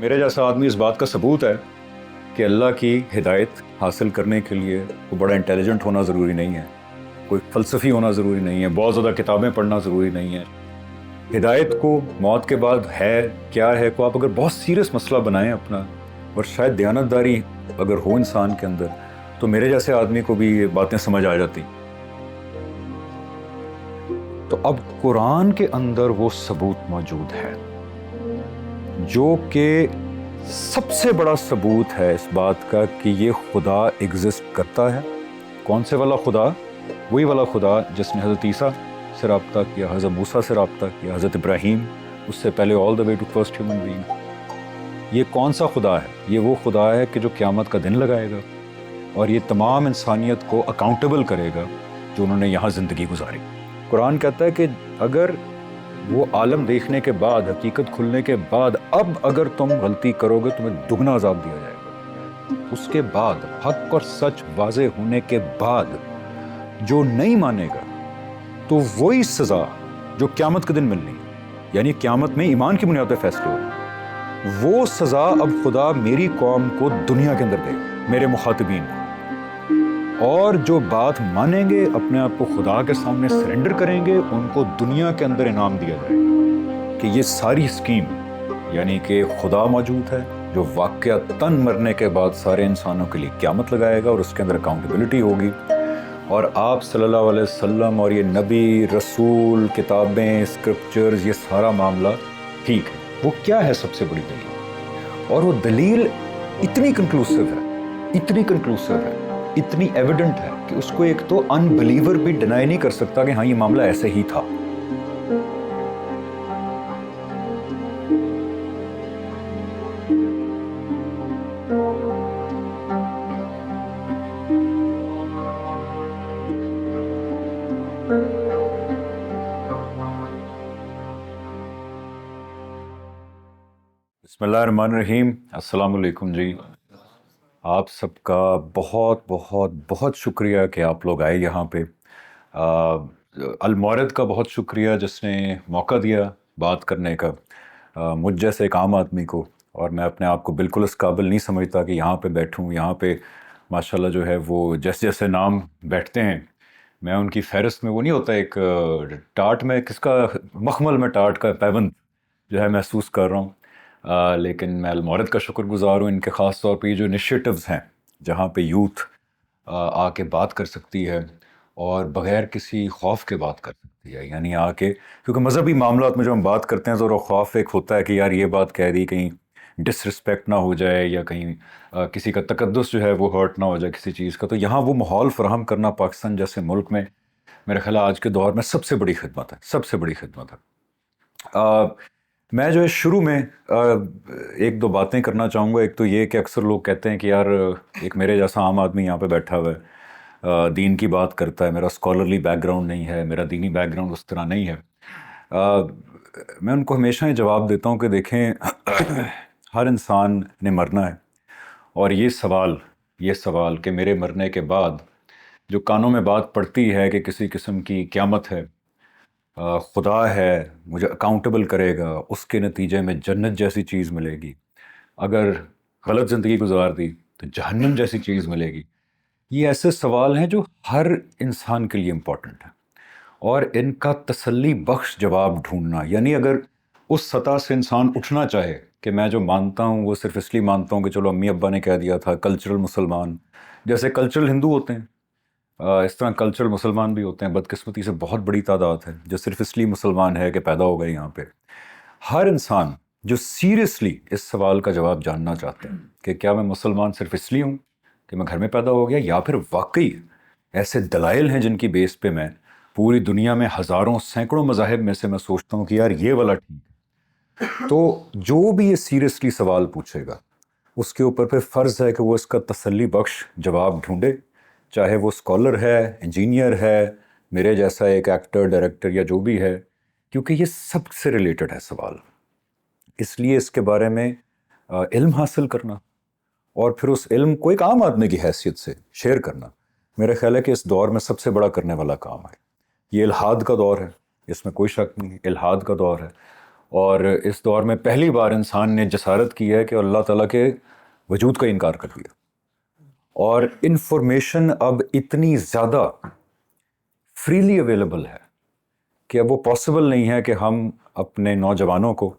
میرے جیسا آدمی اس بات کا ثبوت ہے کہ اللہ کی ہدایت حاصل کرنے کے لیے کوئی بڑا انٹیلیجنٹ ہونا ضروری نہیں ہے، کوئی فلسفی ہونا ضروری نہیں ہے، بہت زیادہ کتابیں پڑھنا ضروری نہیں ہے۔ ہدایت کو موت کے بعد ہے کیا ہے کو آپ اگر بہت سیریس مسئلہ بنائیں اپنا، اور شاید دیانتداری اگر ہو انسان کے اندر، تو میرے جیسے آدمی کو بھی یہ باتیں سمجھ آ جاتی۔ تو اب قرآن کے اندر وہ ثبوت موجود ہے جو کہ سب سے بڑا ثبوت ہے اس بات کا کہ یہ خدا ایگزسٹ کرتا ہے۔ کون سے والا خدا؟ وہی والا خدا جس نے حضرت عیسیٰ سے رابطہ کیا، حضرت موسیٰ سے رابطہ کیا، حضرت ابراہیم، اس سے پہلے all the way to first human being۔ یہ کون سا خدا ہے؟ یہ وہ خدا ہے کہ جو قیامت کا دن لگائے گا اور یہ تمام انسانیت کو اکاؤنٹیبل کرے گا جو انہوں نے یہاں زندگی گزاری۔ قرآن کہتا ہے کہ اگر وہ عالم دیکھنے کے بعد، حقیقت کھلنے کے بعد، اب اگر تم غلطی کرو گے تمہیں دگنا عذاب دیا جائے گا۔ اس کے بعد حق اور سچ واضح ہونے کے بعد جو نہیں مانے گا تو وہی سزا جو قیامت کے دن ملنی ہے، یعنی قیامت میں ایمان کی بنیاد پہ فیصلے ہوگا، وہ سزا اب خدا میری قوم کو دنیا کے اندر دے گا، میرے مخاطبین کو۔ اور جو بات مانیں گے، اپنے آپ کو خدا کے سامنے سرنڈر کریں گے، ان کو دنیا کے اندر انعام دیا جائے گا کہ یہ ساری اسکیم، یعنی کہ خدا موجود ہے جو واقعتاً مرنے کے بعد سارے انسانوں کے لیے قیامت لگائے گا اور اس کے اندر اکاؤنٹیبلٹی ہوگی، اور آپ صلی اللہ علیہ وسلم اور یہ نبی، رسول، کتابیں، اسکرپچرز، یہ سارا معاملہ ٹھیک ہے۔ وہ کیا ہے سب سے بڑی دلیل؟ اور وہ دلیل اتنی کنکلوسیو ہے، اتنی ایویڈنٹ ہے کہ اس کو ایک تو ان بلیور بھی ڈینائی نہیں کر سکتا کہ ہاں یہ معاملہ ایسے ہی تھا۔ بسم اللہ الرحمن الرحیم۔ السلام علیکم جی، آپ سب کا بہت بہت بہت شکریہ کہ آپ لوگ آئے یہاں پہ۔ المورد کا بہت شکریہ جس نے موقع دیا بات کرنے کا مجھ جیسے ایک عام آدمی کو، اور میں اپنے آپ کو بالکل اس قابل نہیں سمجھتا کہ یہاں پہ بیٹھوں۔ یہاں پہ ماشاءاللہ جو ہے وہ جیسے جیسے نام بیٹھتے ہیں، میں ان کی فہرست میں وہ نہیں ہوتا ایک ٹاٹ میں کس کا مخمل میں ٹاٹ کا پیوند جو ہے محسوس کر رہا ہوں۔ لیکن میں المورد کا شکر گزار ہوں، ان کے خاص طور پہ یہ جو انیشیٹوز ہیں جہاں پہ یوتھ آ کے بات کر سکتی ہے اور بغیر کسی خوف کے بات کر سکتی ہے، یعنی آ کے، کیونکہ مذہبی معاملات میں جو ہم بات کرتے ہیں ذرا خوف ایک ہوتا ہے کہ یار یہ بات کہہ دی کہیں ڈس رسپیکٹ نہ ہو جائے یا کہیں کسی کا تقدس جو ہے وہ ہرٹ نہ ہو جائے کسی چیز کا۔ تو یہاں وہ ماحول فراہم کرنا پاکستان جیسے ملک میں میرے خیال آج کے دور میں سب سے بڑی خدمت ہے۔ میں جو ہے شروع میں ایک دو باتیں کرنا چاہوں گا۔ ایک تو یہ کہ اکثر لوگ کہتے ہیں کہ یار ایک میرے جیسا عام آدمی یہاں پہ بیٹھا ہوا ہے، دین کی بات کرتا ہے، میرا اسکالرلی بیک گراؤنڈ نہیں ہے، میرا دینی بیک گراؤنڈ اس طرح نہیں ہے۔ میں ان کو ہمیشہ یہ جواب دیتا ہوں کہ دیکھیں ہر انسان نے مرنا ہے، اور یہ سوال کہ میرے مرنے کے بعد جو کانوں میں بات پڑتی ہے کہ کسی قسم کی قیامت ہے، خدا ہے، مجھے اکاؤنٹیبل کرے گا، اس کے نتیجے میں جنت جیسی چیز ملے گی، اگر غلط زندگی گزار دی تو جہنم جیسی چیز ملے گی، یہ ایسے سوال ہیں جو ہر انسان کے لیے امپورٹنٹ ہیں، اور ان کا تسلی بخش جواب ڈھونڈنا، یعنی اگر اس سطح سے انسان اٹھنا چاہے کہ میں جو مانتا ہوں وہ صرف اس لیے مانتا ہوں کہ چلو امی ابا نے کہہ دیا تھا، کلچرل مسلمان، جیسے کلچرل ہندو ہوتے ہیں اس طرح کلچرل مسلمان بھی ہوتے ہیں۔ بدقسمتی سے بہت بڑی تعداد ہے جو صرف اس لیے مسلمان ہے کہ پیدا ہو گئے یہاں پہ۔ ہر انسان جو سیریسلی اس سوال کا جواب جاننا چاہتے ہیں کہ کیا میں مسلمان صرف اس لیے ہوں کہ میں گھر میں پیدا ہو گیا، یا پھر واقعی ایسے دلائل ہیں جن کی بیس پہ میں پوری دنیا میں ہزاروں سینکڑوں مذاہب میں سے میں سوچتا ہوں کہ یار یہ والا ٹھیک ہے۔ تو جو بھی یہ سیریسلی سوال پوچھے گا اس کے اوپر پھر فرض ہے کہ وہ اس کا تسلی بخش جواب ڈھونڈے، چاہے وہ اسکالر ہے، انجینئر ہے، میرے جیسا ایک ایکٹر، ڈائریکٹر یا جو بھی ہے، کیونکہ یہ سب سے ریلیٹڈ ہے سوال۔ اس لیے اس کے بارے میں علم حاصل کرنا اور پھر اس علم کو ایک عام آدمی کی حیثیت سے شیئر کرنا، میرے خیال ہے کہ اس دور میں سب سے بڑا کرنے والا کام ہے۔ یہ الحاد کا دور ہے، اس میں کوئی شک نہیں، الحاد کا دور ہے، اور اس دور میں پہلی بار انسان نے جسارت کی ہے کہ اللہ تعالیٰ کے وجود کا انکار کر دیا. اور انفارمیشن اب اتنی زیادہ فریلی اویلیبل ہے کہ اب وہ پاسبل نہیں ہے کہ ہم اپنے نوجوانوں کو،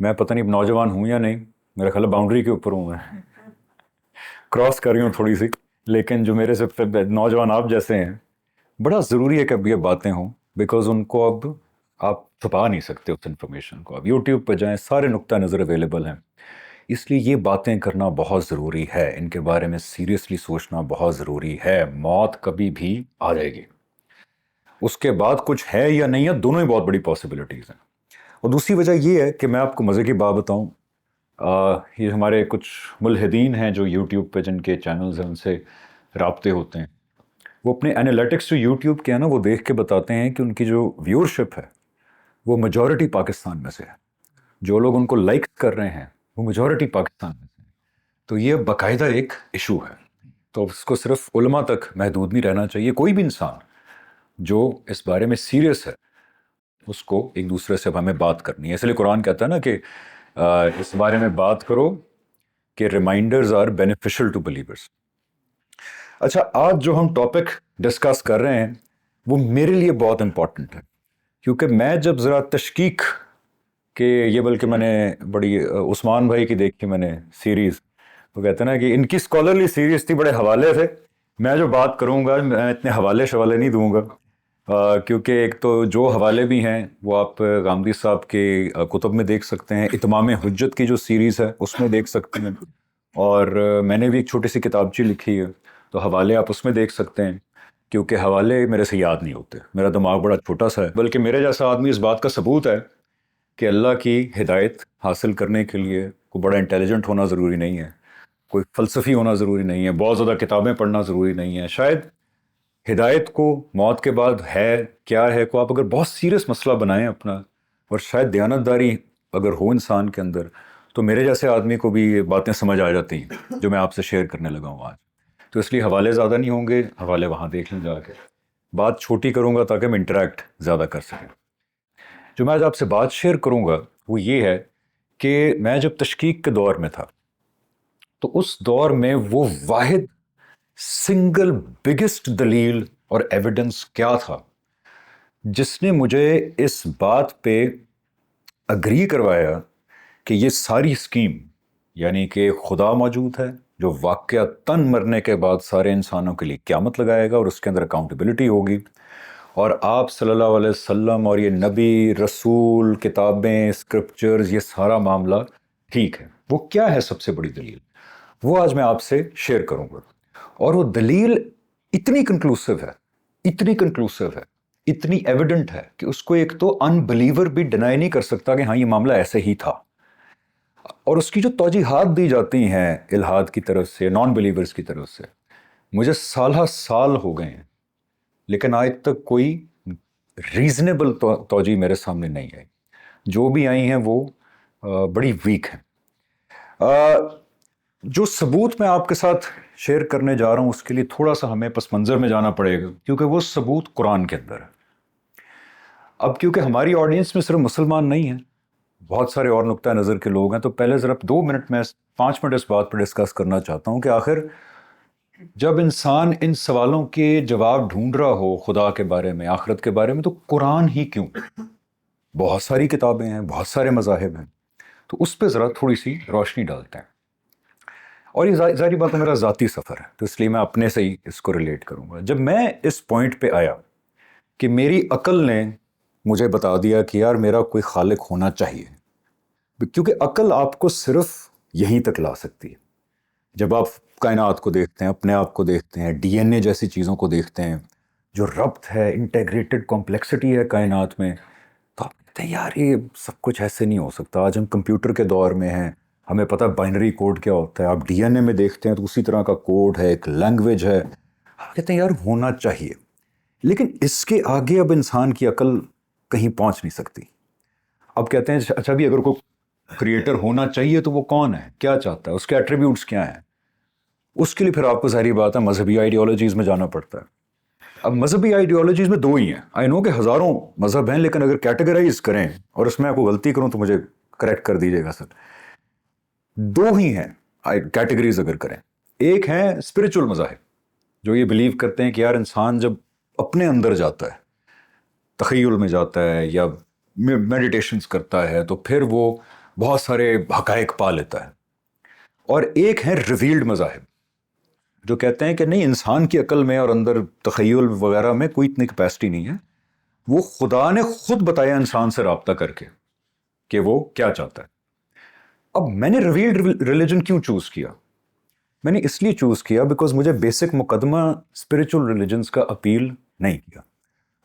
میں پتہ نہیں نوجوان ہوں یا نہیں، میرا خیال باؤنڈری کے اوپر ہوں، میں کراس کر رہی ہوں تھوڑی سی، لیکن جو میرے سے نوجوان آپ جیسے ہیں، بڑا ضروری ہے کہ اب یہ باتیں ہوں، بیکاز ان کو اب آپ چھپا نہیں سکتے اس انفارمیشن کو. اب یوٹیوب پہ جائیں، سارے نقطہ نظر اویلیبل ہیں. اس لیے یہ باتیں کرنا بہت ضروری ہے، ان کے بارے میں سیریسلی سوچنا بہت ضروری ہے. موت کبھی بھی آ جائے گی، اس کے بعد کچھ ہے یا نہیں ہے، دونوں ہی بہت بڑی پاسبلٹیز ہیں. اور دوسری وجہ یہ ہے کہ میں آپ کو مزے کی بات بتاؤں، یہ ہمارے کچھ ملحدین ہیں جو یوٹیوب پہ جن کے چینلز ہیں ان سے رابطے ہوتے ہیں، وہ اپنے انالیٹکس جو یوٹیوب کے ہیں نا، وہ دیکھ کے بتاتے ہیں کہ ان کی جو ویورشپ ہے وہ میجورٹی پاکستان میں سے ہے. جو لوگ ان کو لائک کر رہے ہیں وہ میجورٹی پاکستان میں سے ہے. تو یہ باقاعدہ ایک ایشو ہے. تو اس کو صرف علماء تک محدود نہیں رہنا چاہیے. کوئی بھی انسان جو اس بارے میں سیریس ہے اس کو ایک دوسرے سے اب ہمیں بات کرنی ہے. اس لیے قرآن کہتا ہے نا کہ اس بارے میں بات کرو کہ reminders are beneficial to believers. اچھا، آج جو ہم ٹاپک ڈسکس کر رہے ہیں وہ میرے لیے بہت امپورٹنٹ ہے، کیونکہ میں جب ذرا تشکیک کہ یہ، بلکہ میں نے بڑی عثمان بھائی کی دیکھی میں نے سیریز، وہ کہتے ہیں نا کہ ان کی اسکالرلی سیریز تھی، بڑے حوالے تھے. میں جو بات کروں گا میں اتنے حوالے شوالے نہیں دوں گا، کیونکہ ایک تو جو حوالے بھی ہیں وہ آپ غامدی صاحب کے کتب میں دیکھ سکتے ہیں. اتمام حجت کی جو سیریز ہے اس میں دیکھ سکتے ہیں، اور میں نے بھی ایک چھوٹی سی کتابچی لکھی ہے، تو حوالے آپ اس میں دیکھ سکتے ہیں. کیونکہ حوالے میرے سے یاد نہیں ہوتے، میرا دماغ بڑا چھوٹا سا ہے. بلکہ میرے جیسا آدمی اس بات کا ثبوت ہے کہ اللہ کی ہدایت حاصل کرنے کے لیے کوئی بڑا انٹیلیجنٹ ہونا ضروری نہیں ہے، کوئی فلسفی ہونا ضروری نہیں ہے، بہت زیادہ کتابیں پڑھنا ضروری نہیں ہے. شاید ہدایت کو موت کے بعد ہے کیا ہے کو آپ اگر بہت سیریس مسئلہ بنائیں اپنا، اور شاید دیانتداری اگر ہو انسان کے اندر، تو میرے جیسے آدمی کو بھی یہ باتیں سمجھ آ جاتی ہیں جو میں آپ سے شیئر کرنے لگا ہوں آج. تو اس لیے حوالے زیادہ نہیں ہوں گے، حوالے وہاں دیکھ لیں جا کے. بات چھوٹی کروں گا تاکہ ہم انٹریکٹ زیادہ کر سکیں. جو میں آج آپ سے بات شیئر کروں گا وہ یہ ہے کہ میں جب تشکیک کے دور میں تھا تو اس دور میں وہ واحد سنگل بگسٹ دلیل اور ایویڈنس کیا تھا جس نے مجھے اس بات پہ اگری کروایا کہ یہ ساری اسکیم، یعنی کہ خدا موجود ہے جو واقعتاً مرنے کے بعد سارے انسانوں کے لیے قیامت لگائے گا اور اس کے اندر اکاؤنٹیبلٹی ہوگی، اور آپ صلی اللہ علیہ وسلم اور یہ نبی رسول کتابیں اسکرپچرز یہ سارا معاملہ ٹھیک ہے. وہ کیا ہے سب سے بڑی دلیل؟ وہ آج میں آپ سے شیئر کروں گا. اور وہ دلیل اتنی کنکلوسیو ہے، اتنی کنکلوسیو ہے، اتنی ایویڈنٹ ہے کہ اس کو ایک تو ان بلیور بھی ڈینائی نہیں کر سکتا کہ ہاں یہ معاملہ ایسے ہی تھا. اور اس کی جو توجیحات دی جاتی ہیں الہاد کی طرف سے، نان بلیورز کی طرف سے، مجھے سالہ سال ہو گئے ہیں لیکن آج تک کوئی ریزنیبل توجیہ میرے سامنے نہیں آئی. جو بھی آئی ہیں وہ بڑی ویک ہیں. جو ثبوت میں آپ کے ساتھ شیئر کرنے جا رہا ہوں اس کے لیے تھوڑا سا ہمیں پس منظر میں جانا پڑے گا، کیونکہ وہ ثبوت قرآن کے اندر ہے. اب کیونکہ ہماری آڈینس میں صرف مسلمان نہیں ہیں، بہت سارے اور نقطہ نظر کے لوگ ہیں، تو پہلے ذرا 2 منٹ میں 5 منٹ اس بات پر ڈسکس کرنا چاہتا ہوں کہ آخر جب انسان ان سوالوں کے جواب ڈھونڈ رہا ہو خدا کے بارے میں، آخرت کے بارے میں، تو قرآن ہی کیوں؟ بہت ساری کتابیں ہیں، بہت سارے مذاہب ہیں، تو اس پہ ذرا تھوڑی سی روشنی ڈالتے ہیں. اور یہ ظاہری بات ہے میرا ذاتی سفر ہے، تو اس لیے میں اپنے سے ہی اس کو ریلیٹ کروں گا. جب میں اس پوائنٹ پہ آیا کہ میری عقل نے مجھے بتا دیا کہ یار میرا کوئی خالق ہونا چاہیے، کیونکہ عقل آپ کو صرف یہیں تک لا سکتی ہے. جب آپ کائنات کو دیکھتے ہیں، اپنے آپ کو دیکھتے ہیں، ڈی این اے جیسی چیزوں کو دیکھتے ہیں، جو ربط ہے، انٹیگریٹڈ کمپلیکسٹی ہے کائنات میں، تو آپ کہتے ہیں یار یہ سب کچھ ایسے نہیں ہو سکتا. آج ہم کمپیوٹر کے دور میں ہیں، ہمیں پتہ بائنری کوڈ کیا ہوتا ہے. آپ ڈی این اے میں دیکھتے ہیں تو اسی طرح کا کوڈ ہے، ایک لینگویج ہے. آپ کہتے ہیں یار ہونا چاہیے، لیکن اس کے آگے اب انسان کی عقل کہیں پہنچ نہیں سکتی. اب کہتے ہیں اچھا بھی اگر کوئی کریٹر ہونا چاہیے تو وہ کون ہے، کیا چاہتا ہے، اس کے ایٹریبیوٹس کیا ہیں؟ اس کے لیے پھر آپ کو ظاہری بات ہے مذہبی آئیڈیالوجیز میں جانا پڑتا ہے. اب مذہبی آئیڈیالوجیز میں دو ہی ہیں. آئی نو کہ ہزاروں مذہب ہیں، لیکن اگر کیٹیگرائز کریں اور اس میں آپ کو غلطی کروں تو مجھے کریکٹ کر دیجیے گا سر. دو ہی ہیں کیٹیگریز اگر کریں. ایک ہیں اسپرچل مذاہب جو یہ بلیو کرتے ہیں کہ یار انسان جب اپنے اندر جاتا ہے، تخیل میں جاتا ہے یا میڈیٹیشنز کرتا ہے تو پھر وہ بہت سارے حقائق پا لیتا ہے. اور ایک ہیں ریویلڈ مذاہب جو کہتے ہیں کہ نہیں، انسان کی عقل میں اور اندر تخیل وغیرہ میں کوئی اتنی کیپیسٹی نہیں ہے، وہ خدا نے خود بتایا انسان سے رابطہ کر کے کہ وہ کیا چاہتا ہے. اب میں نے ریویلڈ ریلیجن کیوں چوز کیا؟ میں نے اس لیے چوز کیا بیکاز مجھے بیسک مقدمہ اسپرچل ریلیجنز کا اپیل نہیں کیا.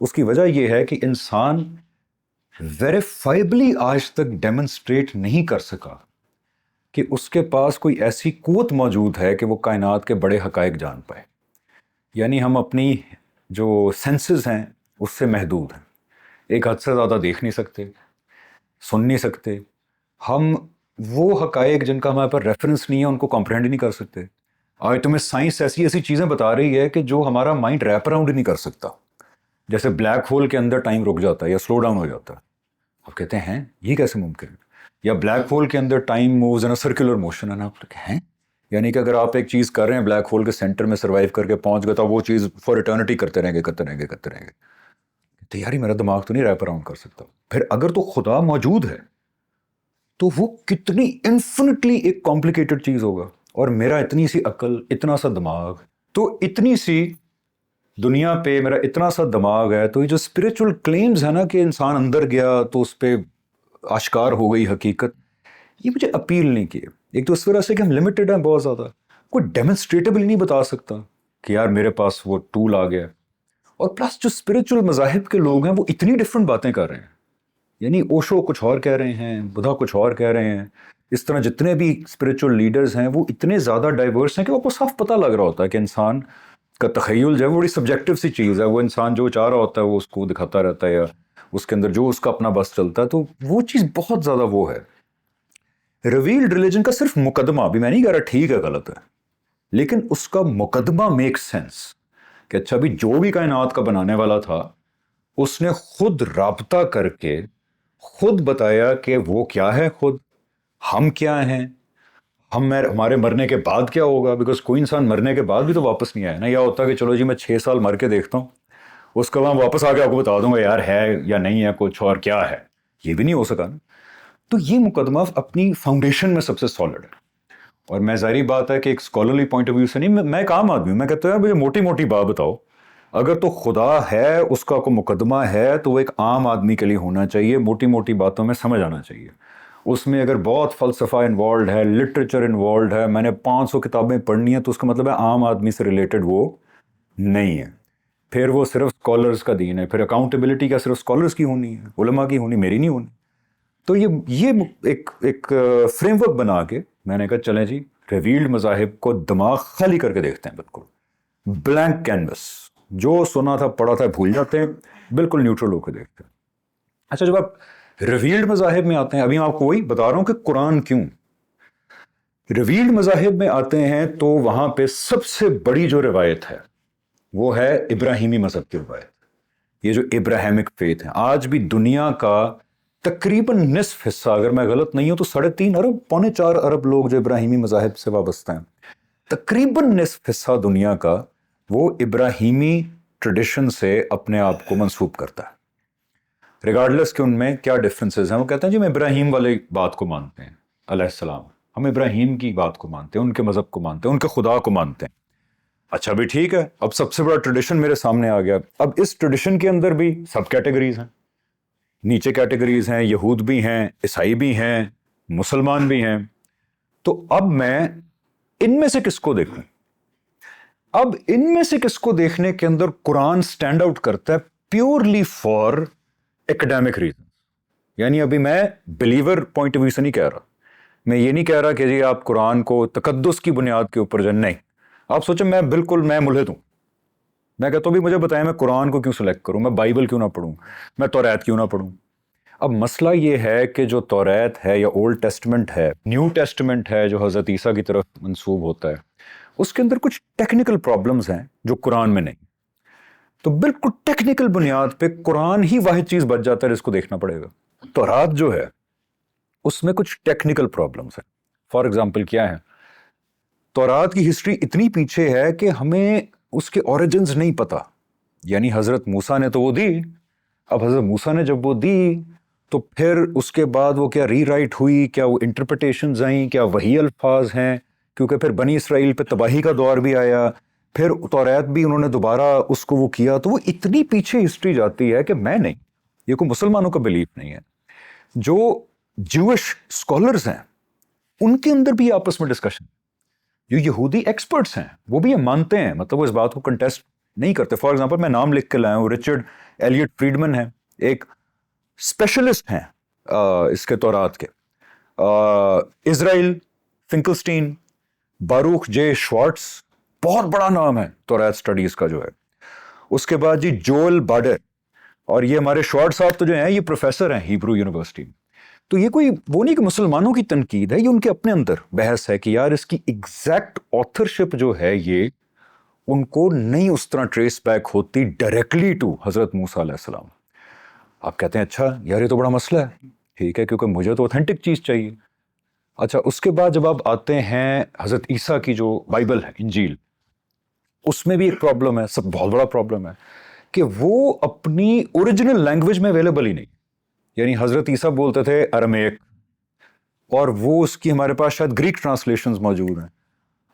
اس کی وجہ یہ ہے کہ انسان ویریفائبلی آج تک ڈیمونسٹریٹ نہیں کر سکا کہ اس کے پاس کوئی ایسی قوت موجود ہے کہ وہ کائنات کے بڑے حقائق جان پائے. یعنی ہم اپنی جو سینسز ہیں اس سے محدود ہیں. ایک حد سے زیادہ دیکھ نہیں سکتے، سن نہیں سکتے. ہم وہ حقائق جن کا ہمارے پر ریفرنس نہیں ہے ان کو کمپریہنڈ ہی نہیں کر سکتے. آج تمہیں سائنس ایسی ایسی چیزیں بتا رہی ہے کہ جو ہمارا مائنڈ ریپ اراؤنڈ ہی نہیں کر سکتا. جیسے بلیک ہول کے اندر ٹائم رک جاتا ہے یا سلو ڈاؤن ہو جاتا ہے. آپ کہتے ہیں یہ کیسے ممکن ہے؟ یا بلیک ہول کے اندر time moves in circular motion ہے. آپ کہتے ہیں یعنی کہ اگر آپ ایک چیز کر رہے ہیں بلیک ہول کے سینٹر میں سروائیو کر کے پہنچ گئے تو وہ چیز فار ایٹرنٹی کرتے رہیں گے. تو یار میرا دماغ تو نہیں ریپ اراؤنڈ کر سکتا. پھر اگر تو خدا موجود ہے تو وہ کتنی انفینٹلی ایک کمپلیکیٹڈ چیز ہوگا. اور میرا اتنی سی عقل، اتنا سا دماغ، تو اتنی سی دنیا پہ میرا اتنا سا دماغ ہے. تو یہ جو اسپرچل کلیمز ہے نا کہ انسان اندر گیا تو اس پہ آشکار ہو گئی حقیقت، یہ مجھے اپیل نہیں کیے. ایک تو اس وجہ سے کہ ہم لمیٹڈ ہیں بہت زیادہ، کوئی ڈیمونسٹریٹیبل نہیں بتا سکتا کہ یار میرے پاس وہ ٹول آ گیا. اور پلس جو اسپرچل مذاہب کے لوگ ہیں وہ اتنی ڈفرینٹ باتیں کر رہے ہیں. یعنی اوشو کچھ اور کہہ رہے ہیں، بدھا کچھ اور کہہ رہے ہیں. اس طرح جتنے بھی اسپرچل لیڈرز ہیں وہ اتنے زیادہ ڈائیورس ہیں کہ آپ کو صاف پتہ لگ رہا ہوتا ہے کہ انسان کا تخیل جو ہے وہ بڑی سبجیکٹو سی چیز ہے. وہ انسان جو چاہ رہا ہوتا ہے وہ اس کو دکھاتا رہتا ہے، یا اس کے اندر جو اس کا اپنا بس چلتا ہے. تو وہ چیز بہت زیادہ وہ ہے. ریویلڈ ریلیجن کا صرف مقدمہ، بھی میں نہیں کہہ رہا ٹھیک ہے غلط ہے، لیکن اس کا مقدمہ میک سینس کہ اچھا بھی جو بھی کائنات کا بنانے والا تھا اس نے خود رابطہ کر کے خود بتایا کہ وہ کیا ہے، خود ہم کیا ہیں، ہمارے مرنے کے بعد کیا ہوگا. بیکاز کوئی انسان مرنے کے بعد بھی تو واپس نہیں آیا نا. یا ہوتا کہ چلو جی میں 6 سال مر کے دیکھتا ہوں، اس کے بعد واپس آ کے آپ کو بتا دوں گا یار ہے یا نہیں ہے کچھ اور کیا ہے. یہ بھی نہیں ہو سکا نا. تو یہ مقدمہ اپنی فاؤنڈیشن میں سب سے سالڈ ہے. اور میں ظاہری بات ہے کہ ایک اسکالرلی پوائنٹ آف ویو سے نہیں، میں ایک عام آدمی ہوں. میں کہتا ہوں مجھے موٹی موٹی بات بتاؤ. اگر تو خدا ہے، اس کا کوئی مقدمہ ہے، تو وہ ایک عام آدمی کے لیے ہونا چاہیے. موٹی موٹی باتوں میں سمجھ آنا چاہیے. اس میں اگر بہت فلسفہ انوالوڈ ہے، لٹریچر انوالوڈ ہے، میں نے 500 کتابیں پڑھنی ہیں، تو اس کا مطلب ہے عام آدمی سے ریلیٹڈ وہ نہیں ہے. پھر وہ صرف اسکالرز کا دین ہے. پھر اکاؤنٹیبلٹی کیا صرف اسکالرز کی ہونی ہے، علماء کی ہونی، میری نہیں ہونی. تو یہ ایک فریم ورک بنا کے میں نے کہا چلیں جی ریویلڈ مذاہب کو دماغ خالی کر کے دیکھتے ہیں. بالکل بلینک کینوس، جو سنا تھا پڑھا تھا بھول جاتے ہیں، بالکل نیوٹرل ہو کے دیکھتے ہیں. اچھا جب آپ ریویلڈ مذاہب میں آتے ہیں، ابھی میں آپ کو وہی بتا رہا ہوں کہ قرآن کیوں ریویلڈ مذاہب میں آتے ہیں، تو وہاں پہ سب سے بڑی جو روایت ہے وہ ہے ابراہیمی مذہب کی روایت. یہ جو ابراہیمک فیتھ ہے، آج بھی دنیا کا تقریباً نصف حصہ، اگر میں غلط نہیں ہوں تو 3.5 ارب 4.25 ارب لوگ جو ابراہیمی مذاہب سے وابستہ ہیں، تقریباً نصف حصہ دنیا کا وہ ابراہیمی ٹریڈیشن سے اپنے آپ کو منسوب کرتا ہے. ریگارڈلیس کہ ان میں کیا ڈفرینسز ہیں. وہ کہتے ہیں جی ہم ابراہیم والی بات کو مانتے ہیں، علیہ السلام، ہم ابراہیم کی بات کو مانتے ہیں، ان کے مذہب کو مانتے ہیں، ان کے خدا کو مانتے ہیں. اچھا بھی ٹھیک ہے، اب سب سے بڑا ٹریڈیشن میرے سامنے آ گیا. اب اس ٹریڈیشن کے اندر بھی سب کیٹیگریز ہیں. نیچے کیٹیگریز ہیں، یہود بھی ہیں، عیسائی بھی ہیں، مسلمان بھی ہیں. تو اب میں ان میں سے کس کو دیکھوں؟ اب ان میں سے کس کو دیکھنے کے اندر قرآن سٹینڈ آؤٹ کرتا ہے پیورلی فار ایکڈیمک ریزن. یعنی ابھی میں بلیور پوائنٹ آف ویو سے نہیں کہہ رہا. میں یہ نہیں کہہ رہا کہ جی آپ قرآن کو تقدس کی بنیاد کے اوپر جو نہیں. آپ سوچیں میں ملحد ہوں. میں کہتا ہوں بھی مجھے بتائیں میں قرآن کو کیوں سلیکٹ کروں، میں بائبل کیوں نہ پڑھوں، میں توریت کیوں نہ پڑھوں. اب مسئلہ یہ ہے کہ جو توریت ہے یا اولڈ ٹیسٹمنٹ ہے، نیو ٹیسٹمنٹ ہے جو حضرت عیسیٰ کی طرف منسوب ہوتا ہے، اس کے اندر کچھ ٹیکنیکل پرابلمز ہیں جو قرآن میں نہیں. تو بالکل ٹیکنیکل بنیاد پہ قرآن ہی واحد چیز بچ جاتا ہے جس کو دیکھنا پڑے گا. تورات جو ہے اس میں کچھ ٹیکنیکل پرابلمس ہیں. فار ایگزامپل کیا ہے؟ تورات کی ہسٹری اتنی پیچھے ہے کہ ہمیں اس کے اوریجنز نہیں پتا. یعنی حضرت موسیٰ نے تو وہ دی، اب حضرت موسیٰ نے جب وہ دی تو پھر اس کے بعد وہ کیا ری رائٹ ہوئی، کیا وہ انٹرپریٹیشنز آئیں، کیا وہی الفاظ ہیں، کیونکہ پھر بنی اسرائیل پہ تباہی کا دور بھی آیا، پھر توریت بھی انہوں نے دوبارہ اس کو وہ کیا. تو وہ اتنی پیچھے ہسٹری جاتی ہے کہ میں نہیں، یہ کوئی مسلمانوں کا بلیف نہیں ہے. جو جوش اسکالرز ہیں ان کے اندر بھی آپس میں ڈسکشن، جو یہودی ایکسپرٹس ہیں وہ بھی یہ مانتے ہیں، مطلب وہ اس بات کو کنٹیسٹ نہیں کرتے. فار ایگزامپل میں نام لکھ کے لایا ہوں، رچرڈ ایلیٹ فریڈمن ہے، ایک اسپیشلسٹ ہیں اس کے تورات کے. اسرائیل فنکلسٹین، باروخ جے شوارٹس، بہت بڑا نام ہے تورات سٹڈیز کا جو ہے. اس کے بعد جی جوئل باڈر، اور یہ ہمارے شوارٹس صاحب تو جو ہیں یہ پروفیسر ہیں ہیبرو یونیورسٹی. تو یہ کوئی وہ نہیں کہ مسلمانوں کی تنقید ہے، یہ ان کے اپنے اندر بحث ہے کہ یار اس کی ایگزیکٹ آتھرشپ جو ہے یہ ان کو نہیں اس طرح ٹریس بیک ہوتی ڈائریکٹلی ٹو حضرت موسیٰ علیہ السلام. آپ کہتے ہیں اچھا یار یہ تو بڑا مسئلہ ہے، ٹھیک ہے، کیونکہ مجھے تو اوتھینٹک چیز چاہیے. اچھا اس کے بعد جب آپ آتے ہیں حضرت عیسیٰ کی جو بائبل ہے انجیل، اس میں بھی ایک پرابلم ہے، سب بہت بڑا پرابلم ہے کہ وہ اپنی اوریجنل لینگویج میں اویلیبل ہی نہیں. یعنی حضرت عیسیٰ بولتے تھے ارمیک، اور وہ اس کی ہمارے پاس شاید گریک ٹرانسلیشنز موجود ہیں.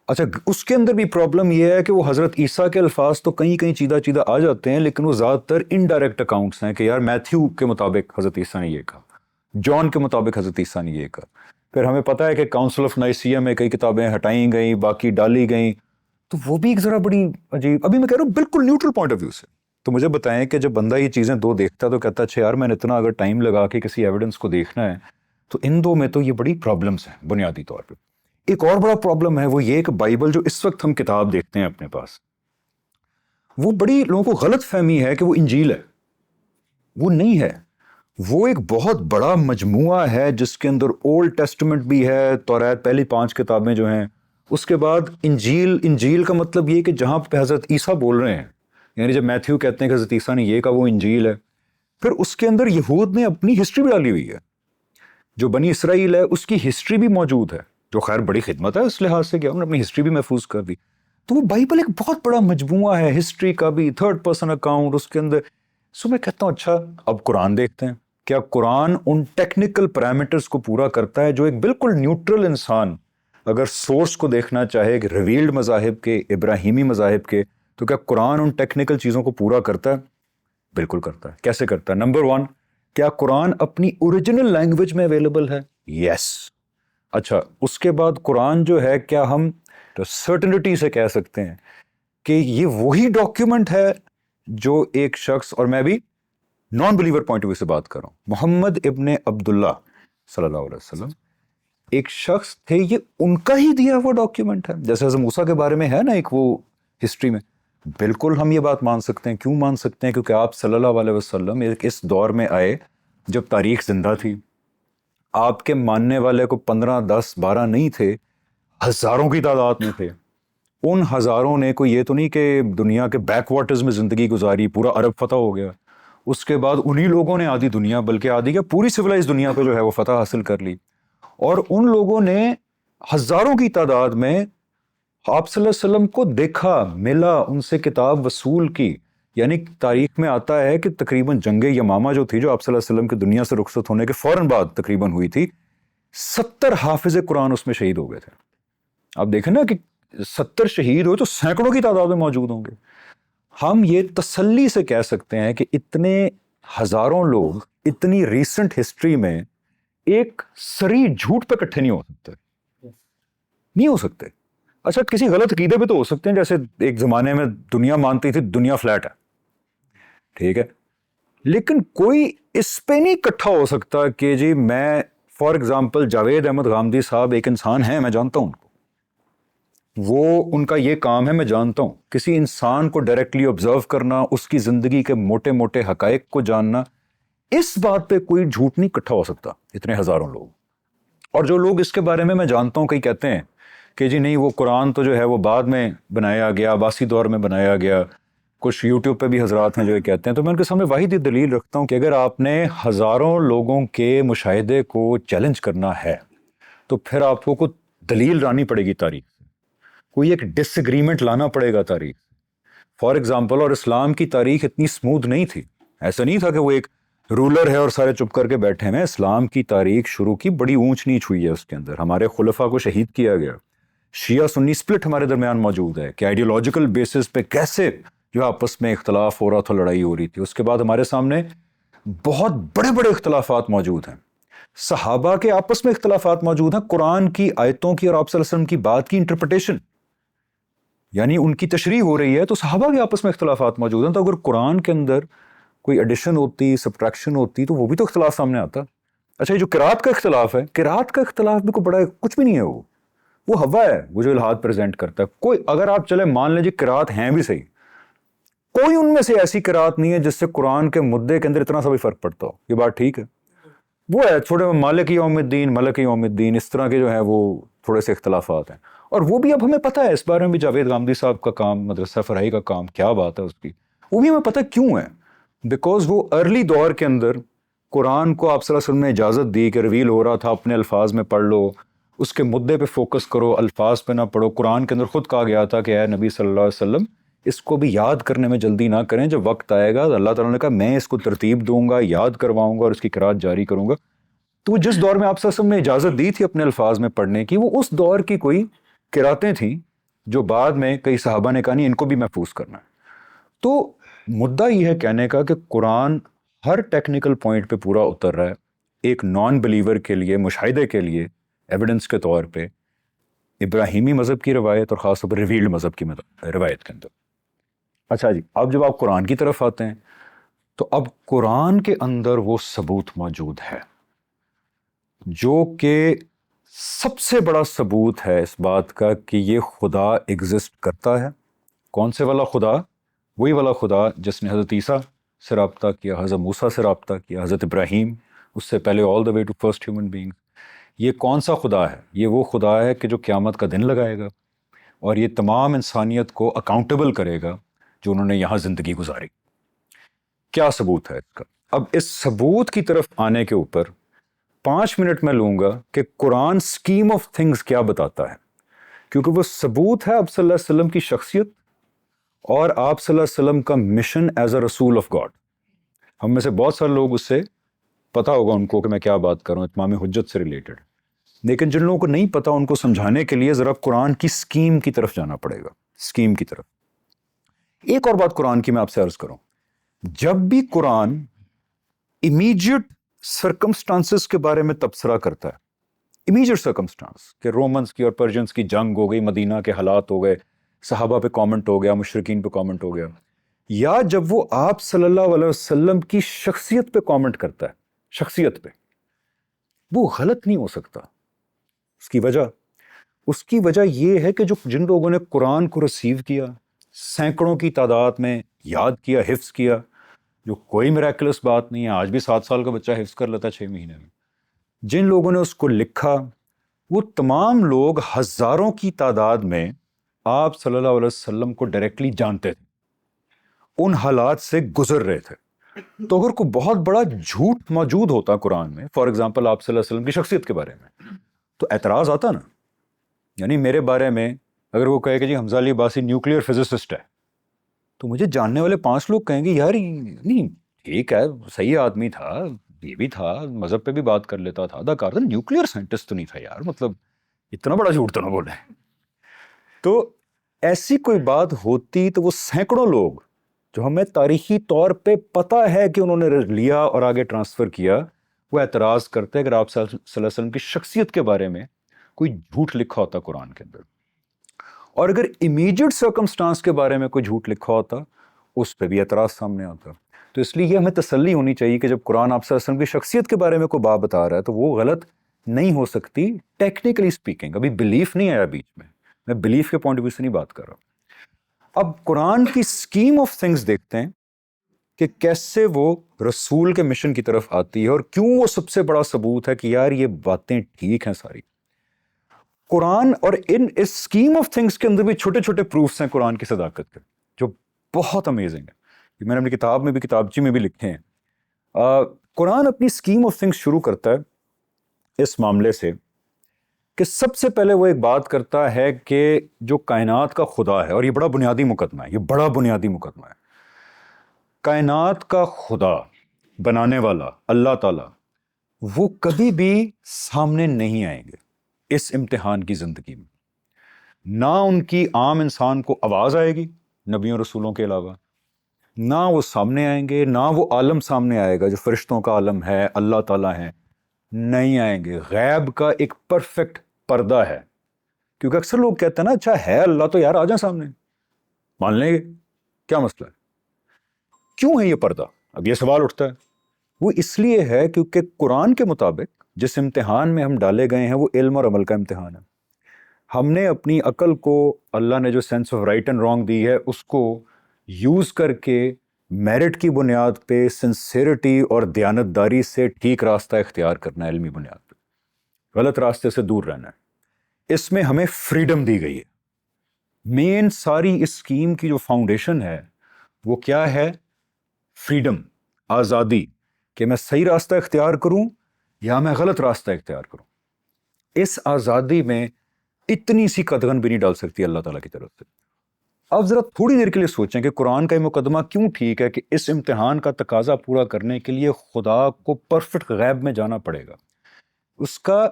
اچھا اس کے اندر بھی پرابلم یہ ہے کہ وہ حضرت عیسیٰ کے الفاظ تو کہیں کہیں چیدہ چیدہ آ جاتے ہیں، لیکن وہ زیادہ تر انڈائریکٹ اکاؤنٹس ہیں کہ یار میتھیو کے مطابق حضرت عیسیٰ نے یہ کہا، جان کے مطابق حضرت عیسیٰ نے یہ کہا. پھر ہمیں پتہ ہے کہ کاؤنسل آف نائسیہ میں کئی کتابیں ہٹائی گئیں، باقی ڈالی گئیں. تو وہ بھی ایک ذرا بڑی عجیب، ابھی میں کہہ رہا ہوں بالکل نیوٹرل پوائنٹ آف ویو سے. تو مجھے بتائیں کہ جب بندہ یہ چیزیں دو دیکھتا ہے تو کہتا ہے اچھا یار میں نے اتنا اگر ٹائم لگا کے کسی ایویڈنس کو دیکھنا ہے تو ان دو میں تو یہ بڑی پرابلمس ہیں بنیادی طور پہ. ایک اور بڑا پرابلم ہے وہ یہ کہ بائبل جو اس وقت ہم کتاب دیکھتے ہیں اپنے پاس، وہ بڑی لوگوں کو غلط فہمی ہے کہ وہ انجیل ہے. وہ نہیں ہے، وہ ایک بہت بڑا مجموعہ ہے جس کے اندر اولڈ ٹیسٹمنٹ بھی ہے، تورات پہلی 5 کتابیں جو ہیں، اس کے بعد انجیل کا مطلب یہ کہ جہاں پہ حضرت عیسیٰ بول رہے ہیں، یعنی جب میتھیو کہتے ہیں کہ حضرت عیسیٰ نے یہ کہا وہ انجیل ہے. پھر اس کے اندر یہود نے اپنی ہسٹری بھی ڈالی ہوئی ہے، جو بنی اسرائیل ہے اس کی ہسٹری بھی موجود ہے، جو خیر بڑی خدمت ہے اس لحاظ سے کہ انہوں نے اپنی ہسٹری بھی محفوظ کر دی. تو وہ بائبل ایک بہت بڑا مجموعہ ہے، ہسٹری کا بھی، تھرڈ پرسن اکاؤنٹ اس کے اندر. سو میں کہتا ہوں اچھا اب قرآن دیکھتے ہیں، کیا قرآن ان ٹیکنیکل پیرامیٹرز کو پورا کرتا ہے جو ایک بالکل نیوٹرل انسان اگر سورس کو دیکھنا چاہے کہ ریویلڈ مذاہب کے، ابراہیمی مذاہب کے، تو کیا قرآن ان ٹیکنیکل چیزوں کو پورا کرتا ہے؟ بالکل کرتا ہے. کیسے کرتا ہے؟ نمبر 1، کیا قرآن اپنی اوریجنل لینگویج میں اویلیبل ہے؟ یس. اچھا اس کے بعد قرآن جو ہے کیا ہم سرٹنٹی سے کہہ سکتے ہیں کہ یہ وہی ڈاکیومنٹ ہے جو ایک شخص، اور میں بھی non believer point of view سے بات کر رہا ہوں، محمد ابن عبداللہ صلی اللہ علیہ وسلم ایک شخص تھے، یہ ان کا ہی دیا ہوا ڈاکیومنٹ ہے، جیسے حضرت موسیٰ کے بارے میں ہے نا ایک وہ ہسٹری میں. بالکل ہم یہ بات مان سکتے ہیں. کیوں مان سکتے ہیں؟ کیونکہ آپ صلی اللہ علیہ وسلم ایک اس دور میں آئے جب تاریخ زندہ تھی. آپ کے ماننے والے کو 15 10 12 نہیں تھے، ہزاروں کی تعداد میں تھے. ان ہزاروں نے کوئی یہ تو نہیں کہ دنیا کے بیک واٹرز میں زندگی گزاری، پورا عرب فتح ہو گیا، اس کے بعد انہی لوگوں نے آدھی دنیا، بلکہ آدھی کیا پوری سویلائز دنیا پہ جو ہے وہ فتح حاصل کر لی. اور ان لوگوں نے ہزاروں کی تعداد میں آپ صلی اللہ علیہ وسلم کو دیکھا، ملا، ان سے کتاب وصول کی. یعنی تاریخ میں آتا ہے کہ تقریباً جنگ یمامہ جو تھی، جو آپ صلی اللہ علیہ وسلم کی دنیا سے رخصت ہونے کے فوراً بعد تقریباً ہوئی تھی، 70 حافظ قرآن اس میں شہید ہو گئے تھے. آپ دیکھیں نا کہ 70 شہید ہوئے تو سینکڑوں کی تعداد میں موجود ہوں گے. ہم یہ تسلی سے کہہ سکتے ہیں کہ اتنے ہزاروں لوگ اتنی ریسنٹ ہسٹری میں ایک سری جھوٹ پہ اکٹھے نہیں ہو سکتے، نہیں ہو سکتے. اچھا کسی غلط عقیدے پہ تو ہو سکتے ہیں، جیسے ایک زمانے میں دنیا مانتی تھی دنیا فلیٹ ہے، ٹھیک ہے، لیکن کوئی اس پہ نہیں اکٹھا ہو سکتا کہ جی میں فار ایگزامپل جاوید احمد غامدی صاحب ایک انسان ہیں، میں جانتا ہوں ان کو، وہ ان کا یہ کام ہے، میں جانتا ہوں. کسی انسان کو ڈائریکٹلی آبزرو کرنا، اس کی زندگی کے موٹے موٹے حقائق کو جاننا، اس بات پہ کوئی جھوٹ نہیں اکٹھا ہو سکتا اتنے ہزاروں لوگ. اور جو لوگ اس کے بارے میں جانتا ہوں کئی کہتے ہیں کہ جی نہیں وہ قرآن تو جو ہے وہ بعد میں بنایا گیا، عباسی دور میں بنایا گیا، کچھ یوٹیوب پہ بھی حضرات ہیں جو یہ کہتے ہیں، تو میں ان کے سامنے واحد یہ دلیل رکھتا ہوں کہ اگر آپ نے ہزاروں لوگوں کے مشاہدے کو چیلنج کرنا ہے تو پھر آپ کو کوئی دلیل لانی پڑے گی تاریخ سے، کوئی ایک ڈس ایگریمنٹ لانا پڑے گا تاریخ سے. فار ایگزامپل، اور اسلام کی تاریخ اتنی سموتھ نہیں تھی، ایسا نہیں تھا کہ وہ ایک رولر ہے اور سارے چپ کر کے بیٹھے ہیں. اسلام کی تاریخ شروع کی بڑی اونچ نیچ ہوئی ہے، اس کے اندر ہمارے خلفاء کو شہید کیا گیا، شیعہ سنی سپلٹ ہمارے درمیان موجود ہے کہ آئیڈیولوجیکل بیسس پہ کیسے جو آپس میں اختلاف ہو رہا تھا، لڑائی ہو رہی تھی. اس کے بعد ہمارے سامنے بہت بڑے بڑے اختلافات موجود ہیں، صحابہ کے آپس میں اختلافات موجود ہیں، قرآن کی آیتوں کی اور آپ صلی اللہ علیہ وسلم کی بات کی انٹرپریٹیشن یعنی ان کی تشریح ہو رہی ہے تو صحابہ کے آپس میں اختلافات موجود ہیں. تو اگر قرآن کے اندر کوئی ایڈیشن ہوتی، سبٹریکشن ہوتی، تو وہ بھی تو اختلاف سامنے آتا. اچھا، یہ جو قرات کا اختلاف ہے، قرات کا اختلاف بھی کوئی بڑا کچھ بھی نہیں ہے، وہ ہوا ہے، وہ جو الہاد پریزنٹ کرتا ہے. کوئی اگر آپ چلے مان لیجیے قرات ہیں بھی صحیح، کوئی ان میں سے ایسی قرات نہیں ہے جس سے قرآن کے مدعے کے اندر اتنا سا بھی فرق پڑتا ہو. یہ بات ٹھیک ہے، وہ ہے تھوڑے مالک یوم الدین، ملک یوم الدین، اس طرح کے جو ہے وہ تھوڑے سے اختلافات ہیں. اور وہ بھی اب ہمیں پتہ ہے، اس بارے میں بھی جاوید غامدی صاحب کا کام، مدرسہ فرحی کا کام، کیا بات ہے اس کی، وہ بھی ہمیں پتہ کیوں ہے. بیکاز وہ ارلی دور کے اندر قرآن کو آپ صلی اللہ علیہ وسلم نے اجازت دی کہ ریویل ہو رہا تھا، اپنے الفاظ میں پڑھ لو، اس کے مدعے پہ فوکس کرو، الفاظ پہ نہ پڑھو. قرآن کے اندر خود کہا گیا تھا کہ اے نبی صلی اللہ علیہ وسلم اس کو بھی یاد کرنے میں جلدی نہ کریں، جب وقت آئے گا اللہ تعالیٰ نے کہا میں اس کو ترتیب دوں گا، یاد کرواؤں گا اور اس کی قرات جاری کروں گا. تو وہ جس دور میں آپ صلی اللہ علیہ وسلم نے اجازت دی تھی اپنے الفاظ میں پڑھنے کی، وہ اس دور کی کوئی قراتیں تھیں جو بعد میں کئی صحابہ نے کہا نہیں ان کو بھی محفوظ کرنا ہے. تو مدعا یہ ہے کہنے کا کہ قرآن ہر ٹیکنیکل پوائنٹ پہ پورا اتر رہا ہے. ایک نان بلیور کے لیے، مشاہدے کے لیے، ایویڈنس کے طور پہ ابراہیمی مذہب کی روایت اور خاص طور پر ریویلڈ مذہب کی روایت کے اندر. اچھا جی، اب جب آپ قرآن کی طرف آتے ہیں تو اب قرآن کے اندر وہ ثبوت موجود ہے جو کہ سب سے بڑا ثبوت ہے اس بات کا کہ یہ خدا ایگزسٹ کرتا ہے. کون سے والا خدا؟ وہی والا خدا جس نے حضرت عیسیٰ سے رابطہ کیا، حضرت موسیٰ سے رابطہ کیا، حضرت ابراہیم، اس سے پہلے all the way to first human being. یہ کون سا خدا ہے؟ یہ وہ خدا ہے کہ جو قیامت کا دن لگائے گا اور یہ تمام انسانیت کو اکاؤنٹیبل کرے گا جو انہوں نے یہاں زندگی گزاری. کیا ثبوت ہے اس کا؟ اب اس ثبوت کی طرف آنے کے اوپر 5 منٹ میں لوں گا کہ قرآن اسکیم آف تھنگز کیا بتاتا ہے، کیونکہ وہ ثبوت ہے اب صلی اللہ علیہ وسلم کی شخصیت اور آپ صلی اللہ علیہ وسلم کا مشن ایز اے رسول آف گاڈ. ہم میں سے بہت سارے لوگ اس سے پتہ ہوگا ان کو کہ میں کیا بات کر رہا ہوں، اتمام حجت سے ریلیٹڈ. لیکن جن لوگوں کو نہیں پتہ ان کو سمجھانے کے لیے ذرا قرآن کی اسکیم کی طرف جانا پڑے گا. اسکیم کی طرف. ایک اور بات قرآن کی میں آپ سے عرض کروں، جب بھی قرآن امیجیٹ سرکمسٹانسز کے بارے میں تبصرہ کرتا ہے، امیجیٹ سرکمسٹانس کہ رومنز کی اور پرجنز کی جنگ ہو گئی، مدینہ کے حالات ہو گئے، صحابہ پہ کامنٹ ہو گیا، مشرکین پہ کامنٹ ہو گیا، یا جب وہ آپ صلی اللہ علیہ وسلم کی شخصیت پہ کامنٹ کرتا ہے، شخصیت پہ، وہ غلط نہیں ہو سکتا. اس کی وجہ یہ ہے کہ جن لوگوں نے قرآن کو ریسیو کیا، سینکڑوں کی تعداد میں یاد کیا، حفظ کیا، جو کوئی میریکلس بات نہیں ہے، آج بھی 7 سال کا بچہ حفظ کر لیتا ہے 6 مہینے میں. جن لوگوں نے اس کو لکھا، وہ تمام لوگ ہزاروں کی تعداد میں آپ صلی اللہ علیہ وسلم کو ڈائریکٹلی جانتے تھے، ان حالات سے گزر رہے تھے. تو اگر کوئی بہت بڑا جھوٹ موجود ہوتا قرآن میں، فار ایگزامپل آپ صلی اللہ علیہ وسلم کی شخصیت کے بارے میں، تو اعتراض آتا نا. یعنی میرے بارے میں اگر وہ کہے کہ جی حمزہ علی عباسی نیوکلیئر فزسسٹ ہے، تو مجھے جاننے والے 5 لوگ کہیں گے یار نہیں ٹھیک ہے، صحیح آدمی تھا، یہ بھی تھا، مذہب پہ بھی بات کر لیتا تھا، اداکار تھا، نیوکلیئر سائنٹسٹ تو نہیں تھا یار، مطلب اتنا بڑا جھوٹ تو نہ بولے. تو ایسی کوئی بات ہوتی تو وہ سینکڑوں لوگ جو ہمیں تاریخی طور پہ پتہ ہے کہ انہوں نے لیا اور آگے ٹرانسفر کیا، وہ اعتراض کرتے اگر آپ صلی اللہ علیہ وسلم کی شخصیت کے بارے میں کوئی جھوٹ لکھا ہوتا قرآن کے اندر، اور اگر امیجیٹ سرکمسٹانس کے بارے میں کوئی جھوٹ لکھا ہوتا اس پہ بھی اعتراض سامنے آتا. تو اس لیے یہ ہمیں تسلی ہونی چاہیے کہ جب قرآن آپ صلی اللہ علیہ وسلم کی شخصیت کے بارے میں کوئی بات بتا رہا ہے تو وہ غلط نہیں ہو سکتی ٹیکنیکلی اسپیکنگ. ابھی بلیف نہیں آیا بیچ میں بلیف کے پوائنٹ آف ویو سے نہیں بات کر رہا. اب قرآن کی اسکیم آف تھنگز دیکھتے ہیں کہ کیسے وہ رسول کے مشن کی طرف آتی ہے اور کیوں وہ سب سے بڑا ثبوت ہے کہ یار یہ باتیں ٹھیک ہیں ساری. قرآن اور اس اسکیم آف تھنگز کے اندر بھی چھوٹے چھوٹے پروفس ہیں قرآن کی صداقت کے، جو بہت امیزنگ ہے. یہ میں نے اپنی کتاب میں بھی کتابچی میں بھی لکھے ہیں. قرآن اپنی اسکیم آف تھنگس شروع کرتا ہے اس معاملے سے کہ سب سے پہلے وہ ایک بات کرتا ہے کہ جو کائنات کا خدا ہے، اور یہ بڑا بنیادی مقدمہ ہے، یہ بڑا بنیادی مقدمہ ہے، کائنات کا خدا بنانے والا اللہ تعالیٰ وہ کبھی بھی سامنے نہیں آئیں گے اس امتحان کی زندگی میں. نہ ان کی عام انسان کو آواز آئے گی نبیوں رسولوں کے علاوہ، نہ وہ سامنے آئیں گے، نہ وہ عالم سامنے آئے گا جو فرشتوں کا عالم ہے، اللہ تعالیٰ ہے، نہیں آئیں گے. غیب کا ایک پرفیکٹ پردہ ہے. کیونکہ اکثر لوگ کہتے ہیں نا اچھا ہے اللہ تو یار آ جائیں سامنے، مان لیں گے، کیا مسئلہ ہے؟ کیوں ہے یہ پردہ؟ اب یہ سوال اٹھتا ہے. وہ اس لیے ہے کیونکہ قرآن کے مطابق جس امتحان میں ہم ڈالے گئے ہیں وہ علم اور عمل کا امتحان ہے. ہم نے اپنی عقل کو، اللہ نے جو sense of right and wrong دی ہے اس کو یوز کر کے میرٹ کی بنیاد پہ سنسیریٹی اور دیانتداری سے ٹھیک راستہ اختیار کرنا ہے، علمی بنیاد پہ غلط راستے سے دور رہنا ہے. اس میں ہمیں فریڈم دی گئی ہے. مین ساری اس اسکیم کی جو فاؤنڈیشن ہے وہ کیا ہے؟ فریڈم، آزادی، کہ میں صحیح راستہ اختیار کروں یا میں غلط راستہ اختیار کروں. اس آزادی میں اتنی سی قدغن بھی نہیں ڈال سکتی اللہ تعالیٰ کی طرف سے. اب ذرا تھوڑی دیر کے لیے سوچیں کہ قرآن کا یہ مقدمہ کیوں ٹھیک ہے کہ اس امتحان کا تقاضا پورا کرنے کے لیے خدا کو پرفیکٹ غیب میں جانا پڑے گا. اس کا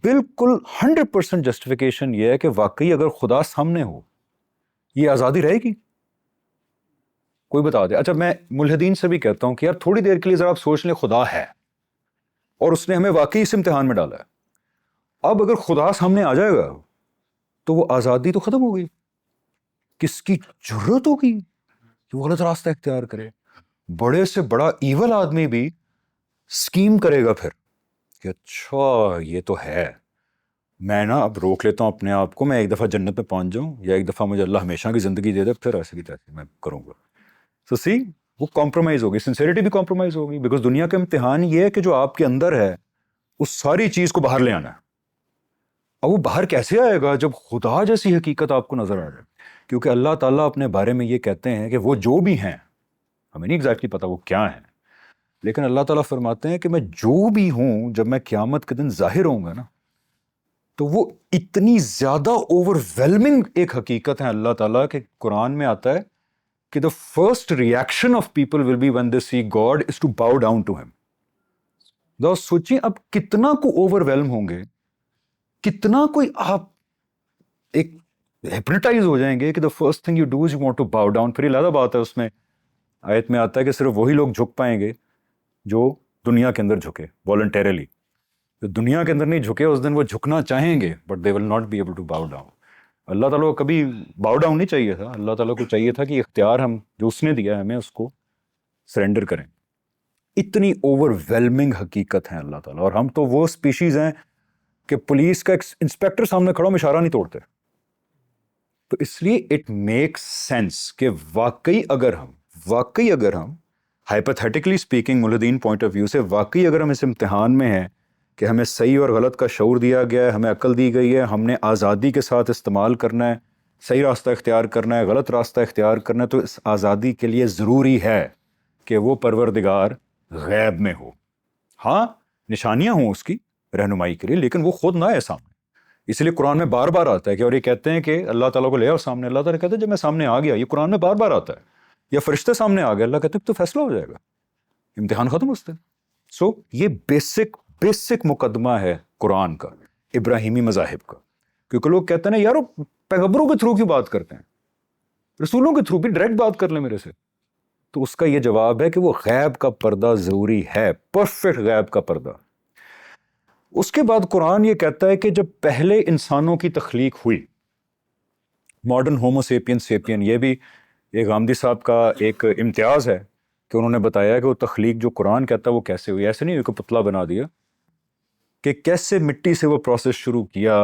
بالکل 100% جسٹیفیکیشن یہ ہے کہ واقعی اگر خدا سامنے ہو یہ آزادی رہے گی؟ کوئی بتا دے. اچھا میں ملحدین سے بھی کہتا ہوں کہ یار تھوڑی دیر کے لیے ذرا آپ سوچ لیں، خدا ہے اور اس نے ہمیں واقعی اس امتحان میں ڈالا ہے. اب اگر خدا سامنے آ جائے گا تو وہ آزادی تو ختم ہو گئی. کس کی جرت ہوگی کہ وہ غلط راستہ اختیار کرے؟ بڑے سے بڑا ایول آدمی بھی سکیم کرے گا پھر کہ اچھا یہ تو ہے، میں نا اب روک لیتا ہوں اپنے آپ کو، میں ایک دفعہ جنت میں پہنچ جاؤں یا ایک دفعہ مجھے اللہ ہمیشہ کی زندگی دے دے، پھر ایسے کی تیسے میں کروں گا. تو سی وہ کمپرومائز ہوگی، سنسیریٹی بھی کمپرومائز ہوگی. بیکاز دنیا کا امتحان یہ ہے کہ جو آپ کے اندر ہے اس ساری چیز کو باہر لے آنا ہے. اب وہ باہر کیسے آئے گا جب خدا جیسی حقیقت آپ کو نظر آ جائے؟ کیونکہ اللہ تعالیٰ اپنے بارے میں یہ کہتے ہیں کہ وہ جو بھی ہیں، ہمیں نہیں ایگزیکٹلی پتا وہ کیا ہیں، لیکن اللہ تعالیٰ فرماتے ہیں کہ میں جو بھی ہوں جب میں قیامت کے دن ظاہر ہوں گا نا تو وہ اتنی زیادہ اوور ویلمنگ ایک حقیقت ہے اللہ تعالیٰ کہ قرآن میں آتا ہے کہ the first reaction of people will be when they see God is to bow down to him. تو سوچیں اب کتنا کو اوور ویلم ہوں گے، کتنا کوئی آپ ایک ہپنوٹائز ہو جائیں گے کہ the first thing you do is you want to bow down. پھر یہ لازم بات ہے، اس میں آیت میں آتا ہے کہ صرف وہی لوگ جھک پائیں گے جو دنیا کے اندر جھکے والنٹیرلی. جو دنیا کے اندر نہیں جھکے اس دن وہ جھکنا چاہیں گے but they will not be able to bow down. اللہ تعالیٰ کو کبھی باؤ ڈاؤن نہیں چاہیے تھا. اللہ تعالیٰ کو چاہیے تھا کہ اختیار ہم جو اس نے دیا ہے ہمیں اس کو سرنڈر کریں. اتنی اوور ویلمنگ حقیقت ہے اللہ تعالیٰ. اور ہم تو وہ اسپیشیز ہیں کہ پولیس کا انسپیکٹر سامنے کھڑا ہو اشارہ نہیں توڑتے. تو اس لیے اٹ میک سینس کہ واقعی اگر ہم ہائپوتھیٹیکلی اسپیکنگ ملحدین پوائنٹ آف ویو سے واقعی اگر ہم اس امتحان میں ہیں کہ ہمیں صحیح اور غلط کا شعور دیا گیا ہے، ہمیں عقل دی گئی ہے، ہم نے آزادی کے ساتھ استعمال کرنا ہے، صحیح راستہ اختیار کرنا ہے، غلط راستہ اختیار کرنا ہے، تو اس آزادی کے لیے ضروری ہے کہ وہ پروردگار غیب میں ہو. ہاں نشانیاں ہوں اس کی رہنمائی کے لیے، لیکن وہ خود نہ ہے سامنے. اس لیے قرآن میں بار بار آتا ہے کہ اور یہ کہتے ہیں کہ اللہ تعالیٰ کو لے آؤ سامنے. اللہ تعالیٰ کہتے ہیں جب میں سامنے آ گیا، یہ قرآن میں بار بار آتا ہے. یا فرشتے سامنے آ گئے، اللہ کہتے ہیں تو فیصلہ ہو جائے گا، امتحان ختم اس دن. سو یہ بیسک مقدمہ ہے قرآن کا، ابراہیمی مذاہب کا. کیونکہ لوگ کہتے ہیں نا یارو پیغمبروں کے تھرو کی بات کرتے ہیں، رسولوں کے تھرو بھی ڈائریکٹ بات کر لیں میرے سے. تو اس کا یہ جواب ہے کہ وہ غیب کا پردہ ضروری ہے، پرفیکٹ غیب کا پردہ. اس کے بعد قرآن یہ کہتا ہے کہ جب پہلے انسانوں کی تخلیق ہوئی، ماڈرن ہومو سیپین، یہ بھی ایک غامدی صاحب کا ایک امتیاز ہے کہ انہوں نے بتایا کہ وہ تخلیق جو قرآن کہتا ہے وہ کیسے ہوئی. ایسے نہیں کہ پتلا بنا دیا، کہ کیسے مٹی سے وہ پروسیس شروع کیا،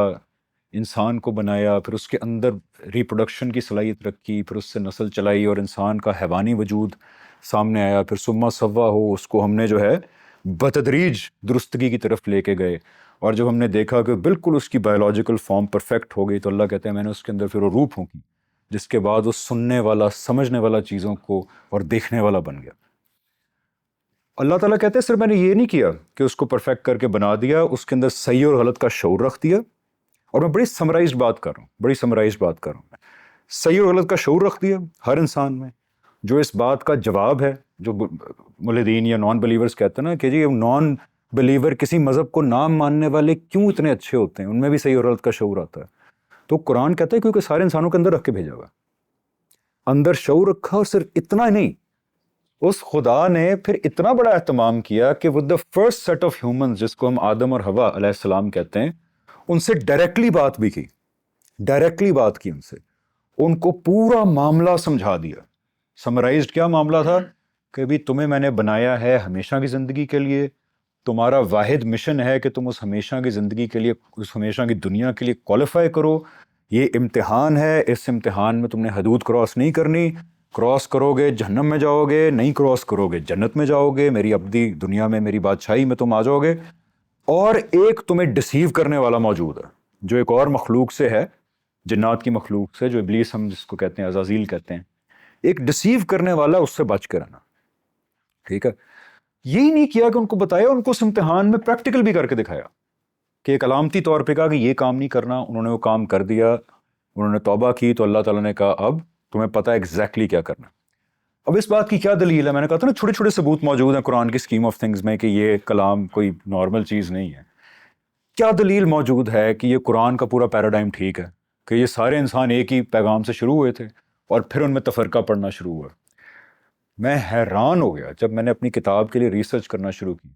انسان کو بنایا، پھر اس کے اندر ریپروڈکشن کی صلاحیت رکھی، پھر اس سے نسل چلائی اور انسان کا حیوانی وجود سامنے آیا، پھر ثم سوا ہو، اس کو ہم نے جو ہے بتدریج درستگی کی طرف لے کے گئے. اور جب ہم نے دیکھا کہ بالکل اس کی بایولوجیکل فارم پرفیکٹ ہو گئی تو اللہ کہتے ہیں میں نے اس کے اندر پھر وہ روح پھونکی جس کے بعد وہ سننے والا، سمجھنے والا چیزوں کو اور دیکھنے والا بن گیا۔ اللہ تعالیٰ کہتے ہیں صرف میں نے یہ نہیں کیا کہ اس کو پرفیکٹ کر کے بنا دیا، اس کے اندر صحیح اور غلط کا شعور رکھ دیا۔ اور میں بڑی سمرائزڈ بات کر رہا ہوں، میں صحیح اور غلط کا شعور رکھ دیا ہر انسان میں، جو اس بات کا جواب ہے جو ملحدین یا نان بلیورز کہتے ہیں نا کہ جی نان بلیور کسی مذہب کو نہ ماننے والے کیوں اتنے اچھے ہوتے ہیں، ان میں بھی صحیح اور غلط کا شعور آتا ہے۔ تو قرآن کہتا ہے کیونکہ سارے انسانوں کے اندر رکھ کے بھیجا ہوا، اندر شعور رکھا، اور صرف اتنا ہی نہیں، اس خدا نے پھر اتنا بڑا اہتمام کیا کہ with the first set of humans, جس کو ہم آدم اور حوا علیہ السلام کہتے ہیں، ان سے ڈائریکٹلی بات کی ان سے، ان کو پورا معاملہ سمجھا دیا۔ سمرائزڈ کیا معاملہ تھا کہ بھی تمہیں میں نے بنایا ہے ہمیشہ کی زندگی کے لیے، تمہارا واحد مشن ہے کہ تم اس ہمیشہ کی زندگی کے لیے، اس ہمیشہ کی دنیا کے لیے کوالیفائی کرو، یہ امتحان ہے، اس امتحان میں تم نے حدود کراس نہیں کرنی، کراس کرو گے جہنم میں جاؤ گے، نہیں کراس کرو گے جنت میں جاؤ گے، میری ابدی دنیا میں میری بادشاہی میں تم آ جاؤ گے۔ اور ایک تمہیں ڈسیو کرنے والا موجود ہے جو ایک اور مخلوق سے ہے، جنات کی مخلوق سے، جو ابلیس ہم جس کو کہتے ہیں، عزازیل کہتے ہیں، ایک ڈسیو کرنے والا، اس سے بچ کے رہنا۔ ٹھیک ہے، یہی نہیں کیا کہ ان کو بتایا، ان کو اس امتحان میں پریکٹیکل بھی کر کے دکھایا کہ ایک علامتی طور پہ کہا کہ یہ کام نہیں کرنا، انہوں نے وہ کام کر دیا، انہوں نے توبہ کی تو اللہ تعالیٰ نے کہا اب تمہیں پتہ ہے ایگزیکٹلی کیا کرنا۔ اب اس بات کی کیا دلیل ہے؟ میں نے کہا تھا نا چھوٹے چھوٹے ثبوت موجود ہیں قرآن کی اسکیم آف تھنگز میں کہ یہ کلام کوئی نارمل چیز نہیں ہے۔ کیا دلیل موجود ہے کہ یہ قرآن کا پورا پیراڈائم ٹھیک ہے، کہ یہ سارے انسان ایک ہی پیغام سے شروع ہوئے تھے اور پھر ان میں تفرقہ پڑنا شروع ہوا؟ میں حیران ہو گیا جب میں نے اپنی کتاب کے لیے ریسرچ کرنا شروع کی۔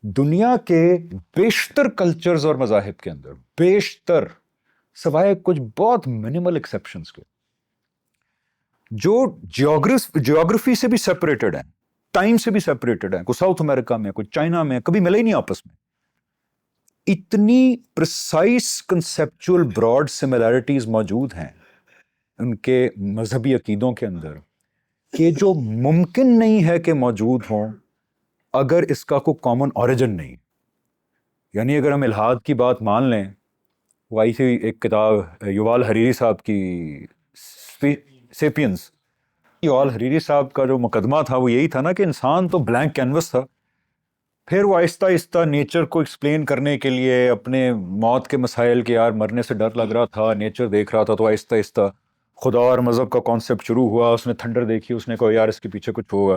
دنیا کے بیشتر کلچرز اور مذاہب کے اندر، بیشتر سوائے کچھ بہت منیمل ایکسیپشنز کے، جو جیوگرافی سے بھی سیپریٹڈ ہیں، ٹائم سے بھی سیپریٹڈ ہیں، کوئی ساؤتھ امریکہ میں، کوئی چائنا میں، کبھی ملے ہی نہیں آپس میں، اتنی پرسائز کنسیپچول براڈ سملیرٹیز موجود ہیں ان کے مذہبی عقیدوں کے اندر کہ جو ممکن نہیں ہے کہ موجود ہوں اگر اس کا کوئی کامن اوریجن نہیں۔ یعنی اگر ہم الحاد کی بات مان لیں، وہ آئی تھی ایک کتاب یووال حریری صاحب کی سیپینز، یووال حریری صاحب کا جو مقدمہ تھا وہ یہی تھا نا کہ انسان تو بلینک کینوس تھا، پھر وہ آہستہ آہستہ نیچر کو ایکسپلین کرنے کے لیے اپنے موت کے مسائل کے، یار مرنے سے ڈر لگ رہا تھا، نیچر دیکھ رہا تھا، تو آہستہ آہستہ خدا اور مذہب کا کانسیپٹ شروع ہوا، اس نے تھنڈر دیکھی، اس نے کہا یار اس کے پیچھے کچھ ہوگا۔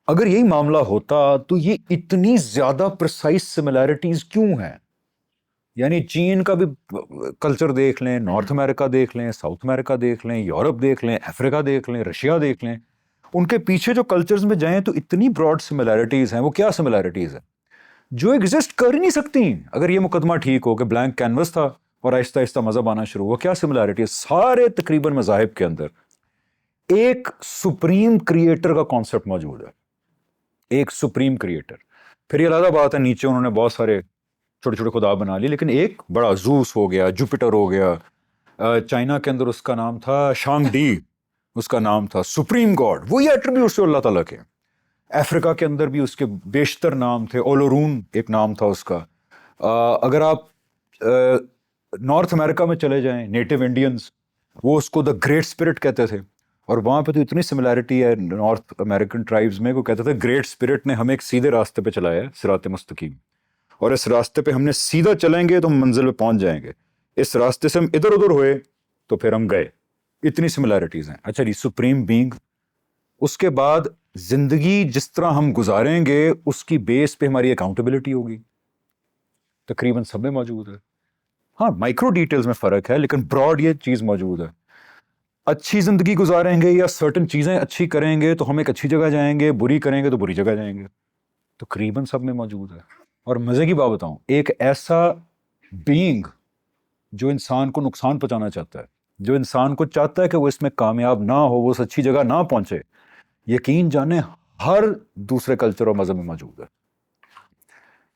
اگر یہی معاملہ ہوتا تو یہ اتنی زیادہ پرسائز سملیرٹیز کیوں ہیں؟ یعنی چین کا بھی کلچر دیکھ لیں، نارتھ امریکہ دیکھ لیں، ساؤتھ امریکہ دیکھ لیں، یورپ دیکھ لیں، افریقہ دیکھ لیں، رشیا دیکھ لیں، ان کے پیچھے جو کلچرز میں جائیں تو اتنی براڈ سملیرٹیز ہیں۔ وہ کیا سملیرٹیز ہیں؟ جو ایگزسٹ کر ہی نہیں سکتی اگر یہ مقدمہ ٹھیک ہو کہ بلینک کینوس تھا اور آہستہ آہستہ مذہب آنا شروع ہوا۔ کیا سملیرٹی ہے؟ سارے تقریباً مذاہب کے اندر ایک سپریم کریٹر کا کانسیپٹ موجود ہے، ایک سپریم کریٹر۔ پھر یہ علیحدہ بات ہے نیچے انہوں نے بہت سارے چھوٹے چھوٹے خدا بنا لیے، لیکن ایک بڑا زوس ہو گیا، جوپیٹر ہو گیا، چائنا کے اندر اس کا نام تھا شانگ ڈی، اس کا نام تھا سپریم گاڈ، وہی ایٹریبیوٹس اللہ تعالیٰ کے۔ افریقہ کے اندر بھی اس کے بیشتر نام تھے، اولورون ایک نام تھا اس کا۔ اگر آپ نارتھ امریکہ میں چلے جائیں، نیٹو انڈینز، وہ اس کو دا گریٹ اسپرٹ کہتے تھے، اور وہاں پہ تو اتنی سملیرٹی ہے نارتھ امریکن ٹرائبز میں، وہ کہتے تھے گریٹ اسپرٹ نے ہمیں ایک سیدھے راستے پہ چلایا ہے، صراط مستقیم، اور اس راستے پہ ہم نے سیدھا چلیں گے تو ہم منزل پہ پہنچ جائیں گے، اس راستے سے ہم ادھر ادھر ہوئے تو پھر ہم گئے۔ اتنی سملیرٹیز ہیں۔ اچھا جی، سپریم بینگ، اس کے بعد زندگی جس طرح ہم گزاریں گے اس کی بیس پہ ہماری اکاؤنٹیبلٹی ہوگی، تقریباً سب میں موجود ہے۔ ہاں مائکرو ڈیٹیلز میں فرق ہے لیکن براڈ یہ چیز موجود ہے۔ اچھی زندگی گزاریں گے یا سرٹن چیزیں اچھی کریں گے تو ہم ایک اچھی جگہ جائیں گے، بری کریں گے تو بری جگہ جائیں گے، تقریباً سب میں موجود ہے۔ اور مزے کی بات بتاؤں، ایک ایسا بینگ جو انسان کو نقصان پہنچانا چاہتا ہے، جو انسان کو چاہتا ہے کہ وہ اس میں کامیاب نہ ہو، وہ اس اچھی جگہ نہ پہنچے، یقین جانیں ہر دوسرے کلچر اور مذہب میں موجود ہے۔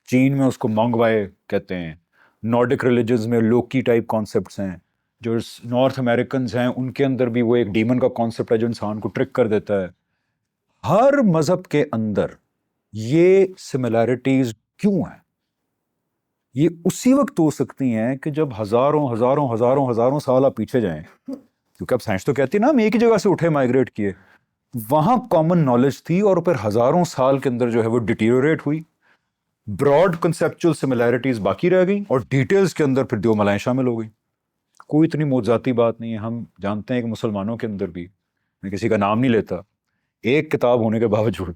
چین میں اس کو مانگوائے کہتے ہیں، نارڈک ریلیجنز میں لوکی ٹائپ کانسیپٹس ہیں، جو نارتھ امریکنز ہیں ان کے اندر بھی وہ ایک ڈیمن کا کانسیپٹ ہے جو انسان کو ٹرک کر دیتا ہے۔ ہر مذہب کے اندر یہ سملیرٹیز کیوں ہیں؟ یہ اسی وقت ہو سکتی ہیں کہ جب ہزاروں ہزاروں ہزاروں ہزاروں سال آپ پیچھے جائیں کیونکہ اب سائنس تو کہتی ہے نا ہم ایک ہی جگہ سے اٹھے مائگریٹ کیے. وہاں کامن نالج تھی اور پھر ہزاروں سال کے اندر جو ہے وہ ڈیٹیریوریٹ ہوئی, براڈ کنسیپچل سملیرٹیز باقی رہ گئیں اور ڈیٹیلز کے اندر پھر دیو ملائیں شامل ہو گئی. کوئی اتنی موضوعاتی بات نہیں ہے. ہم جانتے ہیں کہ مسلمانوں کے اندر بھی, میں کسی کا نام نہیں لیتا, ایک کتاب ہونے کے باوجود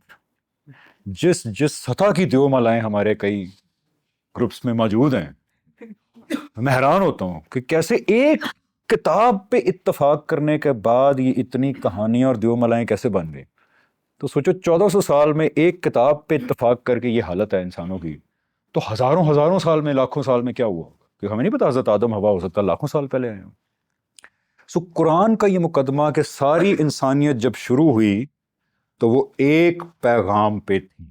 جس سطح کی دیو ملائیں ہمارے کئی گروپس میں موجود ہیں, میں حیران ہوتا ہوں کہ کیسے ایک کتاب پہ اتفاق کرنے کے بعد یہ اتنی کہانیاں اور دیو ملائیں کیسے بن گئی. تو سوچو 1400 سال میں ایک کتاب پہ اتفاق کر کے یہ حالت ہے انسانوں کی, تو ہزاروں سال میں, لاکھوں سال میں کیا ہوا ہوگا, کیونکہ ہمیں نہیں پتا حضرت آدم حوا ہو سکتا لاکھوں سال پہلے آئے ہوں. سو قرآن کا یہ مقدمہ کہ ساری انسانیت جب شروع ہوئی تو وہ ایک پیغام پہ تھی,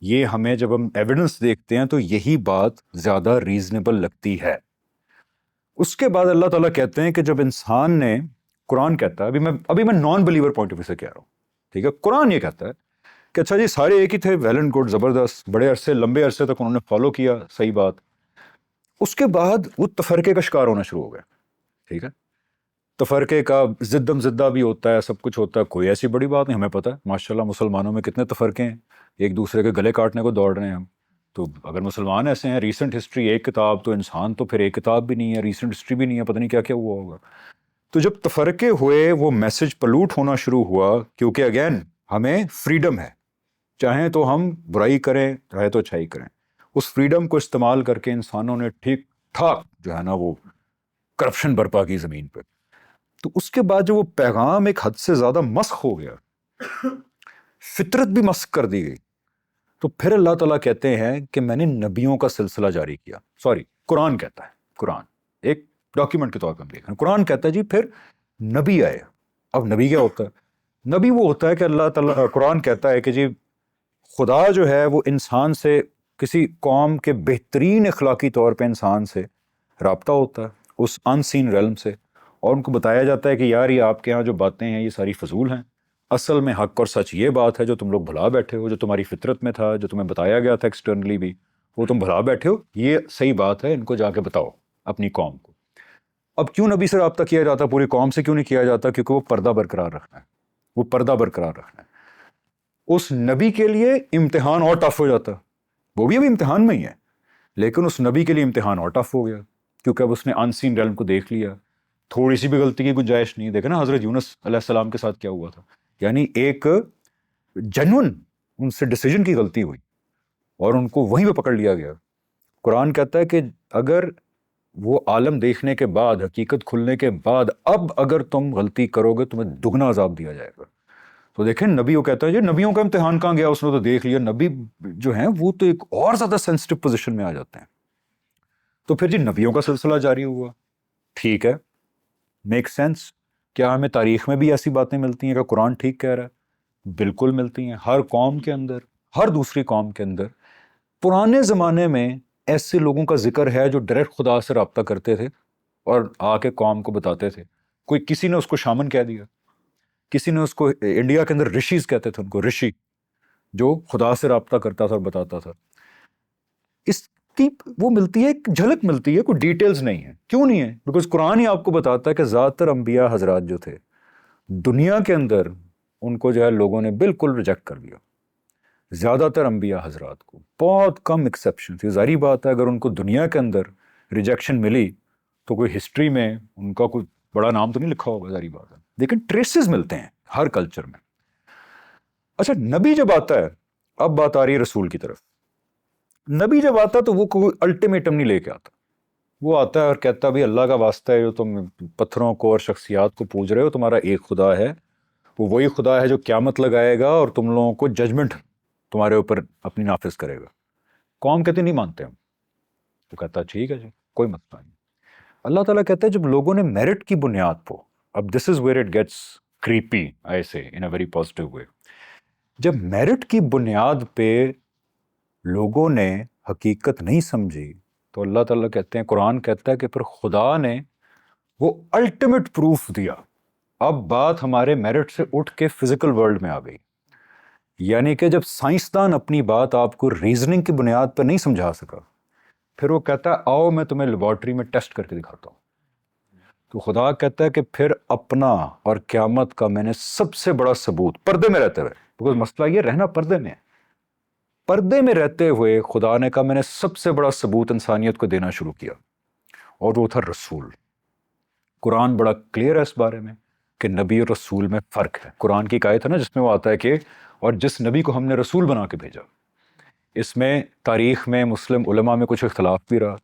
یہ ہمیں جب ہم ایویڈنس دیکھتے ہیں تو یہی بات زیادہ ریزنیبل لگتی ہے. اس کے بعد اللہ تعالیٰ کہتے ہیں کہ جب انسان نے, قرآن کہتا ہے, ابھی میں non believer point of view سے کہہ رہا ہوں, ٹھیک ہے, قرآن یہ کہتا ہے کہ اچھا جی سارے ایک ہی تھے, ویل اینڈ گڈ, زبردست, بڑے عرصے, لمبے عرصے تک انہوں نے فالو کیا, صحیح بات. اس کے بعد وہ تفرقے کا شکار ہونا شروع ہو گیا, ٹھیک ہے, تفرقے کا زدم زدہ بھی ہوتا ہے, سب کچھ ہوتا ہے, کوئی ایسی بڑی بات نہیں, ہمیں پتہ ہے ماشاءاللہ مسلمانوں میں کتنے تفرقے ہیں, ایک دوسرے کے گلے کاٹنے کو دوڑ رہے ہیں ہم. تو اگر مسلمان ایسے ہیں, ریسنٹ ہسٹری ایک کتاب, تو انسان تو پھر ایک کتاب بھی نہیں ہے, ریسنٹ ہسٹری بھی نہیں ہے, پتہ نہیں کیا کیا ہوا ہوگا. تو جب تفرقے ہوئے وہ میسج پلوٹ ہونا شروع ہوا, کیونکہ اگین ہمیں فریڈم ہے, چاہیں تو ہم برائی کریں چاہے تو اچھائی کریں, اس فریڈم کو استعمال کر کے انسانوں نے ٹھیک ٹھاک جو ہے نا وہ کرپشن برپا کی زمین پہ. تو اس کے بعد جو وہ پیغام ایک حد سے زیادہ مسخ ہو گیا, فطرت بھی مسخ کر دی گئی, تو پھر اللہ تعالیٰ کہتے ہیں کہ میں نے نبیوں کا سلسلہ جاری کیا. قرآن کہتا ہے, قرآن ایک ڈاکیومنٹ کے طور پر ہم دیکھ رہے ہیں, قرآن کہتا ہے جی پھر نبی آئے. اب نبی کیا ہوتا ہے؟ نبی وہ ہوتا ہے کہ اللہ تعالیٰ, قرآن کہتا ہے کہ جی خدا جو ہے وہ انسان سے, کسی قوم کے بہترین اخلاقی طور پہ انسان سے رابطہ ہوتا ہے, اس ان سین ریلم سے, اور ان کو بتایا جاتا ہے کہ یار یہ آپ کے ہاں جو باتیں ہیں یہ ساری فضول ہیں, اصل میں حق اور سچ یہ بات ہے جو تم لوگ بھلا بیٹھے ہو, جو تمہاری فطرت میں تھا, جو تمہیں بتایا گیا تھا ایکسٹرنلی بھی, وہ تم بھلا بیٹھے ہو, یہ صحیح بات ہے, ان کو جا کے بتاؤ اپنی قوم کو. اب کیوں نبی سے رابطہ کیا جاتا, پوری قوم سے کیوں نہیں کیا جاتا؟ کیونکہ وہ پردہ برقرار رکھنا ہے, وہ پردہ برقرار رکھنا ہے. اس نبی کے لیے امتحان اور ٹف ہو جاتا, وہ بھی ابھی امتحان میں ہی ہے, لیکن اس نبی کے لیے امتحان اور ٹف ہو گیا, کیونکہ اب اس نے ان سین ریلم کو دیکھ لیا, تھوڑی سی بھی غلطی کی گنجائش نہیں. دیکھا نا حضرت یونس علیہ السلام کے ساتھ کیا ہوا تھا, یعنی ایک جنون ان سے ڈیسیجن کی غلطی ہوئی اور ان کو وہیں پہ پکڑ لیا گیا. قرآن کہتا ہے کہ اگر وہ عالم دیکھنے کے بعد, حقیقت کھلنے کے بعد, اب اگر تم غلطی کرو گے تمہیں دگنا عذاب دیا جائے گا. تو دیکھیں نبی وہ کہتا ہے جی نبیوں کا امتحان کہاں گیا, اس نے تو دیکھ لیا. نبی جو ہیں وہ تو ایک اور زیادہ سینسٹیو پوزیشن میں آ جاتے ہیں. تو پھر جی نبیوں کا سلسلہ جاری ہوا, ٹھیک ہے, میک سینس. کیا ہمیں تاریخ میں بھی ایسی باتیں ملتی ہیں کہ قرآن ٹھیک کہہ رہا ہے؟ بالکل ملتی ہیں. ہر قوم کے اندر, ہر دوسری قوم کے اندر پرانے زمانے میں ایسے لوگوں کا ذکر ہے جو ڈائریکٹ خدا سے رابطہ کرتے تھے اور آ کے قوم کو بتاتے تھے. کسی نے اس کو شامن کہہ دیا, کسی نے اس کو, انڈیا کے اندر رشیز کہتے تھے ان کو, رشی, جو خدا سے رابطہ کرتا تھا اور بتاتا تھا. اس کی وہ ملتی ہے, ایک جھلک ملتی ہے, کوئی ڈیٹیلز نہیں ہے. کیوں نہیں ہے؟ بیکاز قرآن ہی آپ کو بتاتا ہے کہ زیادہ تر انبیاء حضرات جو تھے دنیا کے اندر, ان کو جو ہے لوگوں نے بالکل ریجیکٹ کر دیا. زیادہ تر انبیاء حضرات کو, بہت کم ایکسیپشن تھی. ظاہری بات ہے اگر ان کو دنیا کے اندر ریجیکشن ملی تو کوئی ہسٹری میں ان کا کوئی بڑا نام تو نہیں لکھا ہوگا, ظاہری بات ہے, لیکن ٹریسز ملتے ہیں ہر کلچر میں. اچھا نبی جب آتا ہے, اب بات آ رہی ہے رسول کی طرف. نبی جب آتا تو وہ کوئی الٹیمیٹم نہیں لے کے آتا, وہ آتا ہے اور کہتا بھی اللہ کا واسطہ ہے جو تم پتھروں کو اور شخصیات کو پوج رہے ہو, تمہارا ایک خدا ہے, وہ وہی خدا ہے جو قیامت لگائے گا اور تم لوگوں کو ججمنٹ تمہارے اوپر اپنی نافذ کرے گا. قوم کہتے نہیں مانتے ہم. وہ کہتا ہے ٹھیک ہے جی کوئی مسئلہ نہیں. اللہ تعالیٰ کہتا ہے جب لوگوں نے میرٹ کی بنیاد پہ, اب this is where it gets creepy, I say in a very positive way, جب میرٹ کی بنیاد پہ لوگوں نے حقیقت نہیں سمجھی تو اللہ تعالیٰ کہتے ہیں, قرآن کہتا ہے کہ پھر خدا نے وہ الٹیمیٹ پروف دیا. اب بات ہمارے میرٹ سے اٹھ کے فزیکل ورلڈ میں آ گئی. یعنی کہ جب سائنسدان اپنی بات آپ کو ریزننگ کی بنیاد پر نہیں سمجھا سکا, پھر وہ کہتا ہے آؤ میں تمہیں لیبارٹری میں ٹیسٹ کر کے دکھاتا ہوں. تو خدا کہتا ہے کہ پھر اپنا اور قیامت کا میں نے سب سے بڑا ثبوت پردے میں رہتے ہوئے، کیونکہ مسئلہ یہ رہنا پردے میں ہے، پردے میں رہتے ہوئے خدا نے کہا میں نے سب سے بڑا ثبوت انسانیت کو دینا شروع کیا، اور وہ تھا رسول۔ قرآن بڑا کلیئر ہے اس بارے میں کہ نبی اور رسول میں فرق ہے۔ قرآن کی ایک آیت ہے نا جس میں وہ آتا ہے کہ اور جس نبی کو ہم نے رسول بنا کے بھیجا، اس میں تاریخ میں مسلم علماء میں کچھ اختلاف بھی رہا،